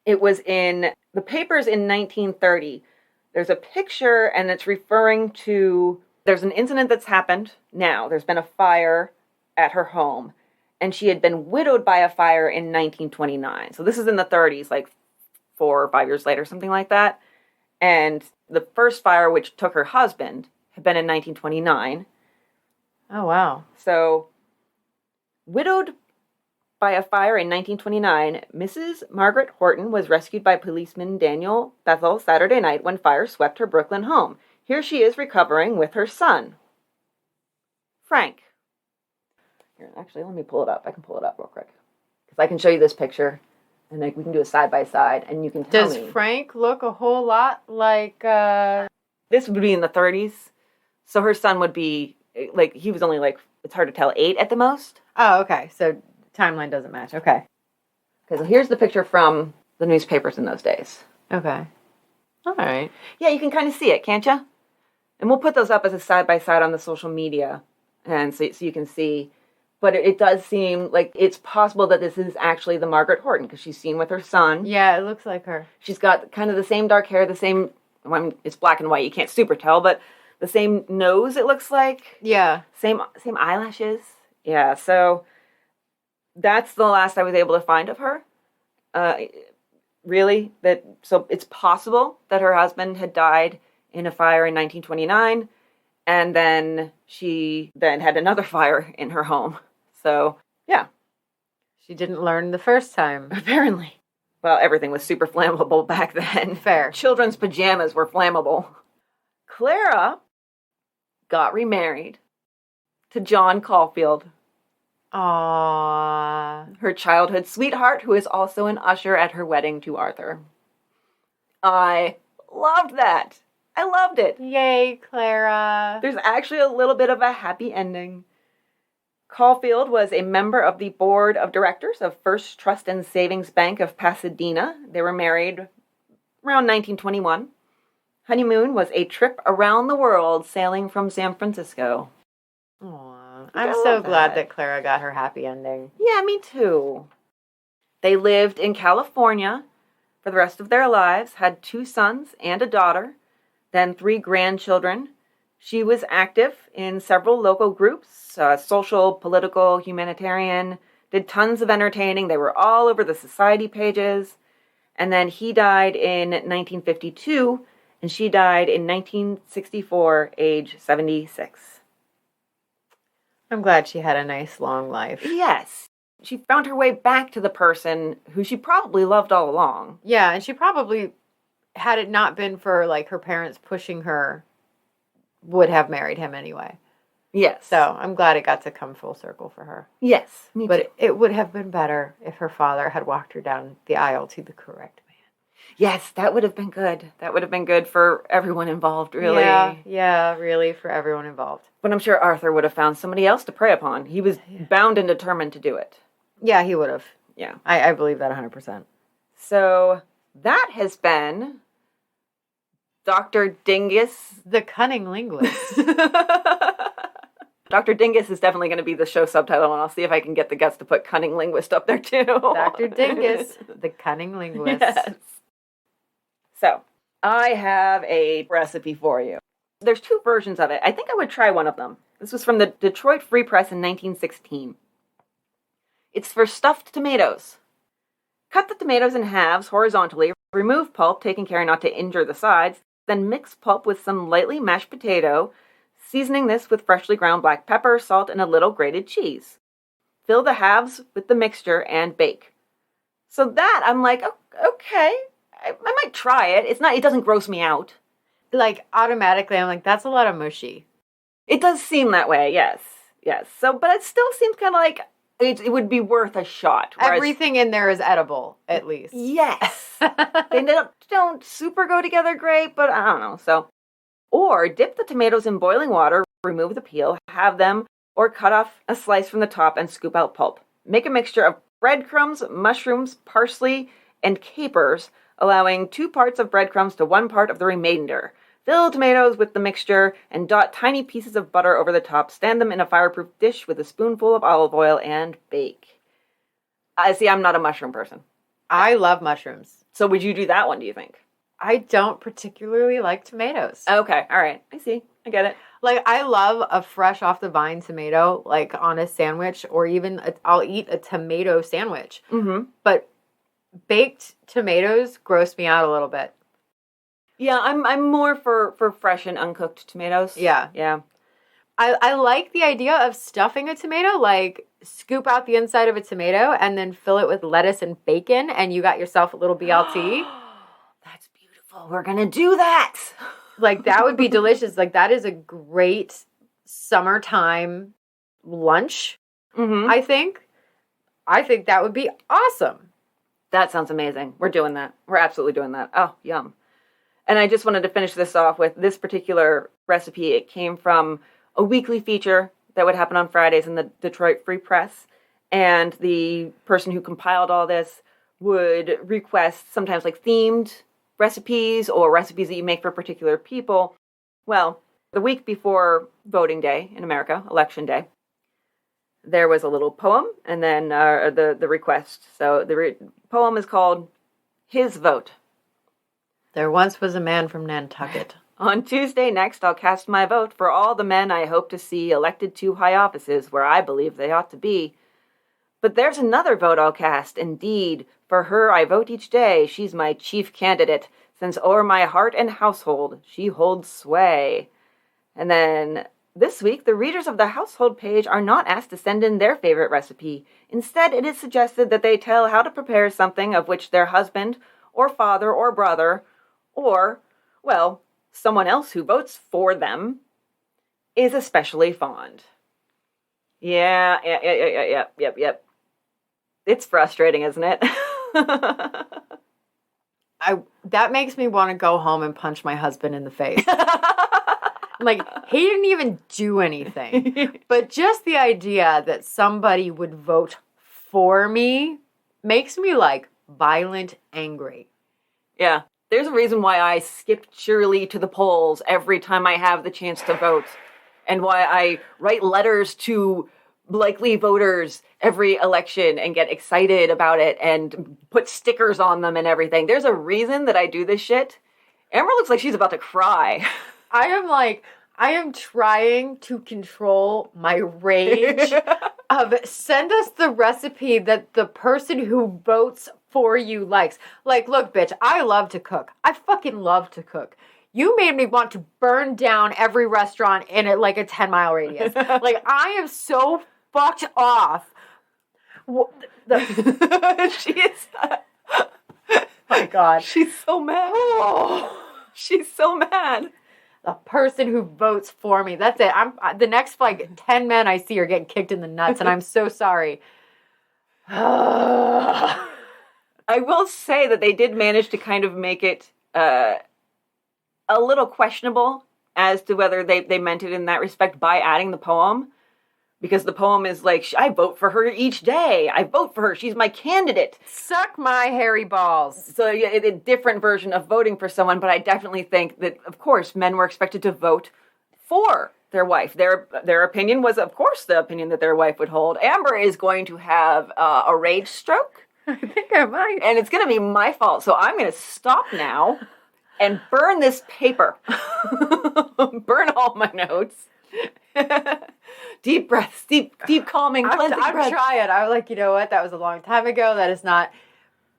It was in the papers in 1930. There's a picture, and it's referring to, there's an incident that's happened now. There's been a fire at her home, and she had been widowed by a fire in 1929. So this is in the 30s, like 4 or 5 years later, something like that. And the first fire, which took her husband, had been in 1929. Oh, wow. So, widowed by a fire in 1929, Mrs. Margaret Horton was rescued by policeman Daniel Bethel Saturday night when fire swept her Brooklyn home. Here she is recovering with her son, Frank. Here, actually, let me pull it up. I can pull it up real quick. Because I can show you this picture, and we can do a side-by-side, and you can tell me. Does Frank look a whole lot like... This would be in the 30s. So her son would be, like, he was only, like, it's hard to tell, 8 at the most. Oh, okay. So timeline doesn't match. Okay. Okay, so here's the picture from the newspapers in those days. Okay. All right. Yeah, you can kind of see it, can't you? And we'll put those up as a side-by-side on the social media, and so you can see. But it does seem like it's possible that this is actually the Margaret Horton, because she's seen with her son. Yeah, it looks like her. She's got kind of the same dark hair, the same, well, it's black and white, you can't super tell, but the same nose, it looks like. Yeah. Same eyelashes. Yeah, so that's the last I was able to find of her. Really, so it's possible that her husband had died in a fire in 1929, and then she then had another fire in her home. So, yeah. She didn't learn the first time. Apparently. Well, everything was super flammable back then. Fair. Children's pajamas were flammable. Clara got remarried to John Caulfield. Aww. Her childhood sweetheart, who is also an usher at her wedding to Arthur. I loved that. I loved it. Yay, Clara. There's actually a little bit of a happy ending. Caulfield was a member of the board of directors of First Trust and Savings Bank of Pasadena. They were married around 1921. Honeymoon was a trip around the world sailing from San Francisco. Aww. I'm so glad that Clara got her happy ending. Yeah, me too. They lived in California for the rest of their lives, had 2 sons and a daughter, then 3 grandchildren. She was active in several local groups, social, political, humanitarian, did tons of entertaining. They were all over the society pages. And then he died in 1952, and she died in 1964, age 76. I'm glad she had a nice long life. Yes. She found her way back to the person who she probably loved all along. Yeah, and she probably, had it not been for, like, her parents pushing her, would have married him anyway. Yes. So I'm glad it got to come full circle for her. Yes, me But too. it would have been better if her father had walked her down the aisle to the correct man. Yes, that would have been good. That would have been good for everyone involved, really. Yeah, really, for everyone involved. But I'm sure Arthur would have found somebody else to prey upon. He was bound and determined to do it. Yeah, he would have. Yeah. I believe that 100%. So that has been Dr. Dingus. The cunning linguist. Dr. Dingus is definitely going to be the show subtitle, and I'll see if I can get the guts to put cunning linguist up there, too. Dr. Dingus, the cunning linguist. Yes. So, I have a recipe for you. There's 2 versions of it. I think I would try one of them. This was from the Detroit Free Press in 1916. It's for stuffed tomatoes. Cut the tomatoes in halves horizontally, remove pulp, taking care not to injure the sides, then mix pulp with some lightly mashed potato, seasoning this with freshly ground black pepper, salt, and a little grated cheese. Fill the halves with the mixture and bake. So that, I'm like, okay, I might try it. It doesn't gross me out. Like, automatically, I'm like, that's a lot of mushy. It does seem that way, yes. So, but it still seems kind of like it would be worth a shot. Everything in there is edible, at least. Yes. They don't super go together great, but I don't know. So, or dip the tomatoes in boiling water, remove the peel, have them, or cut off a slice from the top and scoop out pulp. Make a mixture of breadcrumbs, mushrooms, parsley, and capers, allowing 2 parts of breadcrumbs to 1 part of the remainder. Fill tomatoes with the mixture and dot tiny pieces of butter over the top. Stand them in a fireproof dish with a spoonful of olive oil and bake. See, I'm not a mushroom person. I love mushrooms. So would you do that one, do you think? I don't particularly like tomatoes. Okay, all right. I see. I get it. Like, I love a fresh off the vine tomato, like on a sandwich, or even I'll eat a tomato sandwich. Mm-hmm. But baked tomatoes gross me out a little bit. Yeah, I'm more for fresh and uncooked tomatoes. Yeah. Yeah. I like the idea of stuffing a tomato, like scoop out the inside of a tomato and then fill it with lettuce and bacon, and you got yourself a little BLT. That's beautiful. We're going to do that. Like, that would be delicious. Like, that is a great summertime lunch, Mm-hmm. I think. I think that would be awesome. That sounds amazing. We're doing that. We're absolutely doing that. Oh, yum. And I just wanted to finish this off with this particular recipe. It came from a weekly feature that would happen on Fridays in the Detroit Free Press. And the person who compiled all this would request sometimes like themed recipes or recipes that you make for particular people. Well, the week before voting day in America, election day, there was a little poem and then the request. So the poem is called His Vote. There once was a man from Nantucket. On Tuesday next, I'll cast my vote for all the men I hope to see elected to high offices where I believe they ought to be. But there's another vote I'll cast, indeed. For her I vote each day. She's my chief candidate, since o'er my heart and household she holds sway. And then this week, the readers of the household page are not asked to send in their favorite recipe. Instead, it is suggested that they tell how to prepare something of which their husband, or father, or brother, or, well, someone else who votes for them is especially fond. Yeah. It's frustrating, isn't it? That makes me want to go home and punch my husband in the face. Like, he didn't even do anything. But just the idea that somebody would vote for me makes me, like, violent angry. Yeah. There's a reason why I skip cheerily to the polls every time I have the chance to vote, and why I write letters to likely voters every election and get excited about it and put stickers on them and everything. There's a reason that I do this shit. Amber looks like she's about to cry. I am trying to control my rage of send us the recipe that the person who votes for you likes. Like, look, bitch, I love to cook. I fucking love to cook. You made me want to burn down every restaurant in a 10-mile radius. Like, I am so fucked off. She is. My God. She's so mad. Oh, she's so mad. The person who votes for me. That's it. The next 10 men I see are getting kicked in the nuts, and I'm so sorry. I will say that they did manage to kind of make it a little questionable as to whether they meant it in that respect by adding the poem. Because the poem is like, I vote for her each day. I vote for her. She's my candidate. Suck my hairy balls. So yeah, it's a different version of voting for someone, but I definitely think that, of course, men were expected to vote for their wife. Their opinion was, of course, the opinion that their wife would hold. Amber is going to have a rage stroke. I think I might. And it's going to be my fault. So I'm going to stop now and burn this paper. Burn all my notes. Deep breaths, deep calming, cleansing breaths. I'm trying. I was like, you know what? That was a long time ago. That is not.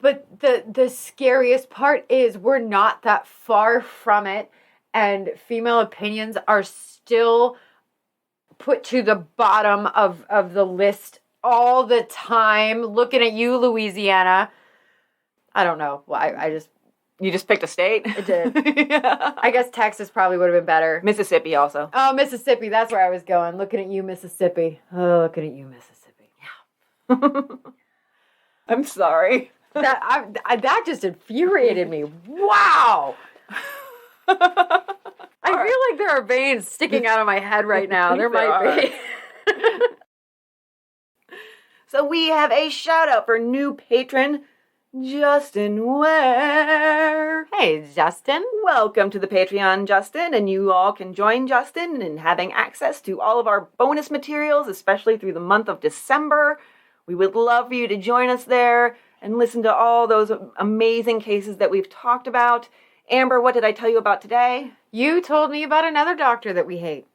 But the scariest part is we're not that far from it, and female opinions are still put to the bottom of the list all the time. Looking at you, Louisiana. I don't know. Well, You just picked a state? I did. Yeah. I guess Texas probably would have been better. Mississippi also. Oh, Mississippi. That's where I was going. Looking at you, Mississippi. Oh, looking at you, Mississippi. Yeah. I'm sorry. That just infuriated me. Wow. I feel like there are veins sticking out of my head right now. There might be. So we have a shout out for new patron, Justin Ware. Hey, Justin. Welcome to the Patreon, Justin, and you all can join Justin in having access to all of our bonus materials, especially through the month of December. We would love for you to join us there and listen to all those amazing cases that we've talked about. Amber, what did I tell you about today? You told me about another doctor that we hate.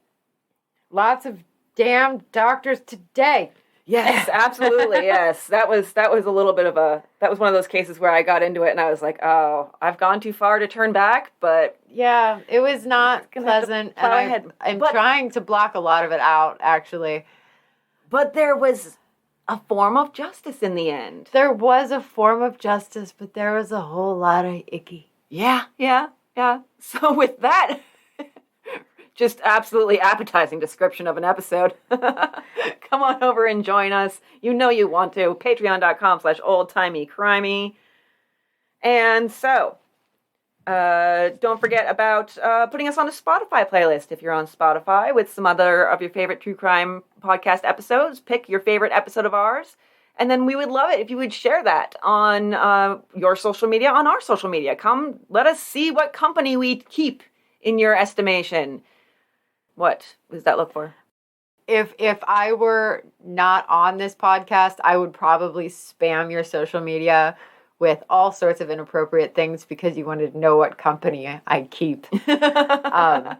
Lots of damn doctors today. Yes, absolutely. Yes, that was a little bit of that was one of those cases where I got into it and I was like, oh, I've gone too far to turn back. But yeah, it was not pleasant, and I'm trying to block a lot of it out, actually. But there was a form of justice in the end. There was a form of justice, but there was a whole lot of icky. Yeah. So with that, just absolutely appetizing description of an episode. Come on over and join us. You know you want to. Patreon.com/oldtimeycrimey. And so, don't forget about putting us on a Spotify playlist if you're on Spotify with some other of your favorite true crime podcast episodes. Pick your favorite episode of ours. And then we would love it if you would share that on your social media, on our social media. Come, let us see what company we keep in your estimation. What does that look for? If I were not on this podcast, I would probably spam your social media with all sorts of inappropriate things because you wanted to know what company I keep. And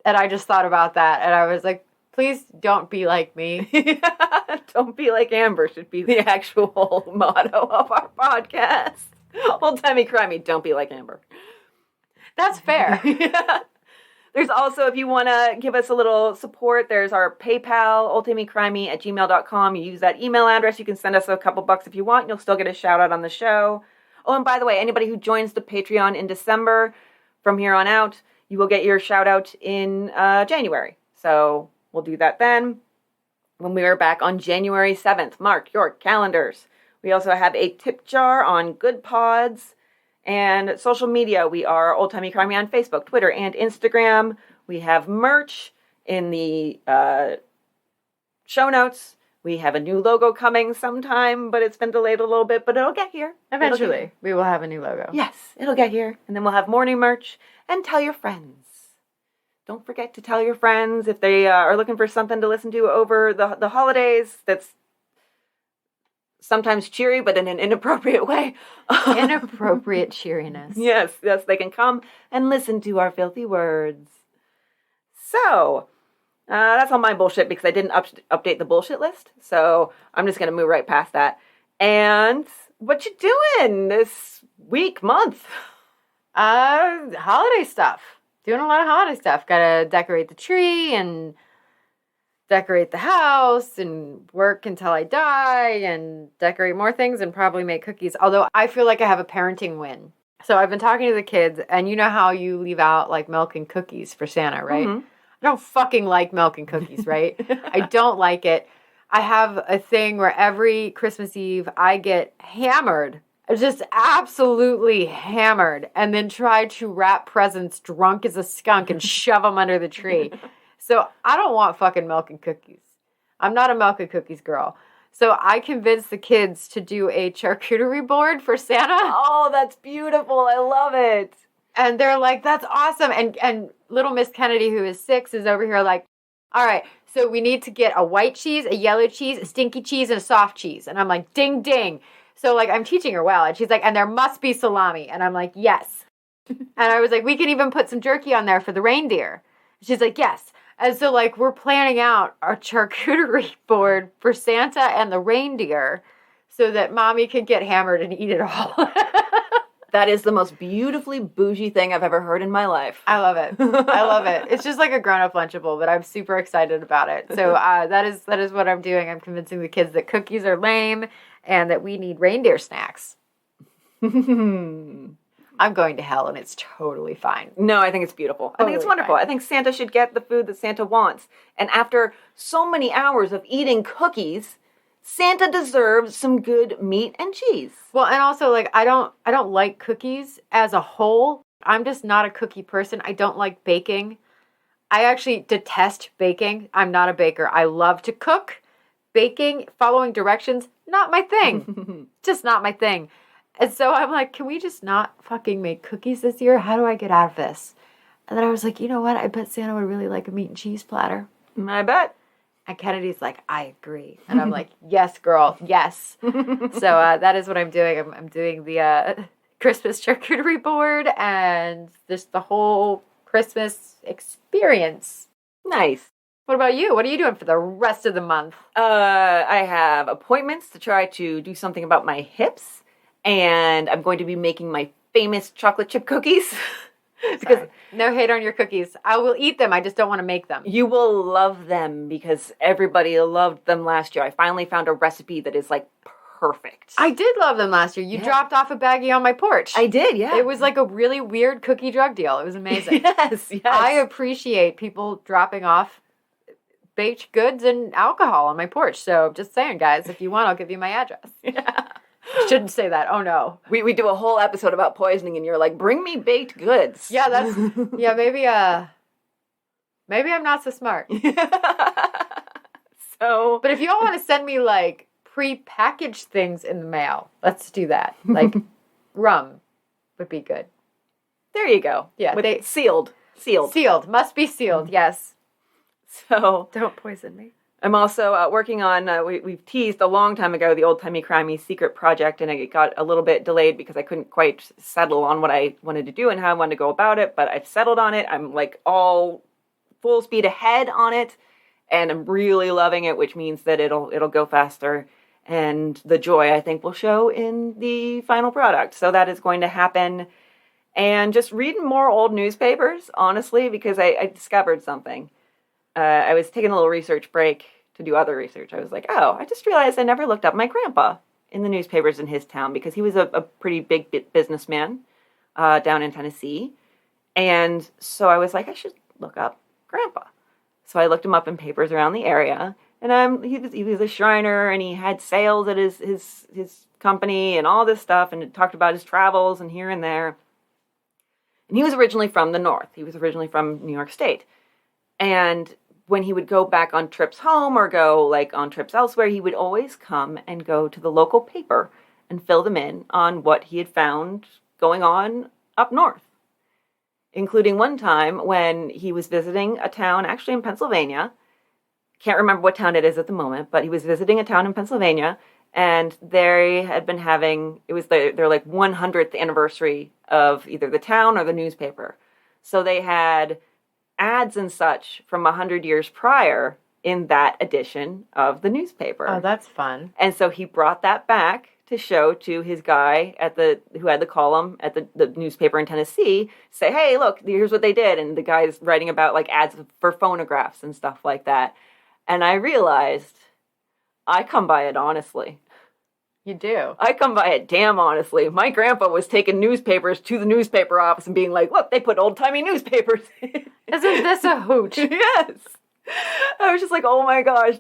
I just thought about that, and I was like, please don't be like me. Don't be like Amber should be the actual motto of our podcast. Old Timey Crimey, don't be like Amber. That's fair. There's also, if you want to give us a little support, there's our PayPal, oldtimeycrimey@gmail.com. You use that email address. You can send us a couple bucks if you want. You'll still get a shout out on the show. Oh, and by the way, anybody who joins the Patreon in December, from here on out, you will get your shout out in January. So we'll do that then when we are back on January 7th. Mark your calendars. We also have a tip jar on Good Pods. And social media, we are Old Timey Crimey on Facebook, Twitter, and Instagram. We have merch in the show notes. We have a new logo coming sometime, but it's been delayed a little bit, but it'll get here. Eventually, we will have a new logo. Yes, it'll get here. And then we'll have more new merch. And tell your friends. Don't forget to tell your friends if they are looking for something to listen to over the holidays that's sometimes cheery, but in an inappropriate way. Inappropriate cheeriness. Yes, they can come and listen to our filthy words. So, that's all my bullshit because I didn't update the bullshit list. So, I'm just going to move right past that. And what you doing this week, month? Holiday stuff. Doing a lot of holiday stuff. Gotta decorate the tree and decorate the house and work until I die and decorate more things and probably make cookies. Although I feel like I have a parenting win. So I've been talking to the kids, and you know how you leave out like milk and cookies for Santa, right? Mm-hmm. I don't fucking like milk and cookies, right? I don't like it. I have a thing where every Christmas Eve I get hammered, just absolutely hammered, and then try to wrap presents drunk as a skunk and shove them under the tree. So I don't want fucking milk and cookies. I'm not a milk and cookies girl. So I convinced the kids to do a charcuterie board for Santa. Oh, that's beautiful. I love it. And they're like, that's awesome. And little Miss Kennedy, who is 6, is over here like, all right, so we need to get a white cheese, a yellow cheese, a stinky cheese, and a soft cheese. And I'm like, ding, ding. So like, I'm teaching her well. And she's like, and there must be salami. And I'm like, yes. And I was like, we can even put some jerky on there for the reindeer. She's like, yes. And so, like, we're planning out our charcuterie board for Santa and the reindeer so that Mommy can get hammered and eat it all. That is the most beautifully bougie thing I've ever heard in my life. I love it. I love it. It's just like a grown-up Lunchable, but I'm super excited about it. So that is what I'm doing. I'm convincing the kids that cookies are lame and that we need reindeer snacks. I'm going to hell, and it's totally fine. No, I think it's beautiful. I think it's wonderful. Fine. I think Santa should get the food that Santa wants. And after so many hours of eating cookies, Santa deserves some good meat and cheese. Well, and also, like, I don't like cookies as a whole. I'm just not a cookie person. I don't like baking. I actually detest baking. I'm not a baker. I love to cook. Baking, following directions, not my thing. Just not my thing. And so I'm like, can we just not fucking make cookies this year? How do I get out of this? And then I was like, you know what? I bet Santa would really like a meat and cheese platter. I bet. And Kennedy's like, I agree. And I'm like, yes, girl, yes. So that is what I'm doing. I'm doing the Christmas charcuterie board and just the whole Christmas experience. Nice. What about you? What are you doing for the rest of the month? I have appointments to try to do something about my hips, and I'm going to be making my famous chocolate chip cookies. Because no hate on your cookies. I will eat them. I just don't want to make them. You will love them because everybody loved them last year. I finally found a recipe that is like perfect. I did love them last year. You dropped off a baggie on my porch. I did, yeah. It was like a really weird cookie drug deal. It was amazing. Yes. I appreciate people dropping off baked goods and alcohol on my porch. So just saying, guys, if you want, I'll give you my address. Yeah. Shouldn't say that. Oh no. We do a whole episode about poisoning and you're like, bring me baked goods. Yeah, that's maybe I'm not so smart. So but if you all want to send me like pre-packaged things in the mail, let's do that. Like rum would be good. There you go. Yeah. Sealed. Sealed. Must be sealed, yes. So don't poison me. I'm also working on, we've teased a long time ago, the old Timey Crimey secret project, and it got a little bit delayed because I couldn't quite settle on what I wanted to do and how I wanted to go about it, but I've settled on it. I'm like all full speed ahead on it, and I'm really loving it, which means that it'll go faster, and the joy, I think, will show in the final product. So that is going to happen. And just reading more old newspapers, honestly, because I discovered something. I was taking a little research break to do other research. I was like, oh, I just realized I never looked up my grandpa in the newspapers in his town because he was a pretty big businessman down in Tennessee. And so I was like, I should look up grandpa. So I looked him up in papers around the area. And he was a Shriner and he had sales at his company and all this stuff and talked about his travels and here and there. And he was originally from the North. He was originally from New York State. And when he would go back on trips home or go like on trips elsewhere, he would always come and go to the local paper and fill them in on what he had found going on up north. Including one time when he was visiting a town actually in Pennsylvania. Can't remember what town it is at the moment, but he was visiting a town in Pennsylvania and they had been having, it was their like 100th anniversary of either the town or the newspaper. So they had ads and such from 100 years prior in that edition of the newspaper. Oh, that's fun. And so he brought that back to show to his guy who had the column at the newspaper in Tennessee, say, hey, look, here's what they did. And the guy's writing about like ads for phonographs and stuff like that. And I realized I come by it honestly. You do? I come by it damn honestly. My grandpa was taking newspapers to the newspaper office and being like, look, they put old-timey newspapers in. Isn't this a hooch? Yes. I was just like, oh my gosh,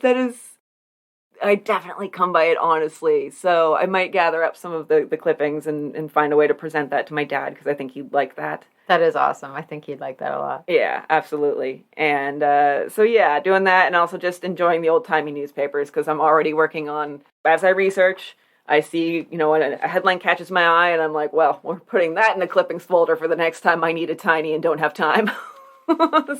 I definitely come by it honestly. So I might gather up some of the clippings and find a way to present that to my dad because I think he'd like that. That is awesome. I think he'd like that a lot. Yeah, absolutely. And so yeah, doing that and also just enjoying the old-timey newspapers because I'm already working on, as I research, I see, a headline catches my eye and I'm like, well, we're putting that in the clippings folder for the next time I need a tiny and don't have time.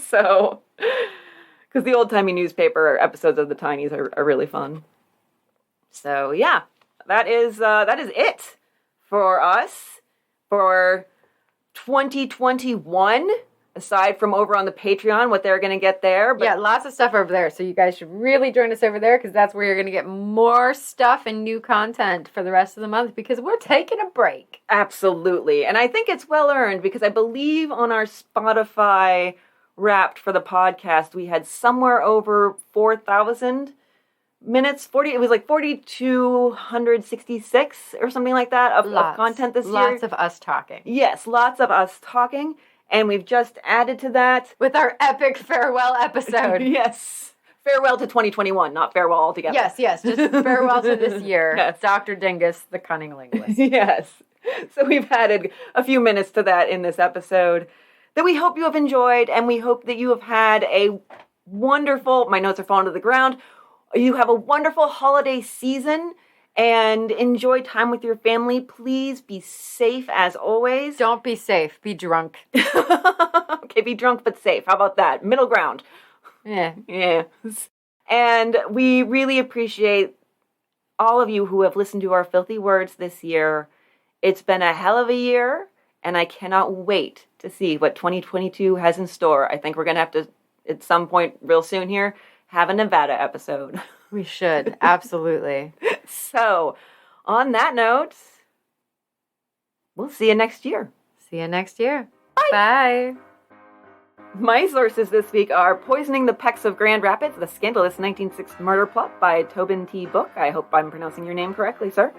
So, because the old-timey newspaper episodes of the Tinies are really fun. So, yeah, that is it for us for 2021. Aside from over on the Patreon, what they're going to get there. But yeah, lots of stuff over there. So you guys should really join us over there because that's where you're going to get more stuff and new content for the rest of the month because we're taking a break. Absolutely. And I think it's well earned because I believe on our Spotify Wrapped for the podcast, we had somewhere over 4,000 minutes. It was like 4,266 or something like that of content this year. Lots of us talking. Yes, lots of us talking. And we've just added to that with our epic farewell episode. Yes. Farewell to 2021, not farewell altogether. Yes, just farewell to this year. Yes. Dr. Dingus, the cunning linguist. Yes. So we've added a few minutes to that in this episode that we hope you have enjoyed, and we hope that you have had a wonderful, my notes are falling to the ground, you have a wonderful holiday season, and enjoy time with your family. Please be safe as always. Don't be safe. Be drunk. Okay, be drunk but safe. How about that? Middle ground. Yeah. Yes. And we really appreciate all of you who have listened to our filthy words this year. It's been a hell of a year, and I cannot wait to see what 2022 has in store. I think we're going to have to, at some point real soon here, have a Nevada episode. We should. Absolutely. So, on that note, we'll see you next year. See you next year. Bye. My sources this week are Poisoning the Pecks of Grand Rapids, the Scandalous 1960 Murder Plot by Tobin T. Buhk. I hope I'm pronouncing your name correctly, sir.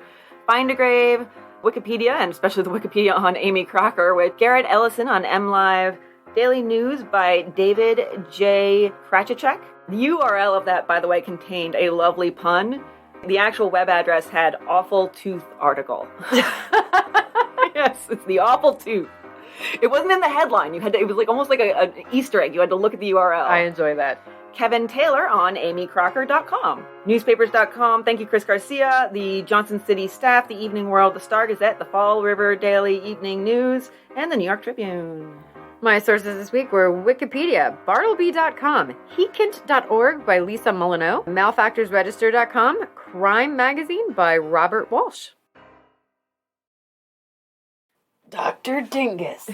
Findagrave, Wikipedia, and especially the Wikipedia on Aimee Crocker, with Garret Ellison on mlive. Daily News by David J. Krajicek. The URL of that, by the way, contained a lovely pun. The actual web address had Awful Tooth article. Yes, it's the Awful Tooth. It wasn't in the headline. It was like almost like an Easter egg. You had to look at the URL. I enjoy that. Kevin Taylor on AimeeCrocker.com. Newspapers.com. Thank you, Chris Garcia. The Johnson City Staff, the Evening World, the Star Gazette, the Fall River Daily Evening News, and the New York Tribune. My sources this week were Wikipedia, Bartleby.com, Hektoen.org by Lisa Mullenneaux, MalefactorsRegister.com, Crime Magazine by Robert Walsh. Dr. Dingus.